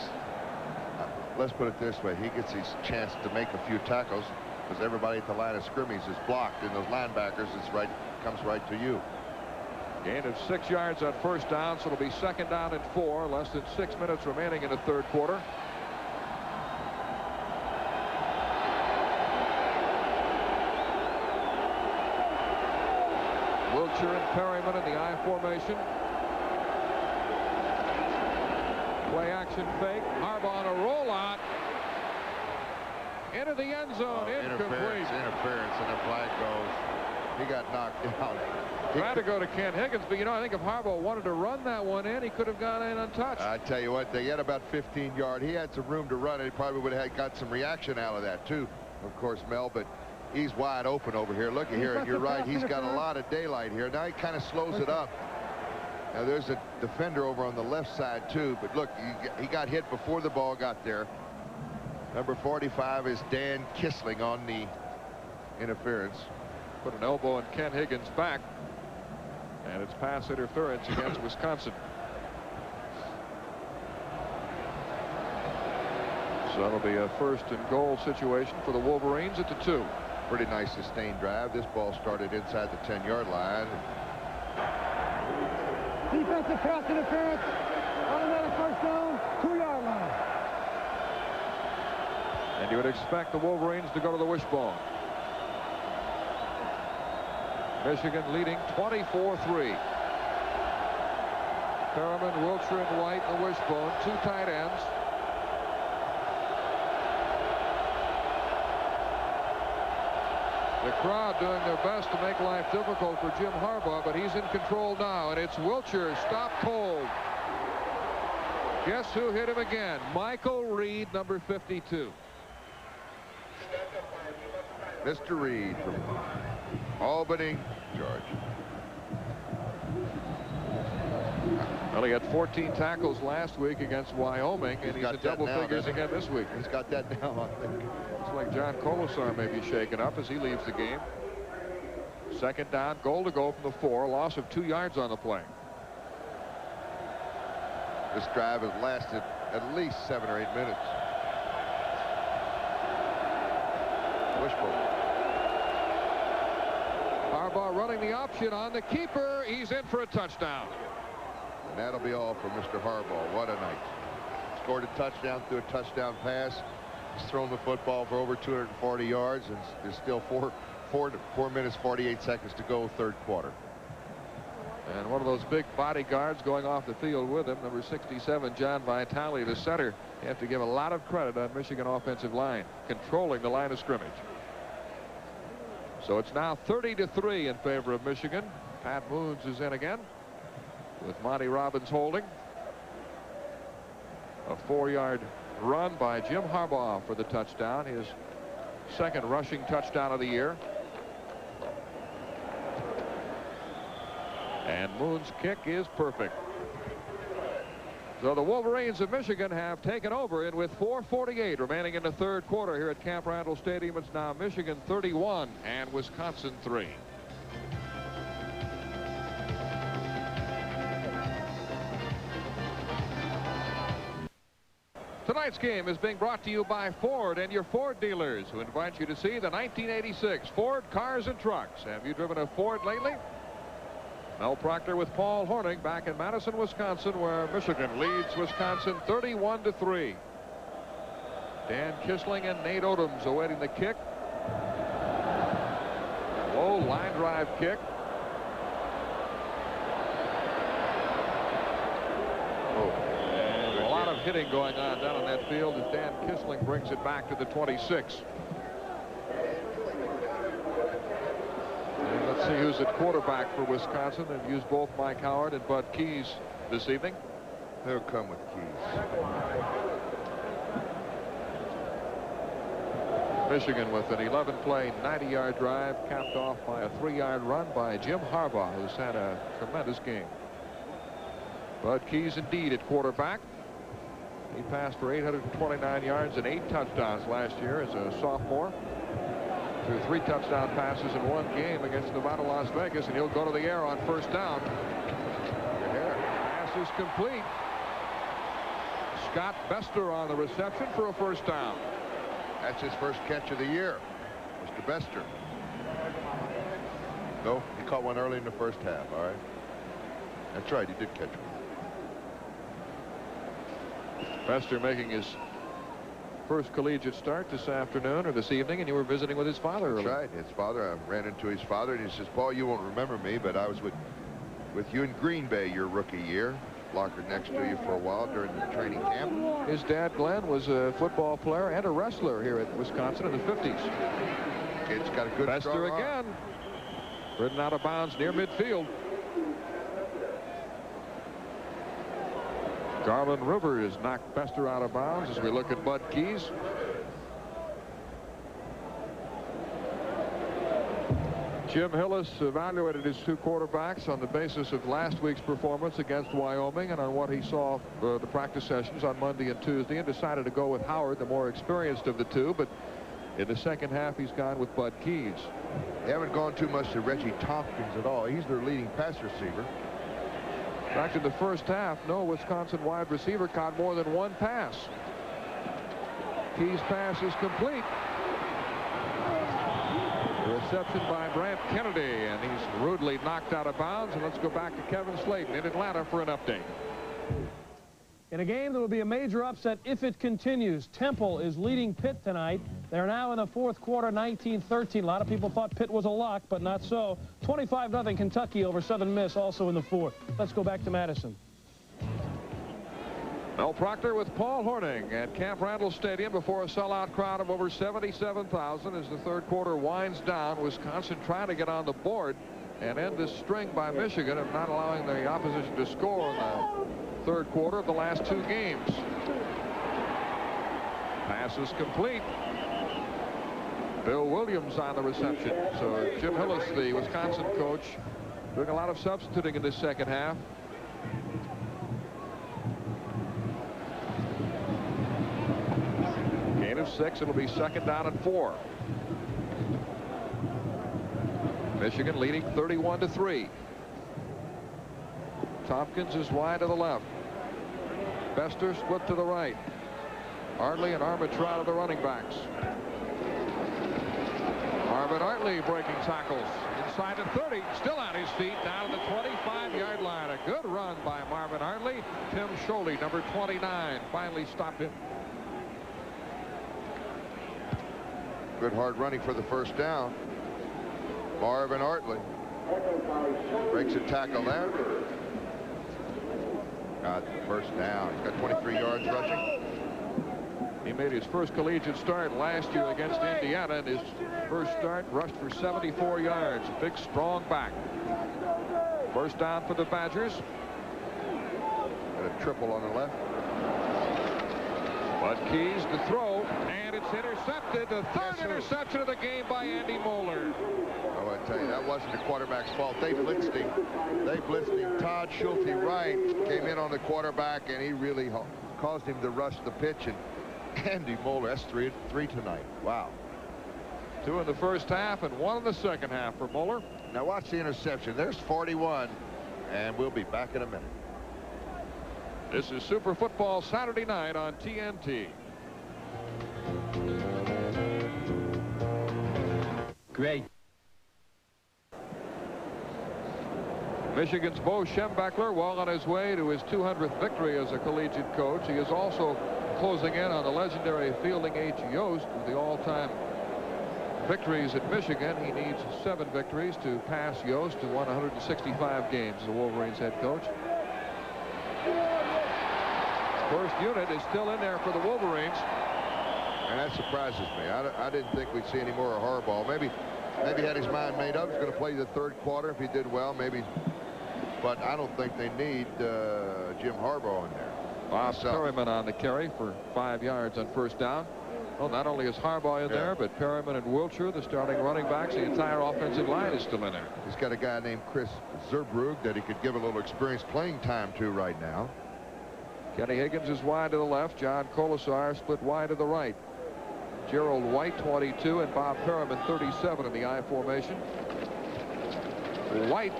let's put it this way, he gets his chance to make a few tackles because everybody at the line of scrimmage is blocked, and those linebackers comes right to you. Gain of 6 yards on first down, so it'll be second down and 4. Less than 6 minutes remaining in the third quarter. Wilcher and Perriman in the I formation. Play action fake. Harbaugh on a rollout. Into the end zone. Incomplete. Interference, and the flag goes. He got knocked out. Tried to go to Ken Higgins, but I think if Harbaugh wanted to run that one in, he could have gone in untouched. I tell you what, they had about 15 yards. He had some room to run, and he probably would have got some reaction out of that too, of course, Mel. But He's wide open over here. Look here. You're right. He's got a lot of daylight here. Now he kind of slows it up. Now there's a defender over on the left side too. But look, he got hit before the ball got there. Number 45 is Dan Kissling on the interference. Put an elbow in Ken Higgins' back. And it's pass interference against Wisconsin. So that'll be a first and goal situation for the Wolverines at the 2. Pretty nice sustained drive. This ball started inside the 10-yard line. Defensive pass interference. Automatic first down, 2-yard line. And you would expect the Wolverines to go to the wishbone. Michigan leading 24-3. Perriman, Wilcher, and White in the wishbone. 2 tight ends. The crowd doing their best to make life difficult for Jim Harbaugh, but he's in control now, and it's Wilcher stopped cold. Guess who hit him again? Michael Reed, number 52. Mr. Reed from Albany, Georgia. Well, he had 14 tackles last week against Wyoming, and he's in double figures again this week. He's got that now, I think. Looks like John Colasar may be shaken up as he leaves the game. Second down, goal to go from the 4. Loss of 2 yards on the play. This drive has lasted at least 7 or 8 minutes. Wishbone. Harbaugh running the option on the keeper. He's in for a touchdown. And that'll be all for Mr. Harbaugh. What a night. Scored a touchdown through a touchdown pass. He's thrown the football for over 240 yards, and there's still 4 minutes 48 seconds to go, third quarter. And one of those big bodyguards going off the field with him, number 67, John Vitale, the center. You have to give a lot of credit on Michigan offensive line, controlling the line of scrimmage. So it's now 30-3 in favor of Michigan. Pat Moons is in again with Monty Robbins holding. A 4-yard run by Jim Harbaugh for the touchdown, his second rushing touchdown of the year. And Moon's kick is perfect. So the Wolverines of Michigan have taken over it with 4:48 remaining in the third quarter here at Camp Randall Stadium. It's now Michigan 31 and Wisconsin 3. Tonight's game is being brought to you by Ford and your Ford dealers, who invite you to see the 1986 Ford Cars and Trucks. Have you driven a Ford lately? Mel Proctor with Paul Hornung back in Madison, Wisconsin, where Michigan leads Wisconsin 31-3. Dan Kissling and Nate Odoms awaiting the kick. Low line drive kick. And a lot of hitting going on down on that field as Dan Kissling brings it back to the 26. Let's see who's at quarterback for Wisconsin. They've used both Mike Howard and Bud Keys this evening. They'll come with Keys. Michigan with an 11-play, 90-yard drive capped off by a 3-yard run by Jim Harbaugh, who's had a tremendous game. Bud Keys indeed at quarterback. He passed for 829 yards and 8 touchdowns last year as a sophomore. Threw 3 touchdown passes in one game against Nevada, Las Vegas, and he'll go to the air on first down. Pass is complete. Scott Bester on the reception for a first down. That's his first catch of the year, Mr. Bester. No, he caught one early in the first half. All right. That's right, he did catch one. Bester making his first collegiate start this afternoon or this evening, and you were visiting with his father earlier. That's right. His father. I ran into his father, and he says, "Paul, you won't remember me, but I was with you in Green Bay your rookie year. Locker next to you for a while during the training camp." His dad, Glenn, was a football player and a wrestler here at Wisconsin in the 50s. Kid's got a good Bester strong again. arm. Ridden out of bounds near midfield. Garland Rivers knocked Bester out of bounds as we look at Bud Keys. Jim Hillis evaluated his two quarterbacks on the basis of last week's performance against Wyoming and on what he saw the practice sessions on Monday and Tuesday, and decided to go with Howard, the more experienced of the two. But in the second half, he's gone with Bud Keys. They haven't gone too much to Reggie Tompkins at all. He's their leading pass receiver. In fact, in the first half, no Wisconsin wide receiver caught more than one pass. Keys' pass is complete. The reception by Brant Kennedy, and he's rudely knocked out of bounds. And let's go back to Kevin Slayton in Atlanta for an update. In a game that will be a major upset if it continues, Temple is leading Pitt tonight. They're now in the fourth quarter, 19-13. A lot of people thought Pitt was a lock, but not so. 25-0 Kentucky over Southern Miss, also in the fourth. Let's go back to Madison. Mel Proctor with Paul Hornung at Camp Randall Stadium before a sellout crowd of over 77,000 as the third quarter winds down. Wisconsin trying to get on the board and end this string by Michigan of not allowing the opposition to score in the third quarter of the last two games. Pass is complete. Bill Williams on the reception. So Jim Hillis, the Wisconsin coach, doing a lot of substituting in this second half. Gain of 6. It'll be second down and 4. Michigan leading 31-3. Tompkins is wide to the left. Bester split to the right. Hartley and Armitrout are the running backs. Marvin Hartley breaking tackles inside the 30, still on his feet, down to the 25-yard line. A good run by Marvin Hartley. Tim Scholey, number 29, finally stopped him. Good hard running for the first down. Marvin Hartley breaks a tackle there. Got the first down. He's got 23 yards rushing. He made his first collegiate start last year against Indiana, and his first start rushed for 74 yards. A big, strong back. First down for the Badgers. Got a triple on the left. Bud Keys to throw, and it's intercepted. The third interception of the game by Andy Moeller. Oh, I tell you, that wasn't the quarterback's fault. They blitzed him. Todd Schulte Wright came in on the quarterback, and he really caused him to rush the pitch. And Andy Moeller, that's 3 tonight. Wow. 2 in the first half and 1 in the second half for Moeller. Now watch the interception. There's 41, and we'll be back in a minute. This is Super Football Saturday night on TNT. Great. Michigan's Bo Schembechler well on his way to his 200th victory as a collegiate coach. He is also closing in on the legendary Fielding H. Yost with the all-time victories at Michigan. He needs 7 victories to pass Yost to 165 games as the Wolverines head coach. First unit is still in there for the Wolverines. And that surprises me. I didn't think we'd see any more of Harbaugh. Maybe he had his mind made up. He's going to play the third quarter if he did well. Maybe. But I don't think they need Jim Harbaugh in there. Bob Perryman on the carry for 5 yards on first down. Well, not only is Harbaugh in there, but Perryman and Wiltshire, the starting running backs, the entire offensive line is still in there. He's got a guy named Chris Zerbrug that he could give a little experience playing time to right now. Kenny Higgins is wide to the left. John Colasar split wide to the right. Gerald White, 22, and Bob Perriman, 37 in the I formation. White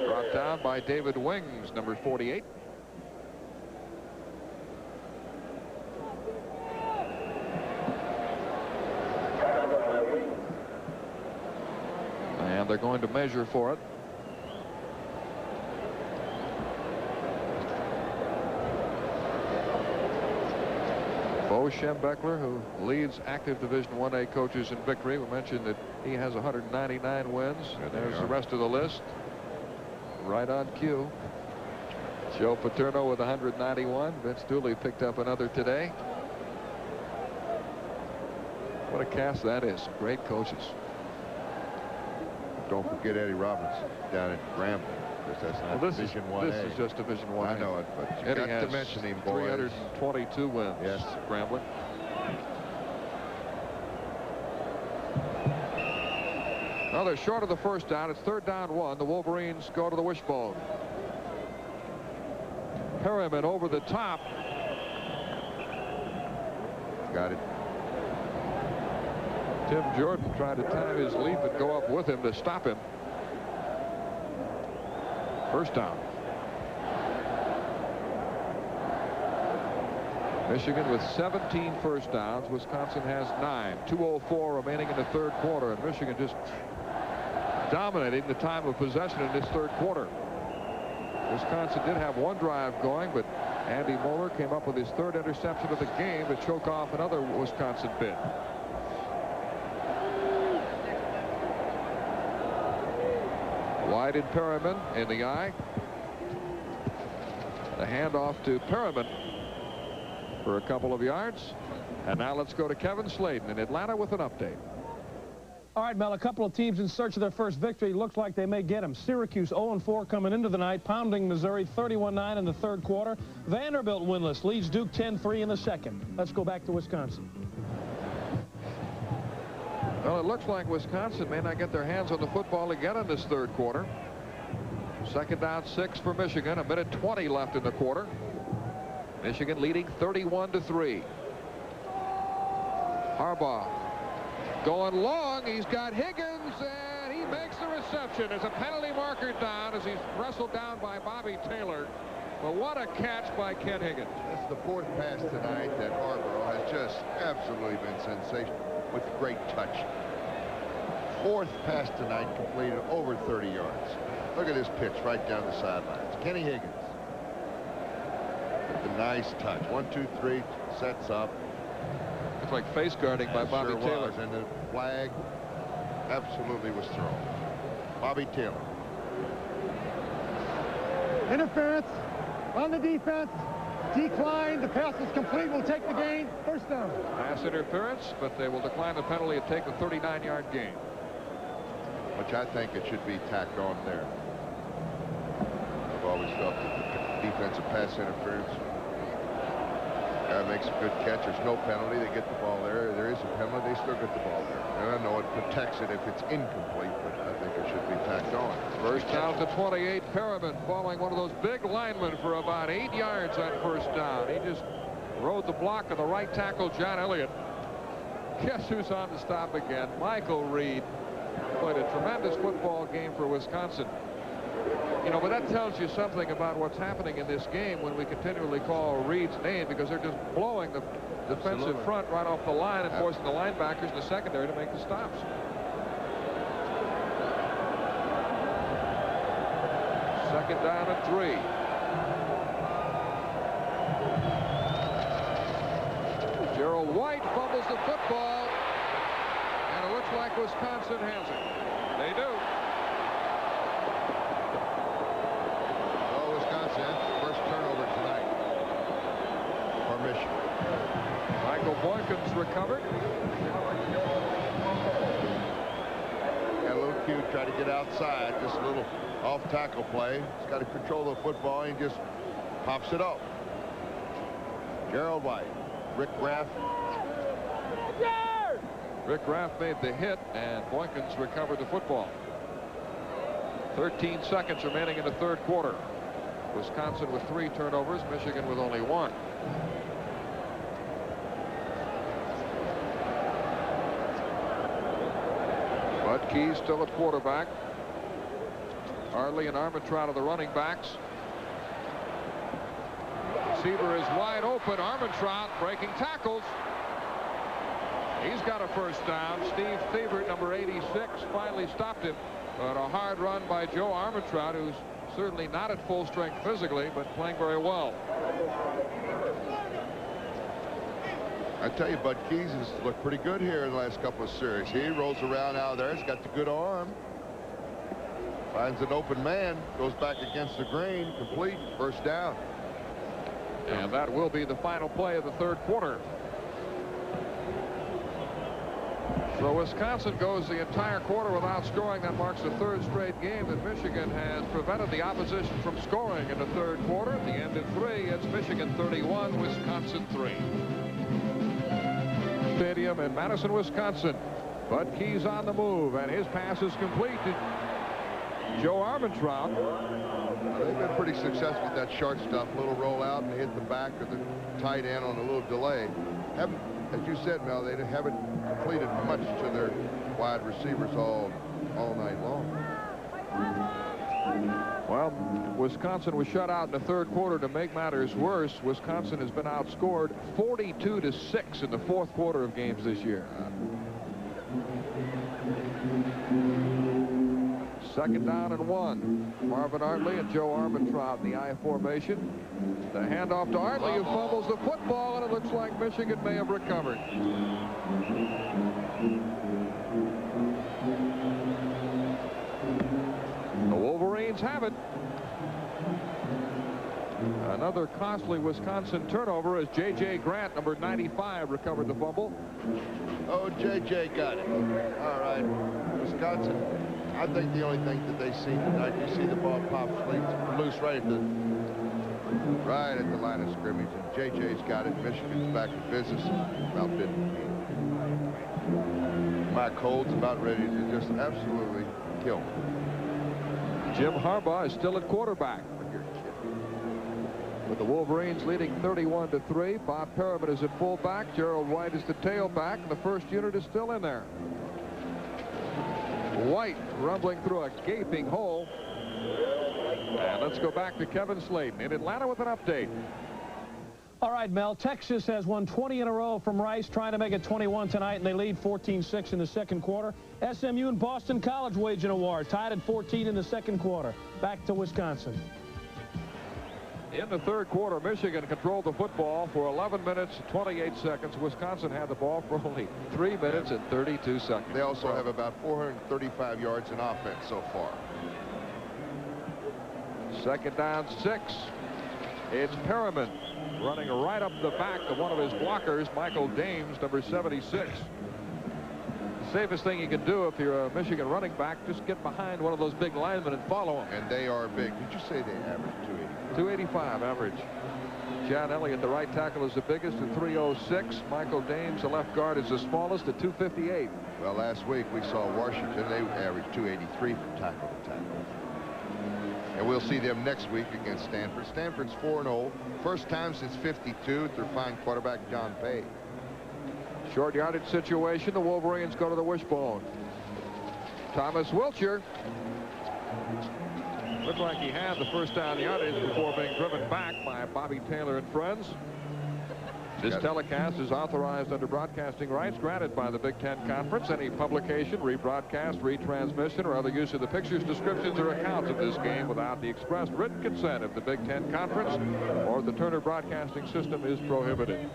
brought down by David Wings, number 48. And they're going to measure for it. Bo Schembechler, who leads active Division I-A coaches in victory. We mentioned that he has 199 wins. And there's the rest of the list. Right on cue. Joe Paterno with 191. Vince Dooley picked up another today. What a cast that is. Some great coaches. Don't forget Eddie Robinson down at Grambling. That's not Division I-A. This is just Division I-A. I know it, but you Eddie got to mention him, boys. 322 wins. Yes. Grambling. Well, they're short of the first down. It's 3rd down 1. The Wolverines go to the wishbone. Perryman over the top. Got it. Tim Jordan tried to time his leap and go up with him to stop him. 1st down. Michigan with 17 first downs. Wisconsin has 9. 2:04 remaining in the 3rd quarter, and Michigan just dominating the time of possession in this 3rd quarter. Wisconsin did have one drive going, but Andy Moeller came up with his 3rd interception of the game to choke off another Wisconsin bid. Wide in Perryman in the eye. The handoff to Perryman for a couple of yards. And now let's go to Kevin Sladen in Atlanta with an update. All right, Mel, a couple of teams in search of their first victory. Looks like they may get them. Syracuse 0-4 coming into the night, pounding Missouri 31-9 in the 3rd quarter. Vanderbilt winless, leads Duke 10-3 in the 2nd. Let's go back to Wisconsin. Well, it looks like Wisconsin may not get their hands on the football again in this 3rd quarter. 2nd down 6 for Michigan. 1:20 left in the quarter. Michigan leading 31-3. Harbaugh going long. He's got Higgins, and he makes the reception. There's a penalty marker down as he's wrestled down by Bobby Taylor. But what a catch by Ken Higgins. That's the 4th pass tonight that Harbaugh has just absolutely been sensational with great touch. 4th pass tonight completed over 30 yards. Look at this pitch right down the sidelines. Kenny Higgins. With a nice touch. 1, 2, 3, sets up. It's like face guarding by Bobby Taylor. Was, and the flag absolutely was thrown. Bobby Taylor. Interference on the defense. Decline. The pass is complete. We'll take the gain. 1st down. Pass interference, but they will decline the penalty and take the 39-yard gain. Which I think it should be tacked on there. I've always felt that the defensive pass interference. Guy makes a good catch. There's no penalty. They get the ball there. There is a penalty. They still get the ball there. And I know it protects it if it's incomplete, but I think it should be tacked on. 1st down to 28. Perryman following one of those big linemen for about 8 yards on 1st down. He just rode the block of the right tackle, John Elliott. Guess who's on the stop again? Michael Reed. Played a tremendous football game for Wisconsin. You know, but that tells you something about what's happening in this game when we continually call Reed's name, because they're just blowing the defensive front right off the line and forcing the linebackers in the secondary to make the stops. Second down and 3. Gerald White fumbles the football, and it looks like Wisconsin has it. They do. Well, Wisconsin, first turnover tonight for Michigan. Michael Boykins recovered. Got a little cue, try to get outside. Just a little off tackle play. He's got to control the football and just pops it up. Gerald White. Rick Graff. Rick Graff made the hit, and Boykins recovered the football. 13 seconds remaining in the 3rd quarter. Wisconsin with 3 turnovers, Michigan with only 1. Bud Key still at quarterback. Harley and Armentrout are the running backs. Receiver is wide open. Armentrout breaking tackles. He's got a 1st down. Steve Thiebert, number 86, finally stopped him. But a hard run by Joe Armentrout, who's certainly not at full strength physically, but playing very well. I tell you, Bud Keys has looked pretty good here in the last couple of series. He rolls around out there. He's got the good arm. Finds an open man. Goes back against the grain. Complete. 1st down. And that will be the final play of the 3rd quarter. So Wisconsin goes the entire quarter without scoring. That marks the 3rd straight game that Michigan has prevented the opposition from scoring in the 3rd quarter. At the end of 3, it's Michigan 31, Wisconsin 3. Stadium in Madison, Wisconsin. But Key's on the move, and his pass is complete to Joe Armentrout. They've been pretty successful with that short stuff, a little roll out and hit the back of the tight end on a little delay. Haven't, as you said, Mel, they haven't completed much to their wide receivers all night long. Well, Wisconsin was shut out in the third quarter. To make matters worse, Wisconsin has been outscored 42-6 in the fourth quarter of games this year. Second down and 1. Marvin Artley and Joe Armentrout in the I formation. The handoff to Artley, who fumbles the football, and it looks like Michigan may have recovered. The Wolverines have it. Another costly Wisconsin turnover as J.J. Grant, number 95, recovered the fumble. Oh, J.J. got it. All right. Wisconsin, I think the only thing that they see tonight, you see the ball pop loose right at the line of scrimmage. And J.J.'s got it. Michigan's back in business. About 15. Mike Holt's about ready to just absolutely kill him. Jim Harbaugh is still at quarterback. With the Wolverines leading 31-3. Bob Perriman is at fullback. Gerald White is the tailback, and the first unit is still in there. White rumbling through a gaping hole. And let's go back to Kevin Slayton in Atlanta with an update. All right, Mel, Texas has won 20 in a row from Rice, trying to make it 21 tonight, and they lead 14-6 in the second quarter. SMU and Boston College waging a war, tied at 14 in the second quarter. Back to Wisconsin. In the third quarter, Michigan controlled the football for 11 minutes, 28 seconds. Wisconsin had the ball for only 3 minutes and 32 seconds. They also have about 435 yards in offense so far. Second down, 6. It's Perriman running right up the back of one of his blockers, Michael Dames, number 76. The safest thing you can do if you're a Michigan running back, just get behind one of those big linemen and follow them. And they are big. Did you say they average 285 average. John Elliott, the right tackle, is the biggest at 306. Michael Dames, the left guard, is the smallest at 258. Well, last week we saw Washington. They averaged 283 from tackle to tackle. And we'll see them next week against Stanford. Stanford's 4-0. First time since 52 through fine quarterback John Pay. Short yardage situation. The Wolverines go to the wishbone. Thomas Wiltshire. Looked like he had the first down yardage before being driven back by Bobby Taylor and friends. This telecast is authorized under broadcasting rights granted by the Big Ten Conference. Any publication, rebroadcast, retransmission, or other use of the pictures, descriptions, or accounts of this game without the express written consent of the Big Ten Conference or the Turner Broadcasting System is prohibited.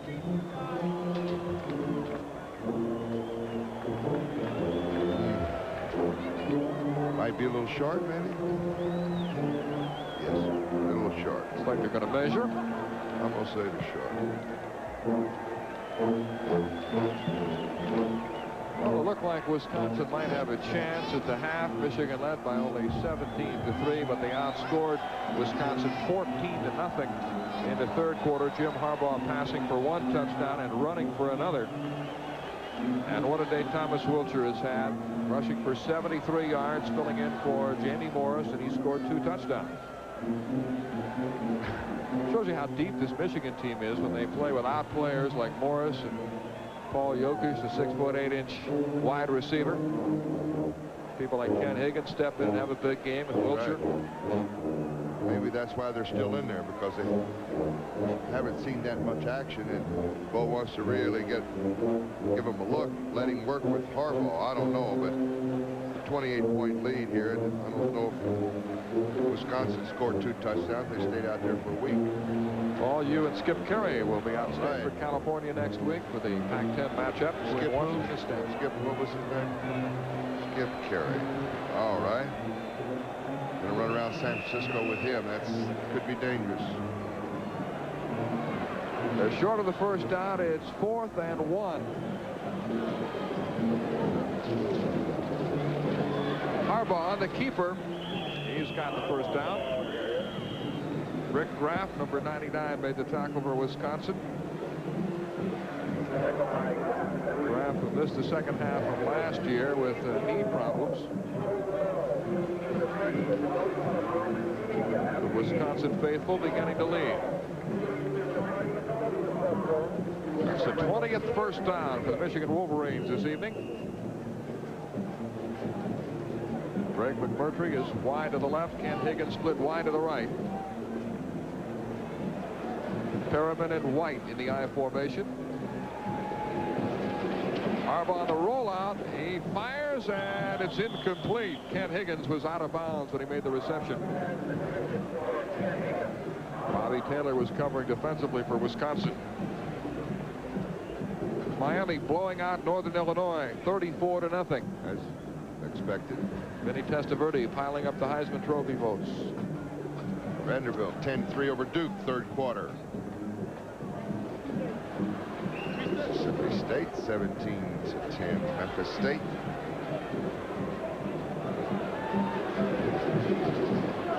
Might be a little short, maybe? Yes, a little short. Looks like they're going to measure. I'm going to say they're short. Well, it looked like Wisconsin might have a chance at the half. Michigan led by only 17-3, but they outscored Wisconsin 14-0 in the third quarter. Jim Harbaugh passing for 1 touchdown and running for another. And what a day Thomas Wiltshire has had, rushing for 73 yards, filling in for Jamie Morris, and he scored 2 touchdowns. Shows you how deep this Michigan team is when they play without players like Morris and Paul Jokic, the 6'8" wide receiver. People like Ken Higgins step in and have a big game with Wiltshire. Right. Maybe that's why they're still in there, because they haven't seen that much action, and Bo wants to really give him a look, let him work with Harbaugh. I don't know, but the 28-point lead here, I don't know if Wisconsin scored 2 touchdowns. They stayed out there for a week. All you and Skip Carey will be out for California next week for the Pac-10 matchup. Skip Washington State. Skip, what was his name? Skip Carey. All right. Going to run around San Francisco with him. That's could be dangerous. They're short of the first down. It's 4th and 1. Harbaugh, the keeper. He's got the first down. Rick Graff, number 99, made the tackle for Wisconsin. Graff, who Missed the second half of last year with knee problems. The Wisconsin faithful beginning to lead. It's the 20th first down for the Michigan Wolverines this evening. Greg McMurtry is wide to the left. Kent Higgins split wide to the right. Perriman and White in the I formation. Harbaugh on the rollout. He fires, and it's incomplete. Kent Higgins was out of bounds when he made the reception. Bobby Taylor was covering defensively for Wisconsin. Miami blowing out Northern Illinois 34-0. As expected. Vinny Testaverde piling up the Heisman Trophy votes. Vanderbilt 10-3 over Duke, third quarter. Mississippi State 17-10. Memphis State.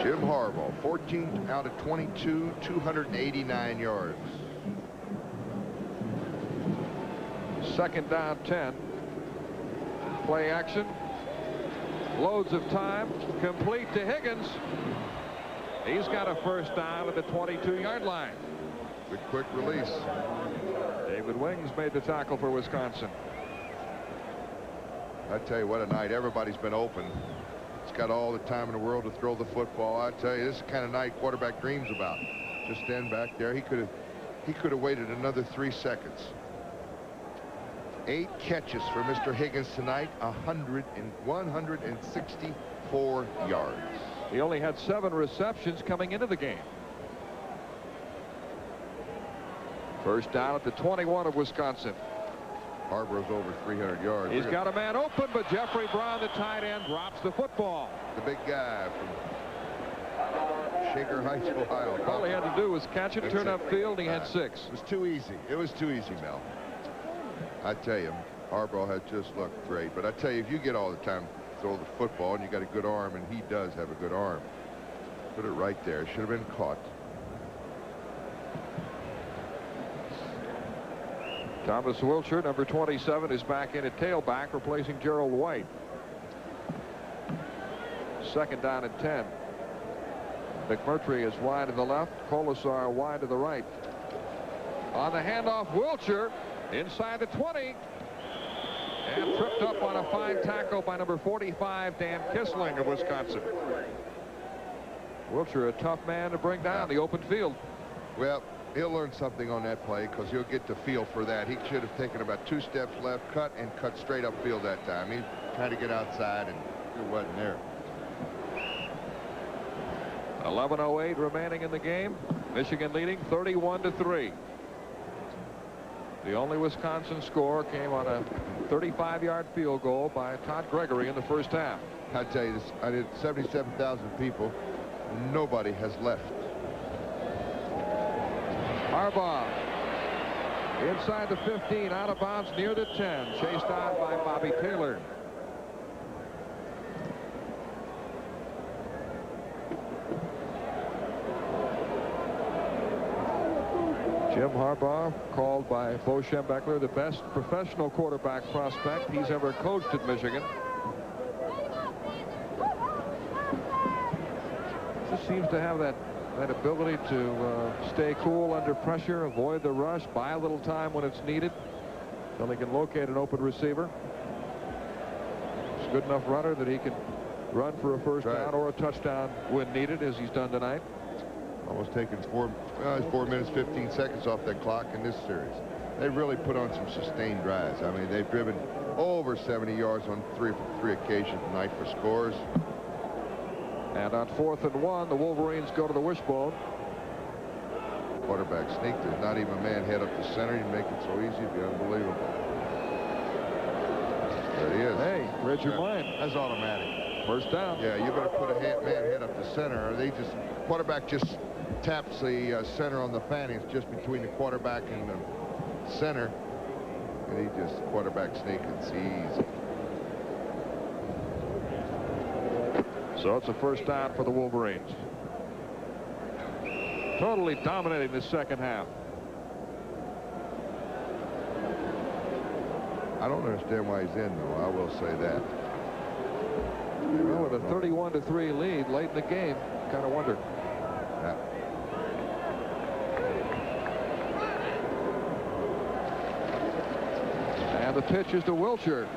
Jim Harbaugh 14 out of 22, 289 yards. Second down 10. Play action. Loads of time. Complete to Higgins. He's got a first down at the 22-yard line. Good quick release. David Wings made the tackle for Wisconsin. I tell you what a night. Everybody's been open. He's got all the time in the world to throw the football. I tell you, this is the kind of night quarterback dreams about. Just stand back there. He could have waited another 3 seconds. 8 catches for Mr. Higgins tonight, 164 yards. He only had 7 receptions coming into the game. First down at the 21 of Wisconsin. Harbaugh's over 300 yards. He's got a man open, but Jeffrey Brown, the tight end, drops the football. The big guy from Shaker Heights, Ohio. All he had to do was catch it, turn upfield. He had 6. It was too easy. It was too easy, Mel. I tell you, Harbaugh had just looked great. But I tell you, if you get all the time to throw the football and you got a good arm, and he does have a good arm, put it right there. Should have been caught. Thomas Wilcher, number 27, is back in at tailback, replacing Gerald White. Second down and 10. McMurtry is wide to the left. Colasar wide to the right. On the handoff, Wilcher inside the 20. And tripped up on a fine tackle by number 45, Dan Kissling of Wisconsin. Wilcher, a tough man to bring down the open field. Well, he'll learn something on that play because he'll get the feel for that. He should have taken about 2 steps left, cut straight upfield that time. He tried to get outside, and it wasn't there. 11:08 remaining in the game. Michigan leading 31-3. The only Wisconsin score came on a 35-yard field goal by Todd Gregory in the first half. I tell you this, I did 77,000 people. Nobody has left. Harbaugh inside the 15, out of bounds near the 10, chased down by Bobby Taylor. Jim Harbaugh, called by Bo Schembechler the best professional quarterback prospect he's ever coached at Michigan. Just seems to have that ability to stay cool under pressure, avoid the rush, buy a little time when it's needed, so he can locate an open receiver. He's a good enough runner that he can run for a first down or a touchdown when needed, as he's done tonight. Almost taken 4 minutes, 15 seconds off that clock in this series. They really put on some sustained drives. I mean, they've driven over 70 yards on three occasions tonight for scores. And on 4th and 1, the Wolverines go to the wishbone. Quarterback sneak. There's not even a man head up the center. You make it so easy. It'd be unbelievable. There he is. Hey, read your mind. That's automatic. First down. Yeah, you better put a man head up the center. Or quarterback just taps the center on the fanny. It's just between the quarterback and the center. And he just quarterback sneak. It's easy. So it's a first down for the Wolverines. Totally dominating the second half. I don't understand why he's in, though. I will say that. Well, with a 31-3 lead late in the game, kind of wonder. Yeah. And the pitch is to Wilcher.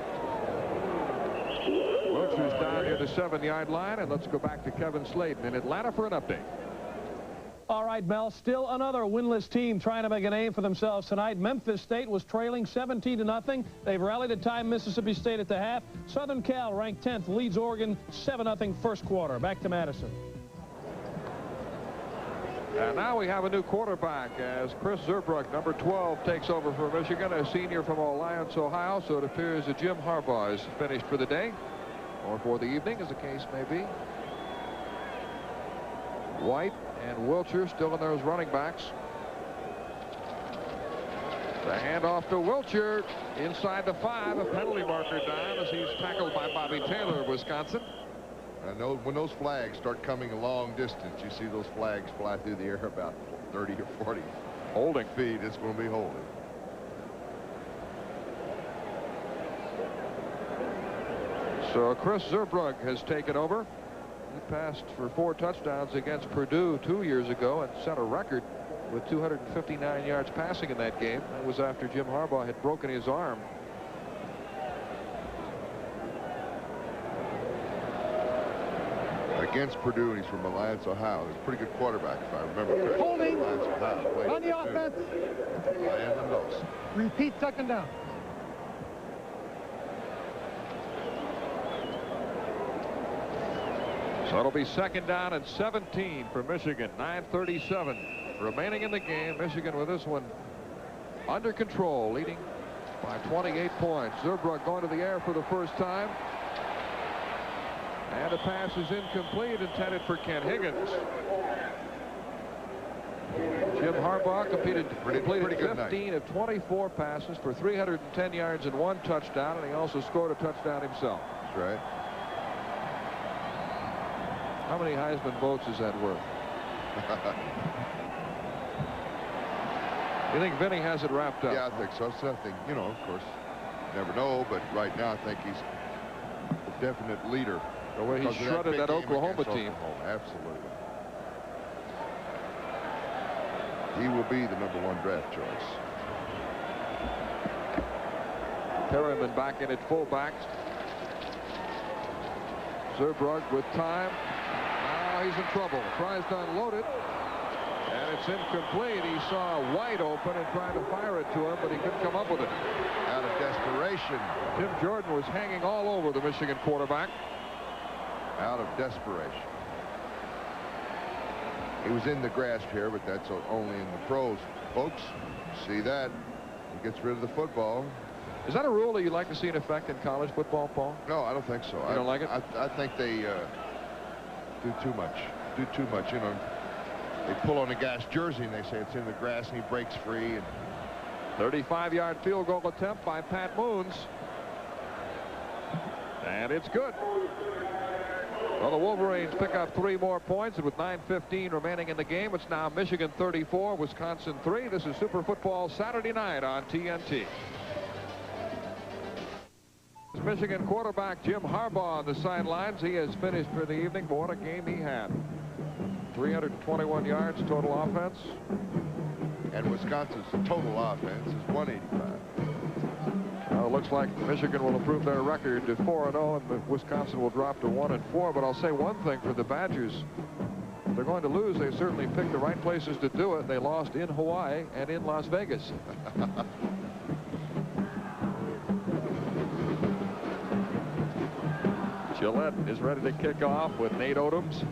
Wilcher's down near the 7-yard line, and let's go back to Kevin Slayton in Atlanta for an update. All right, Mel, still another winless team trying to make a name for themselves tonight. Memphis State was trailing 17-0. They've rallied to tie Mississippi State at the half. Southern Cal, ranked 10th, leads Oregon 7-0 first quarter. Back to Madison. And now we have a new quarterback as Chris Zurbrugg, number 12, takes over for Michigan, a senior from Alliance, Ohio. So it appears that Jim Harbaugh is finished for the day, or for the evening, as the case may be. White and Wilcher still in those running backs. The handoff to Wilcher inside the 5, a penalty marker down as he's tackled by Bobby Taylor of Wisconsin. I know when those flags start coming a long distance, you see those flags fly through the air about 30 or 40 holding feet. It's going to be holding. So Chris Zurbrugg has taken over. He passed for 4 touchdowns against Purdue 2 years ago and set a record with 259 yards passing in that game. That was after Jim Harbaugh had broken his arm. Against Purdue, and he's from Alliance, Ohio. He's a pretty good quarterback, if I remember correctly. Holding Alliance, Ohio. on the offense. And those. Repeat second down. So it'll be second down and 17 for Michigan. 9:37 remaining in the game. Michigan with this one under control, leading by 28 points. Zurbrugg going to the air for the first time. And the pass is incomplete, intended for Ken Higgins. Jim Harbaugh completed 15 of 24 passes for 310 yards and 1 touchdown, and he also scored a touchdown himself. That's right. How many Heisman votes is that worth? You think Vinny has it wrapped up? Yeah, I think so. It's nothing, you know, of course, never know, but right now I think he's a definite leader. The way he shredded that Oklahoma team. Absolutely. He will be the #1 draft choice. Perryman back in at fullback. Zurbrugg with time. Now he's in trouble. Tries to unload it. And it's incomplete. He saw White open and tried to fire it to him, but he couldn't come up with it. Out of desperation. Tim Jordan was hanging all over the Michigan quarterback. Out of desperation. He was in the grasp here, but that's only in the pros. Folks, see that. He gets rid of the football. Is that a rule that you'd like to see in effect in college football, Paul? No, I don't think so. You don't like it? I think they do too much. Do too much, you know. They pull on the guy's jersey and they say it's in the grass and he breaks free. And 35-yard field goal attempt by Pat Moons. And it's good. Well, the Wolverines pick up 3 more points, and with 9:15 remaining in the game, it's now Michigan 34, Wisconsin 3. This is Super Football Saturday night on TNT. Michigan quarterback Jim Harbaugh on the sidelines. He has finished for the evening, but what a game he had. 321 yards total offense. And Wisconsin's total offense is 185. Well, it looks like Michigan will improve their record to 4-0, and Wisconsin will drop to 1-4. But I'll say one thing for the Badgers. If they're going to lose, they certainly picked the right places to do it. They lost in Hawaii and in Las Vegas. Gillette is ready to kick off with Nate Odoms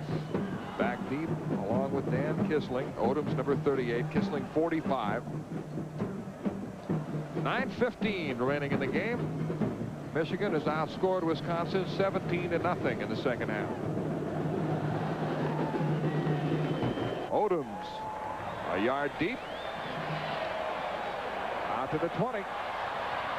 back deep along with Dan Kissling. Odoms number 38, Kissling 45. 9:15 remaining in the game. Michigan has outscored Wisconsin 17-0 in the second half. Odoms a yard deep out to the 20.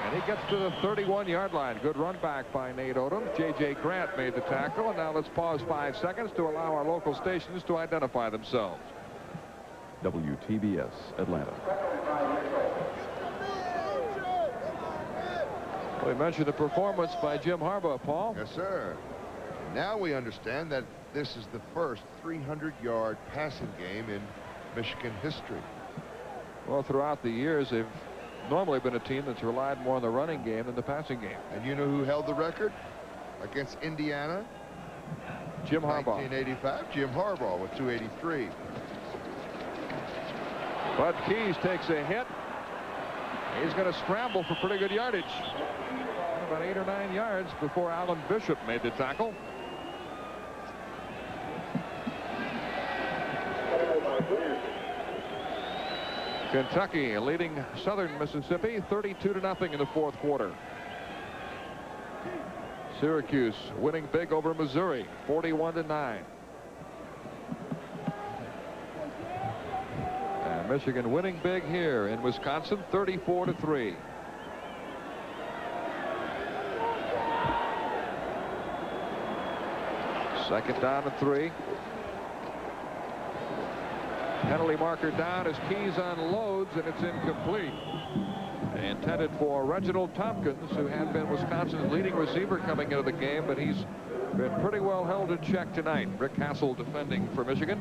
And he gets to the 31-yard line. Good run back by Nate Odom. J.J. Grant made the tackle. And now let's pause 5 seconds to allow our local stations to identify themselves. WTBS, Atlanta. We mentioned the performance by Jim Harbaugh, Paul. Yes, sir. Now we understand that this is the first 300-yard passing game in Michigan history. Well, throughout the years, they've normally been a team that's relied more on the running game than the passing game. And you know who held the record against Indiana? Jim Harbaugh. 1985, Jim Harbaugh with 283. Bud Keys takes a hit. He's going to scramble for pretty good yardage. About 8 or 9 yards before Alan Bishop made the tackle. Kentucky leading Southern Mississippi 32-0 in the fourth quarter. Syracuse winning big over Missouri 41-9. And Michigan winning big here in Wisconsin 34-3. Second down and 3. Penalty marker down as Keys unloads, and it's incomplete. Intended for Reginald Tompkins, who had been Wisconsin's leading receiver coming into the game, but he's been pretty well held in check tonight. Rick Hassel defending for Michigan.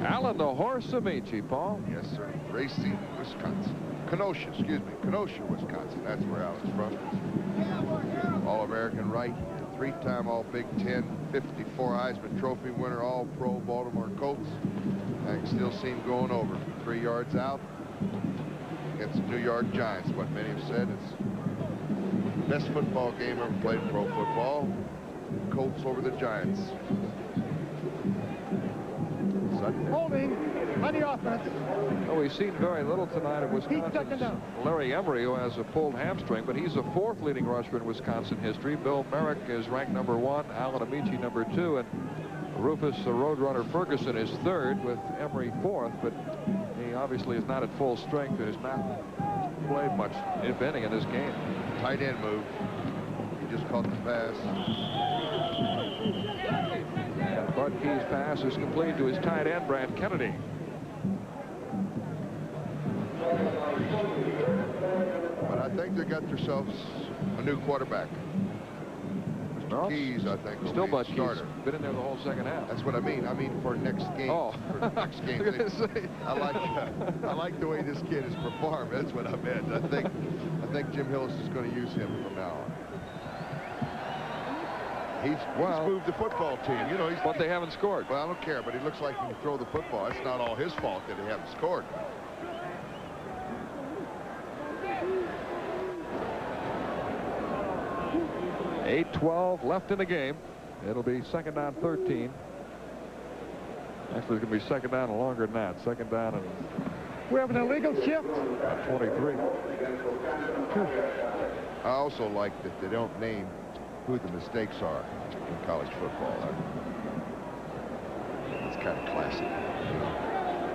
Allen, the horse Amici, Paul. Yes, sir. Racine, Wisconsin. Kenosha, excuse me. Kenosha, Wisconsin. That's where Allen's from. All-American right, 3-time All-Big Ten, 54 Heisman Trophy winner, All-Pro Baltimore Colts. I can still see him going over 3 yards out against the New York Giants. What many have said is the best football game ever played in pro football. Colts over the Giants. Sunday. Holding on the offense. Well, we've seen very little tonight of Wisconsin's Larry Emery, who has a pulled hamstring, but he's the 4th leading rusher in Wisconsin history. Bill Merrick is ranked number 1, Alan Amici number 2, and Rufus the Roadrunner Ferguson is 3rd, with Emery 4th, but he obviously is not at full strength and has not played much, if any, in this game. Tight end move. He just caught the pass. And Bud Keys' pass is complete to his tight end, Brad Kennedy. But I think they got themselves a new quarterback. Mr. Keys, I think, Still Bud Keys. Been in there the whole second half. That's what I mean. I mean for next game. Oh. For next game. I like the way this kid has performed. That's what I meant. I think Jim Hillis is going to use him from now on. He's moved the football team. You know, but they haven't scored. Well, I don't care, but he looks like he can throw the football. It's not all his fault that they haven't scored. .8:12 left in the game. It'll be second down 13. Actually, it's going to be second down longer than that. Second down and We have an illegal shift. 23. I also like that they don't name who the mistakes are in college football. It's kind of classic.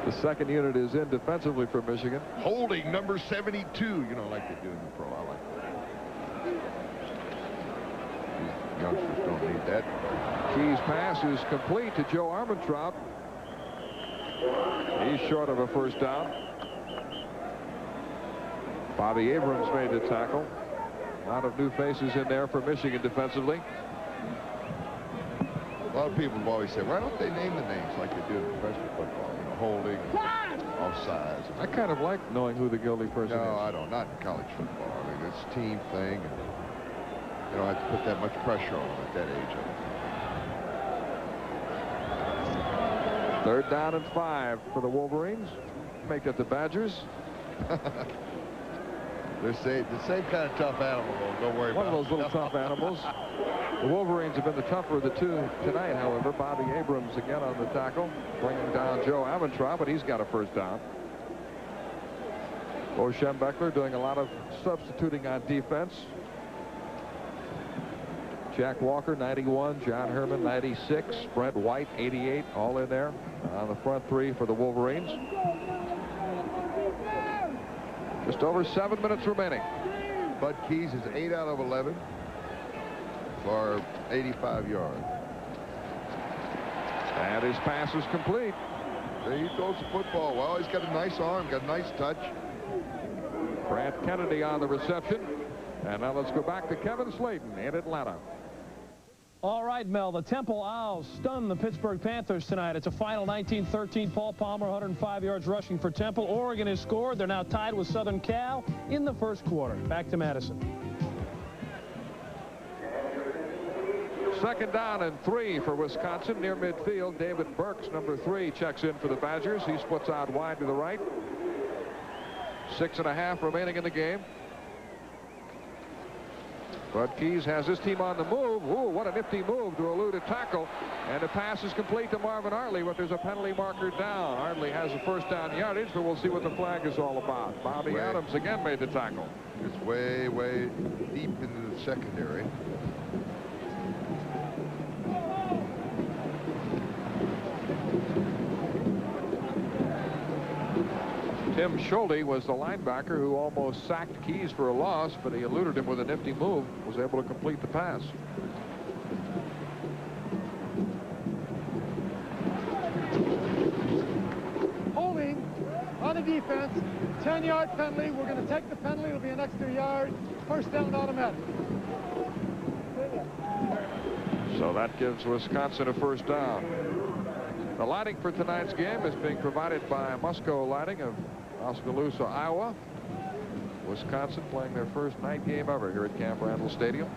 The second unit is in defensively for Michigan. Holding number 72, you know, like they do in the pro. I like that. These youngsters don't need that. Keys' pass is complete to Joe Armentrout. He's short of a first down. Bobby Abrams made the tackle. A lot of new faces in there for Michigan defensively. A lot of people have always said, why don't they name the names like they do in professional football? You know, holding, offsides. I kind of like knowing who the guilty person is. No, I don't. Not in college football. I mean, it's a team thing. And you don't have to put that much pressure on them at that age. Third down and 5 for the Wolverines. Make that the Badgers. They're the same kind of tough animal, though. Don't worry about it. One of those little tough animals. The Wolverines have been the tougher of the two tonight, however. Bobby Abrams again on the tackle, bringing down Joe Armentrout, but he's got a first down. Bo Schembechler doing a lot of substituting on defense. Jack Walker, 91. John Herman, 96. Brent White, 88. All in there on the front three for the Wolverines. Just over 7 minutes remaining. Bud Keys is 8 out of 11 for 85 yards. And his pass is complete. He throws the football well. He's got a nice arm, got a nice touch. Brant Kennedy on the reception. And now let's go back to Kevin Slayton in Atlanta. All right, Mel, the Temple Owls stunned the Pittsburgh Panthers tonight. It's a final 19-13. Paul Palmer, 105 yards rushing for Temple. Oregon has scored. They're now tied with Southern Cal in the first quarter. Back to Madison. 2nd down and 3 for Wisconsin near midfield. David Burks, number 3, checks in for the Badgers. He splits out wide to the right. 6.5 remaining in the game. Bud Keys has his team on the move. Ooh, what a nifty move to elude a tackle. And the pass is complete to Marvin Artley, but there's a penalty marker down. Artley has a first down yardage, but we'll see what the flag is all about. Bobby Adams again made the tackle. It's way, way deep into the secondary. Tim Schulte was the linebacker who almost sacked Keys for a loss, but he eluded him with a nifty move, was able to complete the pass. Holding on the defense, 10-yard penalty. We're going to take the penalty. It'll be an extra yard. First down automatic. So that gives Wisconsin a first down. The lighting for tonight's game is being provided by Musco Lighting of Oskaloosa, Iowa. Wisconsin playing their first night game ever here at Camp Randall Stadium.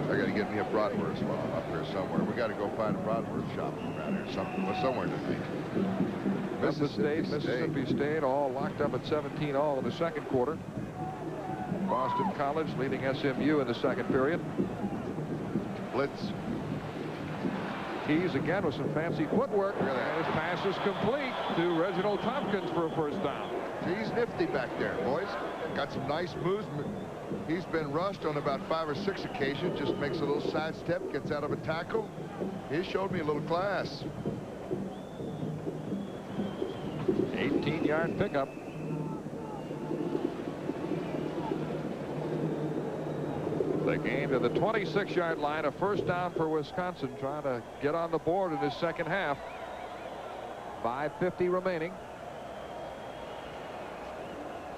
I got to get me a bratwurst while I'm up here somewhere. We got to go find a bratwurst shop around here, somewhere to think. Mississippi State all locked up at 17 all in the second quarter. Boston College leading SMU in the second period. Blitz. Keys again with some fancy footwork. And his pass is complete to Reginald Tompkins for a first down. He's nifty back there, boys. Got some nice moves. He's been rushed on about 5 or 6 occasions. Just makes a little sidestep, gets out of a tackle. He showed me a little class. 18-yard pickup. They gained to the 26-yard line, a first down for Wisconsin, trying to get on the board in this second half. 5:50 remaining.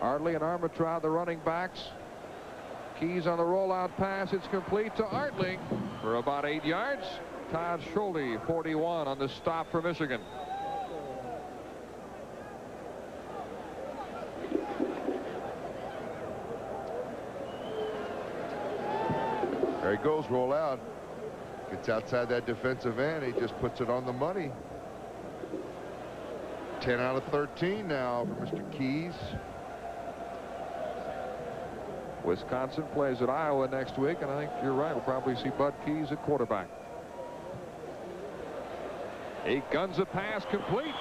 Artley and Armitroud, the running backs. Keys on the rollout pass. It's complete to Artley for about 8 yards. Todd Schulte, 41, on the stop for Michigan. There he goes, roll out. Gets outside that defensive end. He just puts it on the money. 10 out of 13 now for Mr. Keys. Wisconsin plays at Iowa next week, and I think you're right. We'll probably see Bud Keys at quarterback. He guns a pass complete.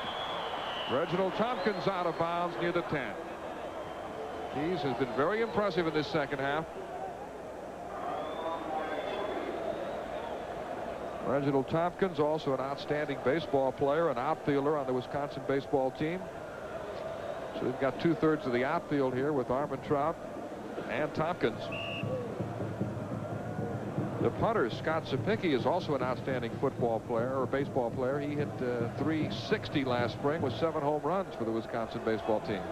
Reginald Tompkins out of bounds near the 10. Keys has been very impressive in this second half. Reginald Tompkins, also an outstanding baseball player, an outfielder on the Wisconsin baseball team. So they've got 2/3 of the outfield here with Armitroud and Tompkins. The punter, Scott Sapicki, is also an outstanding football player or baseball player. He hit .360 last spring with 7 home runs for the Wisconsin baseball team.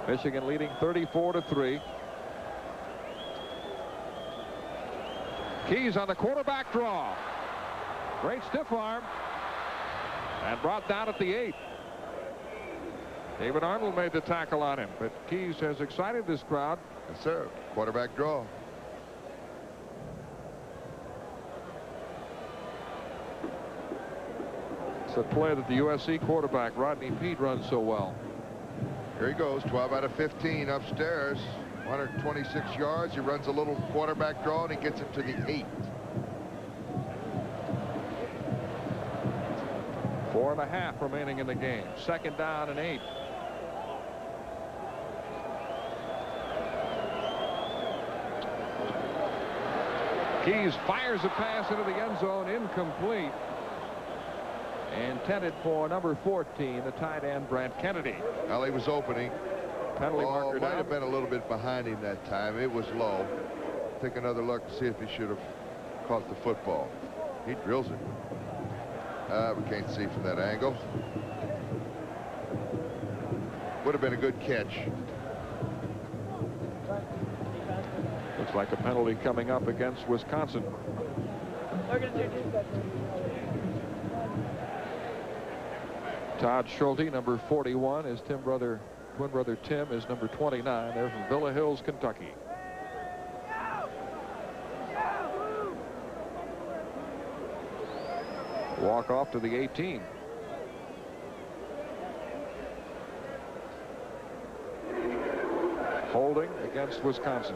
Michigan leading 34-3. Keys on the quarterback draw. Great stiff arm. And brought down at the 8. David Arnold made the tackle on him, but Keys has excited this crowd. Yes, sir. Quarterback draw. It's a play that the USC quarterback, Rodney Peete, runs so well. Here he goes, 12 out of 15 upstairs. 126 yards. He runs a little quarterback draw, and he gets it to the 8. 4.5 remaining in the game. 2nd down and 8. Keys fires a pass into the end zone, incomplete. Intended for number 14, the tight end, Brant Kennedy. Well, he was opening. Penalty marker might have been a little bit behind him that time. It was low. take another look to see if he should have caught the football. He drills it. We can't see from that angle. Would have been a good catch. Looks like a penalty coming up against Wisconsin. Todd Schulte, number 41, his twin brother Tim is number 29. They're from Villa Hills, Kentucky. Walk off to the 18. Holding against Wisconsin.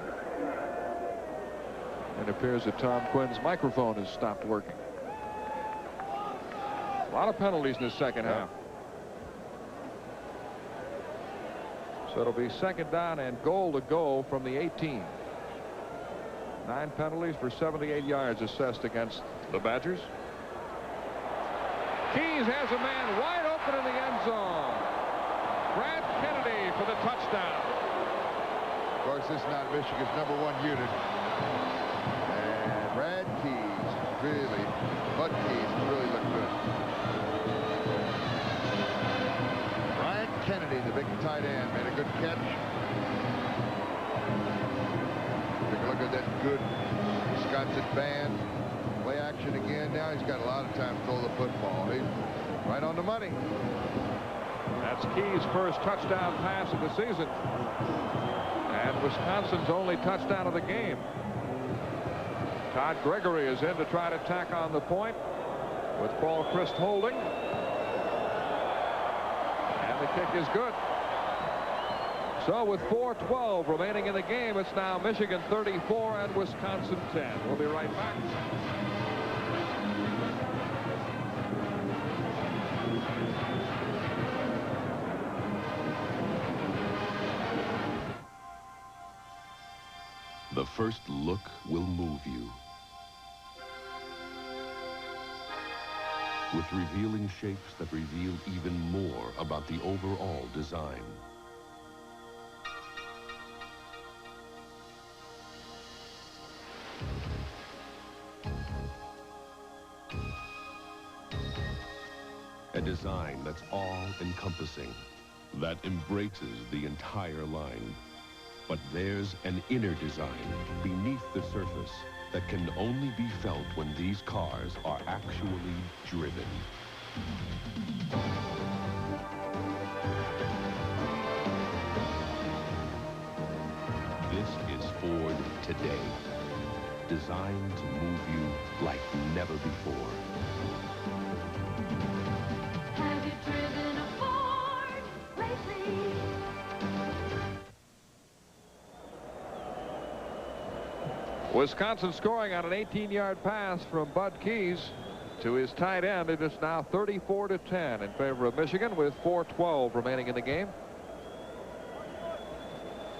It appears that Tom Quinn's microphone has stopped working. A lot of penalties in the second half. So it'll be second down and goal to go from the 18. 9 penalties for 78 yards assessed against the Badgers. Keys has a man wide open in the end zone. Brad Kennedy for the touchdown. Of course, this is not Michigan's #1 unit. And Brad Keys, Bud Keys really looked good. Brian Kennedy, the big tight end, made a good catch. Take a look at that good Wisconsin band. Play action again. Now he's got a lot of time to throw the football. He's right on the money. That's Keys' first touchdown pass of the season. And Wisconsin's only touchdown of the game. Todd Gregory is in to try to tack on the point with Paul Christ holding. And the kick is good. So with 4:12 remaining in the game, it's now Michigan 34 and Wisconsin 10. We'll be right back. The first look will move you. With revealing shapes that reveal even more about the overall design. A design that's all-encompassing, that embraces the entire line. But there's an inner design beneath the surface that can only be felt when these cars are actually driven. This is Ford today, designed to move you like never before. Have you driven a Ford lately? Wisconsin scoring on an 18-yard pass from Bud Keys to his tight end. It is now 34-10 in favor of Michigan with 4:12 remaining in the game.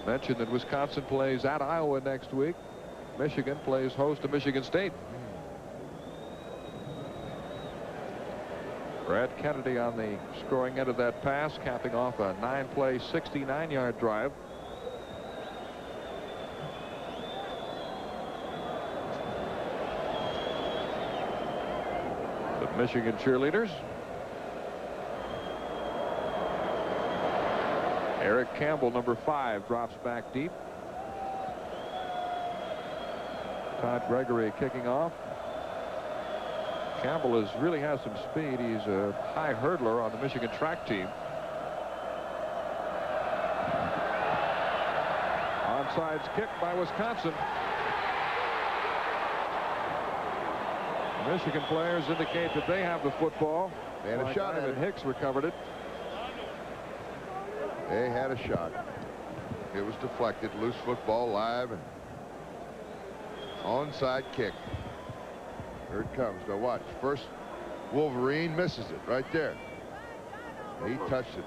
Mentioned that Wisconsin plays at Iowa next week. Michigan plays host to Michigan State. Brad Kennedy on the scoring end of that pass, capping off a 9-play, 69-yard drive. Michigan cheerleaders. Eric Campbell, number 5, drops back deep. Todd Gregory kicking off. Campbell really has some speed. He's a high hurdler on the Michigan track team. Onside kick by Wisconsin. Michigan players indicate that they have the football. They had a shot at it. Hicks recovered it. They had a shot. It was deflected. Loose football live and onside kick. Here it comes. Now watch. First Wolverine misses it right there. He touched it.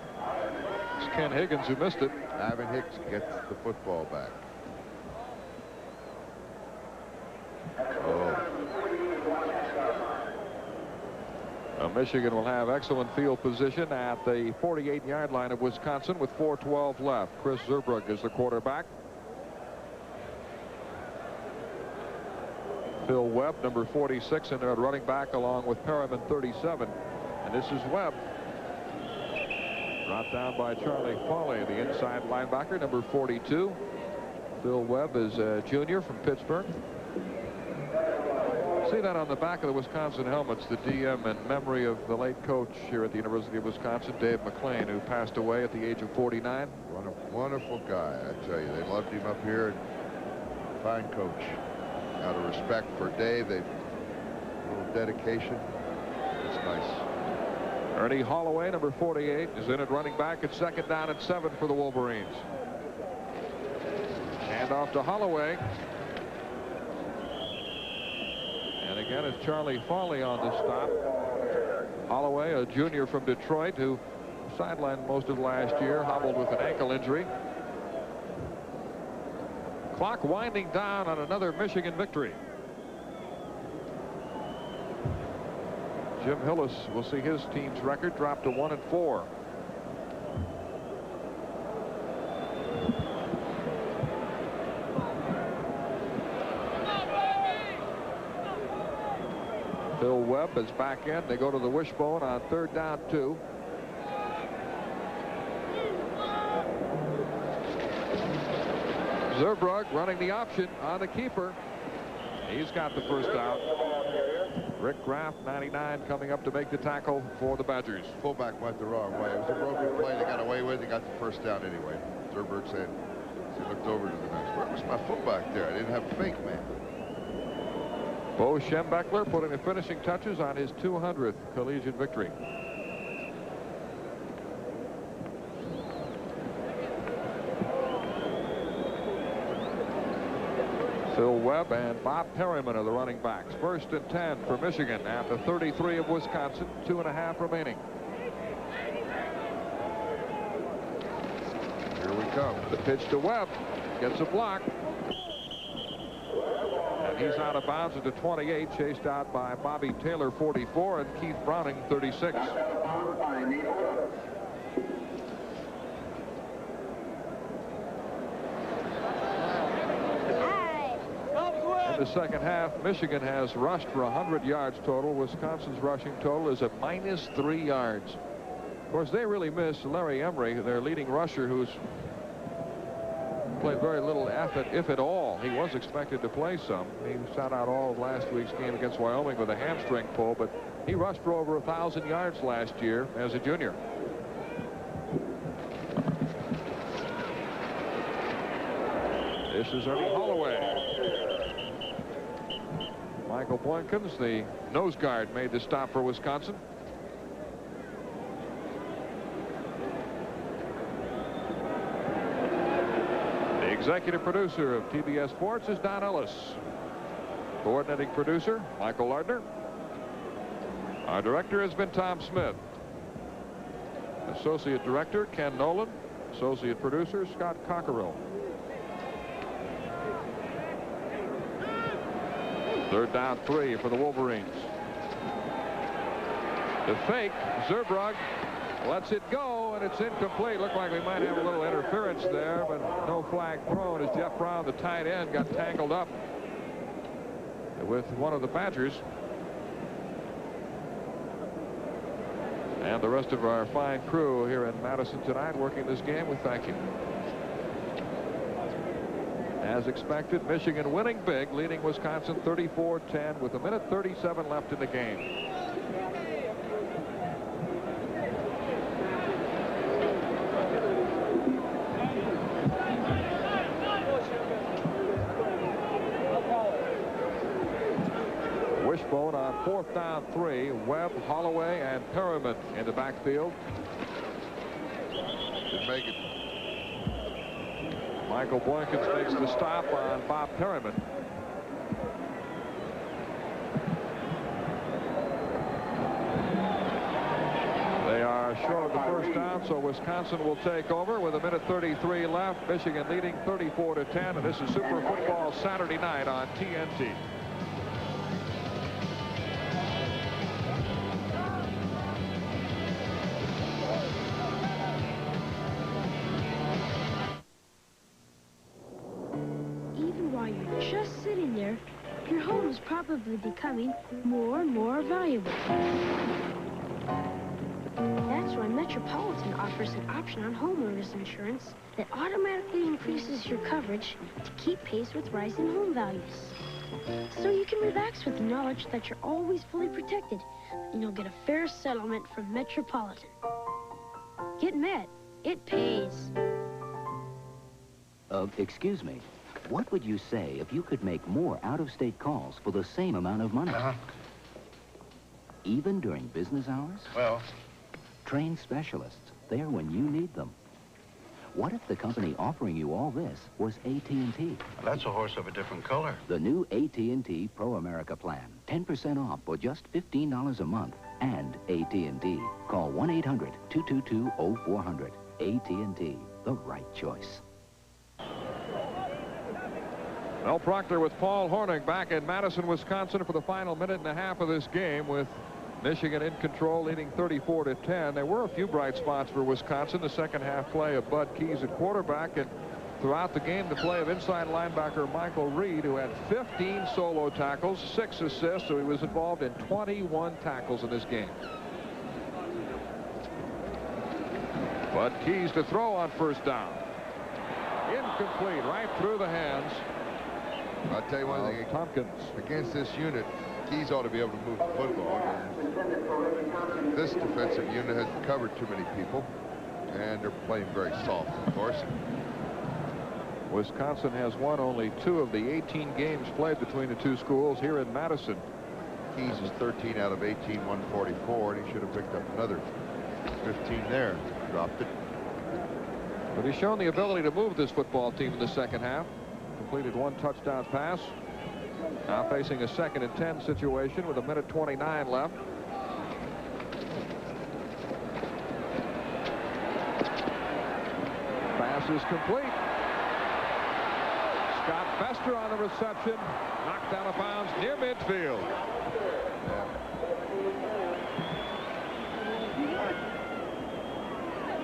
It's Ken Higgins who missed it. Ivan Hicks gets the football back. Michigan will have excellent field position at the 48-yard line of Wisconsin with 4:12 left. Chris Zurbrugg is the quarterback. Phil Webb, number 46, in there at running back, along with Perriman, 37. And this is Webb. Brought down by Charlie Foley, the inside linebacker, number 42. Phil Webb is a junior from Pittsburgh. See that on the back of the Wisconsin helmets, the DM in memory of the late coach here at the University of Wisconsin, Dave McLean, who passed away at the age of 49. What a wonderful guy, I tell you. They loved him up here. Fine coach. Out of respect for Dave, a little dedication. It's nice. Ernie Holloway, number 48, is in at running back. It's 2nd down and 7 for the Wolverines. Hand off to Holloway. And again, it's Charlie Foley on the stop. Holloway, a junior from Detroit, who sidelined most of last year, hobbled with an ankle injury. Clock winding down on another Michigan victory. Jim Hillis will see his team's record drop to 1-4. Phil Webb is back in. They go to the wishbone on 3rd down 2. Zerbrug running the option on the keeper. He's got the first down. Rick Graff, 99, coming up to make the tackle for the Badgers. Fullback went the wrong way. It was a broken play. They got away with it. They got the first down anyway. Zerbrug said, he looked over to the next. Where was my fullback there? I didn't have a fake man. Bo Schembechler putting the finishing touches on his 200th collegiate victory. Phil Webb and Bob Perriman are the running backs. 1st and 10 for Michigan at the 33 of Wisconsin. 2.5 remaining. Here we come. The pitch to Webb. Gets a block. And he's out of bounds at the 28, chased out by Bobby Taylor, 44, and Keith Browning, 36. In the second half, Michigan has rushed for 100 yards total. Wisconsin's rushing total is at -3 yards. Of course, they really miss Larry Emery, their leading rusher, who's played very little effort, if at all. He was expected to play some. He sat out all of last week's game against Wyoming with a hamstring pull, but he rushed for over 1,000 yards last year as a junior. This is Ernie Holloway. Michael Boykins, the nose guard, made the stop for Wisconsin. The executive producer of TBS Sports is Don Ellis. Coordinating producer, Michael Lardner. Our director has been Tom Smith. Associate director, Ken Nolan. Associate producer, Scott Cockerill. 3rd down 3 for the Wolverines. The fake, Zerbrug lets it go, and it's incomplete. Looked like we might have a little interference there, but no flag thrown as Jeff Brown, the tight end, got tangled up with one of the Badgers. And the rest of our fine crew here in Madison tonight working this game, we thank you. As expected, Michigan winning big, leading Wisconsin 34-10 with 1:37 left in the game. Wishbone on 4th down 3. Webb, Holloway, and Perriman in the backfield. Didn't make it. Michael Boykins makes the stop on Bob Perriman. They are short of the first down, so Wisconsin will take over with 1:33 left. Michigan leading 34-10, and this is Super Football Saturday night on TNT. Your home is properly probably becoming more and more valuable. That's why Metropolitan offers an option on homeowners insurance that automatically increases your coverage to keep pace with rising home values. So you can relax with the knowledge that you're always fully protected and you'll get a fair settlement from Metropolitan. Get Met. It pays. Excuse me. What would you say if you could make more out-of-state calls for the same amount of money? Even during business hours? Well... Trained specialists, there when you need them. What if the company offering you all this was AT&T? That's a horse of a different color. The new AT&T Pro America plan. 10% off for just $15 a month. And AT&T. Call 1-800-222-0400. AT&T, the right choice. Mel Proctor with Paul Hornung back in Madison, Wisconsin for the final minute and a half of this game with Michigan in control, leading 34-10. There were a few bright spots for Wisconsin. The second half play of Bud Keys at quarterback, and throughout the game, the play of inside linebacker Michael Reed, who had 15 solo tackles, 6 assists, so he was involved in 21 tackles in this game. Bud Keys to throw on first down. Incomplete, right through the hands. I'll tell you one thing, Tompkins. Against this unit, Keys ought to be able to move the football. This defensive unit hasn't covered too many people, and they're playing very soft, of course. Wisconsin has won only 2 of the 18 games played between the two schools here in Madison. Keys is 13 out of 18, 144, and he should have picked up another 15 there. Dropped it. But he's shown the ability to move this football team in the second half. Completed 1 touchdown pass. Now facing a 2nd and 10 situation with 1:29 left. Pass is complete. Scott Bester on the reception. Knocked out of bounds near midfield.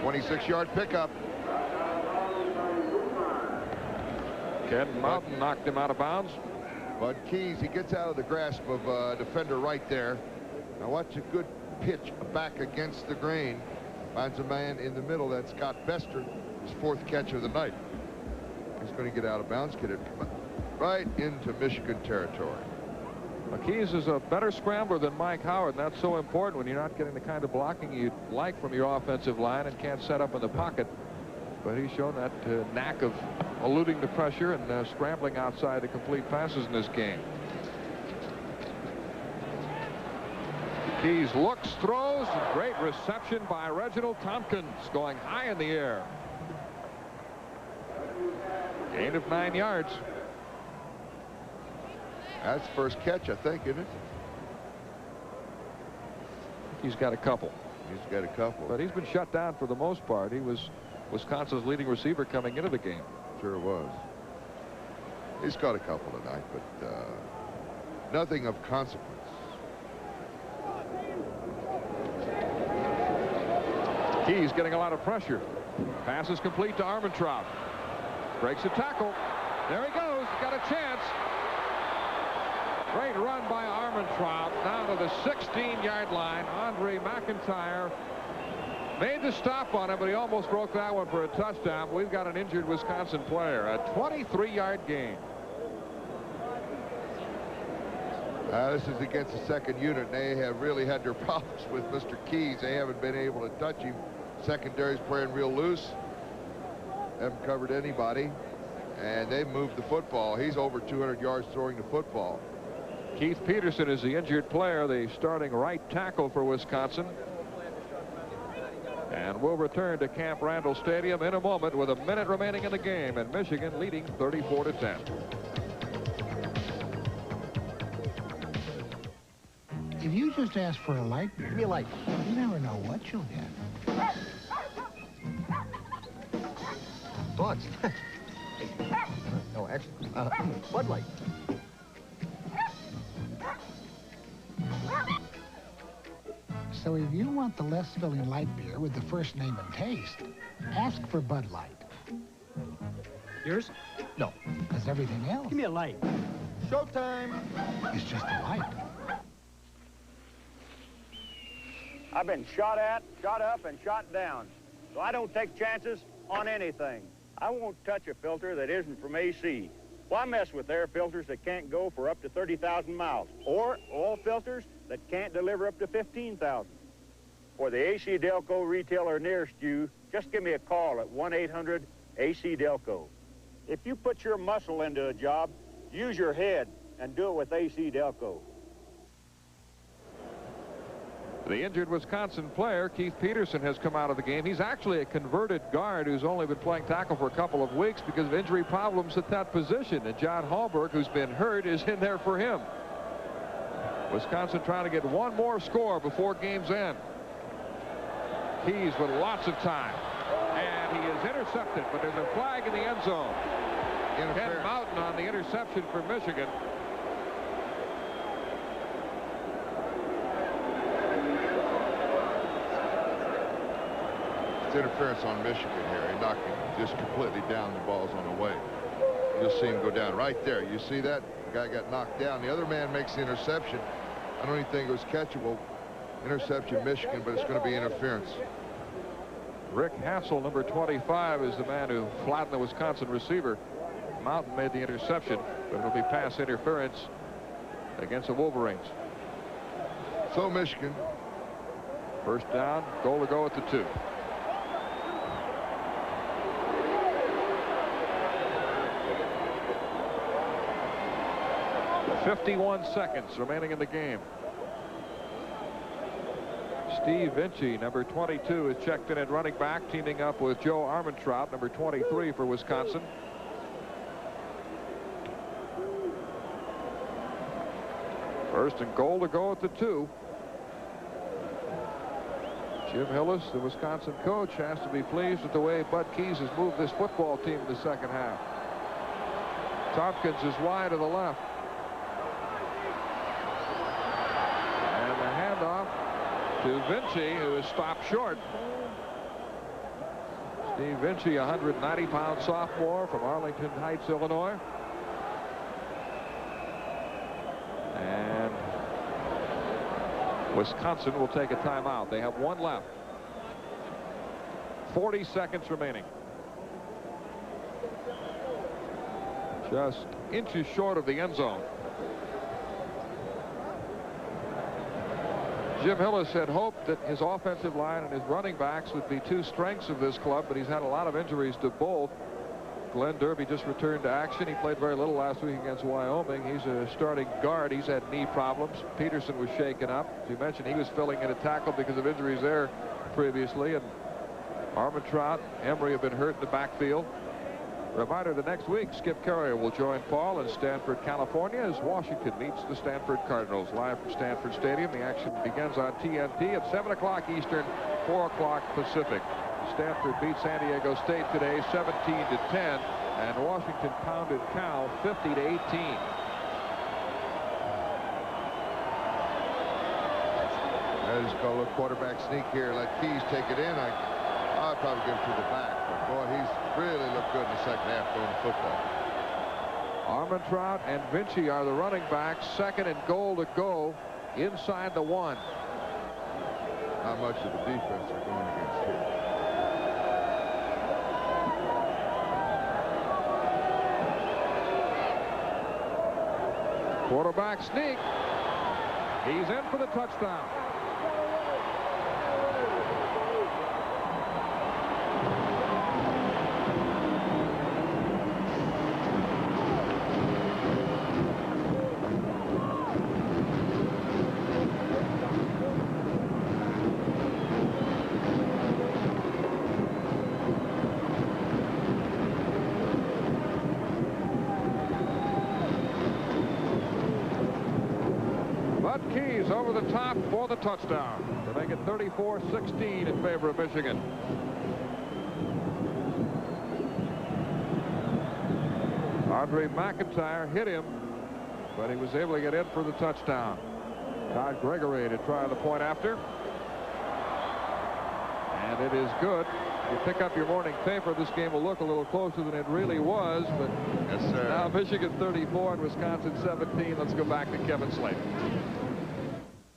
26-yard pickup. Ken Mountain knocked him out of bounds. Bud Keys, he gets out of the grasp of a defender right there. Now watch a good pitch back against the grain. Finds a man in the middle. That's Scott Bester, his 4th catch of the night. He's going to get out of bounds, get it right into Michigan territory. Keys is a better scrambler than Mike Howard, and that's so important when you're not getting the kind of blocking you'd like from your offensive line and can't set up in the pocket. But he's shown that knack of eluding the pressure and scrambling outside to complete passes in this game. Keys looks, throws, great reception by Reginald Tompkins, going high in the air. Gain of 9 yards. That's first catch, I think, isn't it? He's got a couple. He's got a couple. But he's been shut down for the most part. He was Wisconsin's leading receiver coming into the game. Sure was. He's got a couple tonight, but nothing of consequence. Keys getting a lot of pressure. Pass is complete to Armentrout. Breaks a tackle. There he goes. Got a chance. Great run by Armentrout down to the 16-yard line. Andre McIntyre made the stop on him, but he almost broke that one for a touchdown. We've got an injured Wisconsin player. A 23-yard gain. This is against the 2nd unit, and they have really had their problems with Mr. Keys. They haven't been able to touch him. Secondary's playing real loose. Haven't covered anybody, and they've moved the football. He's over 200 yards throwing the football. Keith Peterson is the injured player, the starting right tackle for Wisconsin. And we'll return to Camp Randall Stadium in a moment with a minute remaining in the game, and Michigan leading 34-10. If you just ask for a light beer, give me a light. You never know what you'll get. Buds. No, actually, Bud Light. So if you want the less filling light beer with the first name and taste, ask for Bud Light. Yours? No. Because everything else. Give me a light. Showtime. It's just a light. I've been shot at, shot up, and shot down. So I don't take chances on anything. I won't touch a filter that isn't from AC. Why mess with air filters that can't go for up to 30,000 miles? Or oil filters that can't deliver up to 15,000? For the AC Delco retailer nearest you, just give me a call at 1-800-AC Delco. If you put your muscle into a job, use your head and do it with AC Delco. The injured Wisconsin player, Keith Peterson, has come out of the game. He's actually a converted guard who's only been playing tackle for a couple of weeks because of injury problems at that position. And John Hallberg, who's been hurt, is in there for him. Wisconsin trying to get one more score before game's end. Keys with lots of time. And he is intercepted, but there's a flag in the end zone. Ken Mountain on the interception for Michigan. Interference on Michigan here. He knocked him just completely down. The ball's on the way. You'll see him go down right there. You see that? The guy got knocked down. The other man makes the interception. I don't even think it was catchable. Interception Michigan, but it's going to be interference. Rick Hassel, number 25, is the man who flattened the Wisconsin receiver. Mountain made the interception, but it'll be pass interference against the Wolverines. So Michigan. First down, goal to go at the 2. 51 seconds remaining in the game. Steve Vinci, number 22, is checked in at running back, teaming up with Joe Armentrout, number 23 for Wisconsin. First and goal to go at the 2. Jim Hillis, the Wisconsin coach, has to be pleased with the way Bud Keys has moved this football team in the second half. Tompkins is wide to the left. To Vinci, who is stopped short. Steve Vinci, a 190-pound sophomore from Arlington Heights, Illinois. And Wisconsin will take a timeout. They have one left. 40 seconds remaining. Just inches short of the end zone. Jim Hillis had hoped that his offensive line and his running backs would be two strengths of this club, but he's had a lot of injuries to both. Glenn Derby just returned to action. He played very little last week against Wyoming. He's a starting guard. He's had knee problems. Peterson was shaken up. As you mentioned, he was filling in a tackle because of injuries there previously. And Armentrout, Emery have been hurt in the backfield. Reminder, the next week, Skip Carrier will join Paul in Stanford, California, as Washington meets the Stanford Cardinals. Live from Stanford Stadium, the action begins on TNT at 7 o'clock Eastern, 4 o'clock Pacific. Stanford beat San Diego State today 17-10, and Washington pounded Cal 50-18. I just call a quarterback sneak here. Let Keys take it in. I'll probably give it to the back. But boy, he's really looked good in the second half throwing the football. Armentrout and Vinci are the running backs. Second and goal to go inside the 1. How much of the defense are going against here? Quarterback sneak. He's in for the touchdown. Keys over the top for the touchdown to make it 34-16 in favor of Michigan. Andre McIntyre hit him, but he was able to get in for the touchdown. Todd Gregory to try the point after. And And it is good. You pick up your morning paper, this game will look a little closer than it really was, but yes, sir. Now Michigan 34 and Wisconsin 17. Let's go back to Kevin Slater.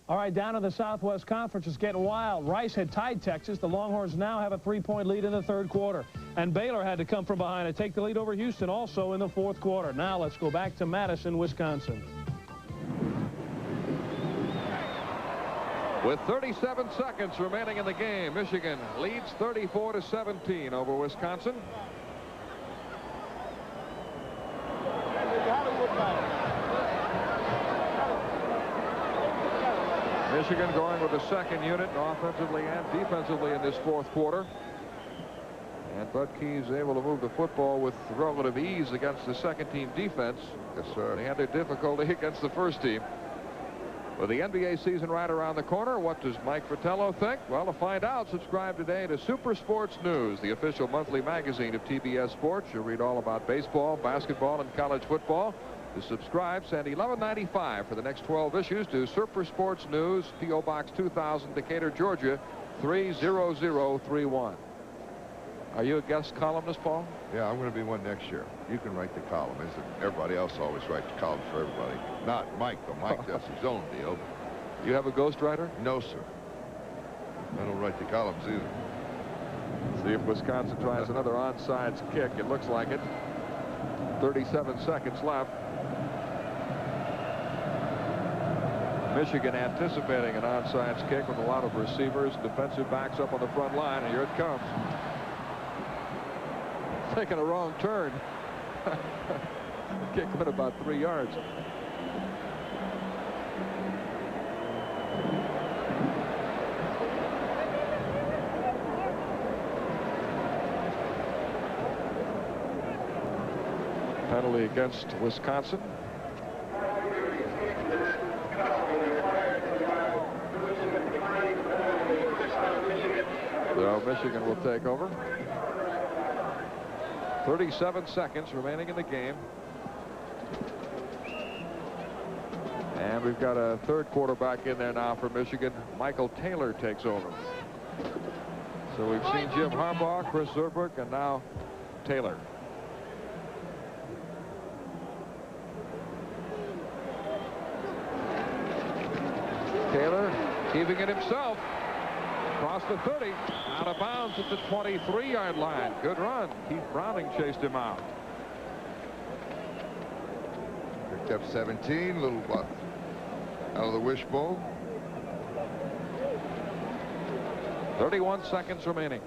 All right, down in the Southwest Conference, it's getting wild. Rice had tied Texas. The Longhorns now have a 3-point lead in the third quarter. And Baylor had to come from behind and take the lead over Houston also in the fourth quarter. Now let's go back to Madison, Wisconsin. With 37 seconds remaining in the game, Michigan leads 34-17 over Wisconsin. Michigan going with the second unit offensively and defensively in this fourth quarter. And Bud Keyes able to move the football with relative ease against the second-team defense. Yes, sir. They had their difficulty against the first team. With the NBA season right around the corner, what does Mike Fratello think? Well, to find out, subscribe today to Super Sports News, the official monthly magazine of TBS Sports. You'll read all about baseball, basketball, and college football. To subscribe, send $11.95 for the next 12 issues to Super Sports News, P.O. Box 2000, Decatur, Georgia, 30031. Are you a guest columnist, Paul? Yeah, I'm going to be one next year. You can write the column. Everybody else always writes the columns for everybody. Not Mike, though. Mike does his own deal. You have a ghostwriter? No, sir. I don't write the columns either. See if Wisconsin tries another onside kick. It looks like it. 37 seconds left. Michigan anticipating an onside kick with a lot of receivers, defensive backs up on the front line, and here it comes. Taking a wrong turn. Kick went about 3 yards. Penalty against Wisconsin. So Michigan will take over. 37 seconds remaining in the game. And we've got a third quarterback in there now for Michigan. Michael Taylor takes over. So we've seen Jim Harbaugh, Chris Zurbrugg, and now Taylor. Taylor keeping it himself. Across the 30, out of bounds at the 23-yard line. Good run. Keith Browning chased him out. Picked up 17, a little out of the wishbone. 31 seconds remaining.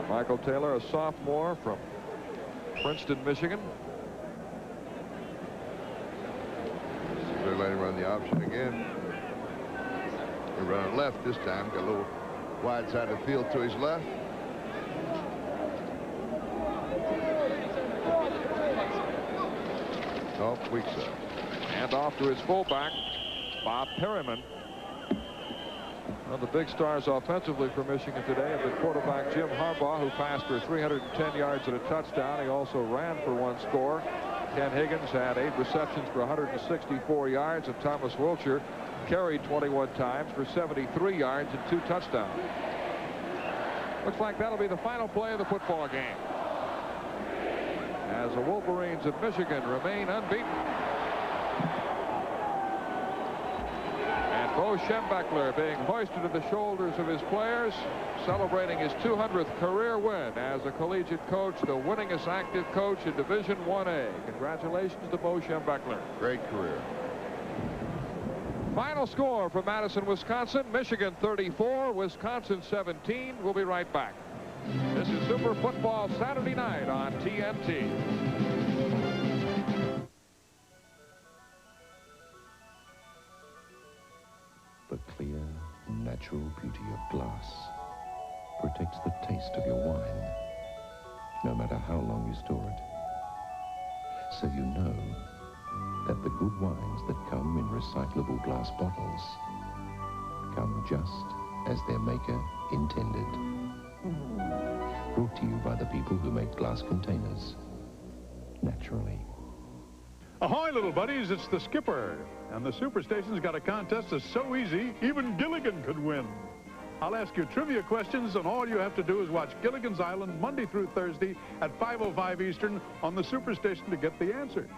Michael Taylor, a sophomore from Princeton, Michigan. They're letting him run the option again. They're running left this time. Got a little wide side of the field to his left. Oh, weak side. And off to his fullback, Bob Perryman. One of the big stars offensively for Michigan today have been quarterback Jim Harbaugh, who passed for 310 yards and a touchdown. He also ran for one score. Ken Higgins had 8 receptions for 164 yards, and Thomas Wilcher carried 21 times for 73 yards and 2 touchdowns. Looks like that'll be the final play of the football game, as the Wolverines of Michigan remain unbeaten. And Bo Schembechler being hoisted to the shoulders of his players, celebrating his 200th career win as a collegiate coach, the winningest active coach in Division 1A. Congratulations to Bo Schembechler. Great career. Final score for Madison, Wisconsin. Michigan 34, Wisconsin 17. We'll be right back. This is Super Football Saturday night on TNT. The clear, natural beauty of glass protects the taste of your wine, no matter how long you store it. So you know that the good wines that come in recyclable glass bottles come just as their maker intended. Brought to you by the people who make glass containers, naturally. Ahoy, little buddies, it's the skipper. And the Superstation's got a contest that's so easy, even Gilligan could win. I'll ask you trivia questions, and all you have to do is watch Gilligan's Island Monday through Thursday at 5:05 Eastern on the Superstation to get the answer.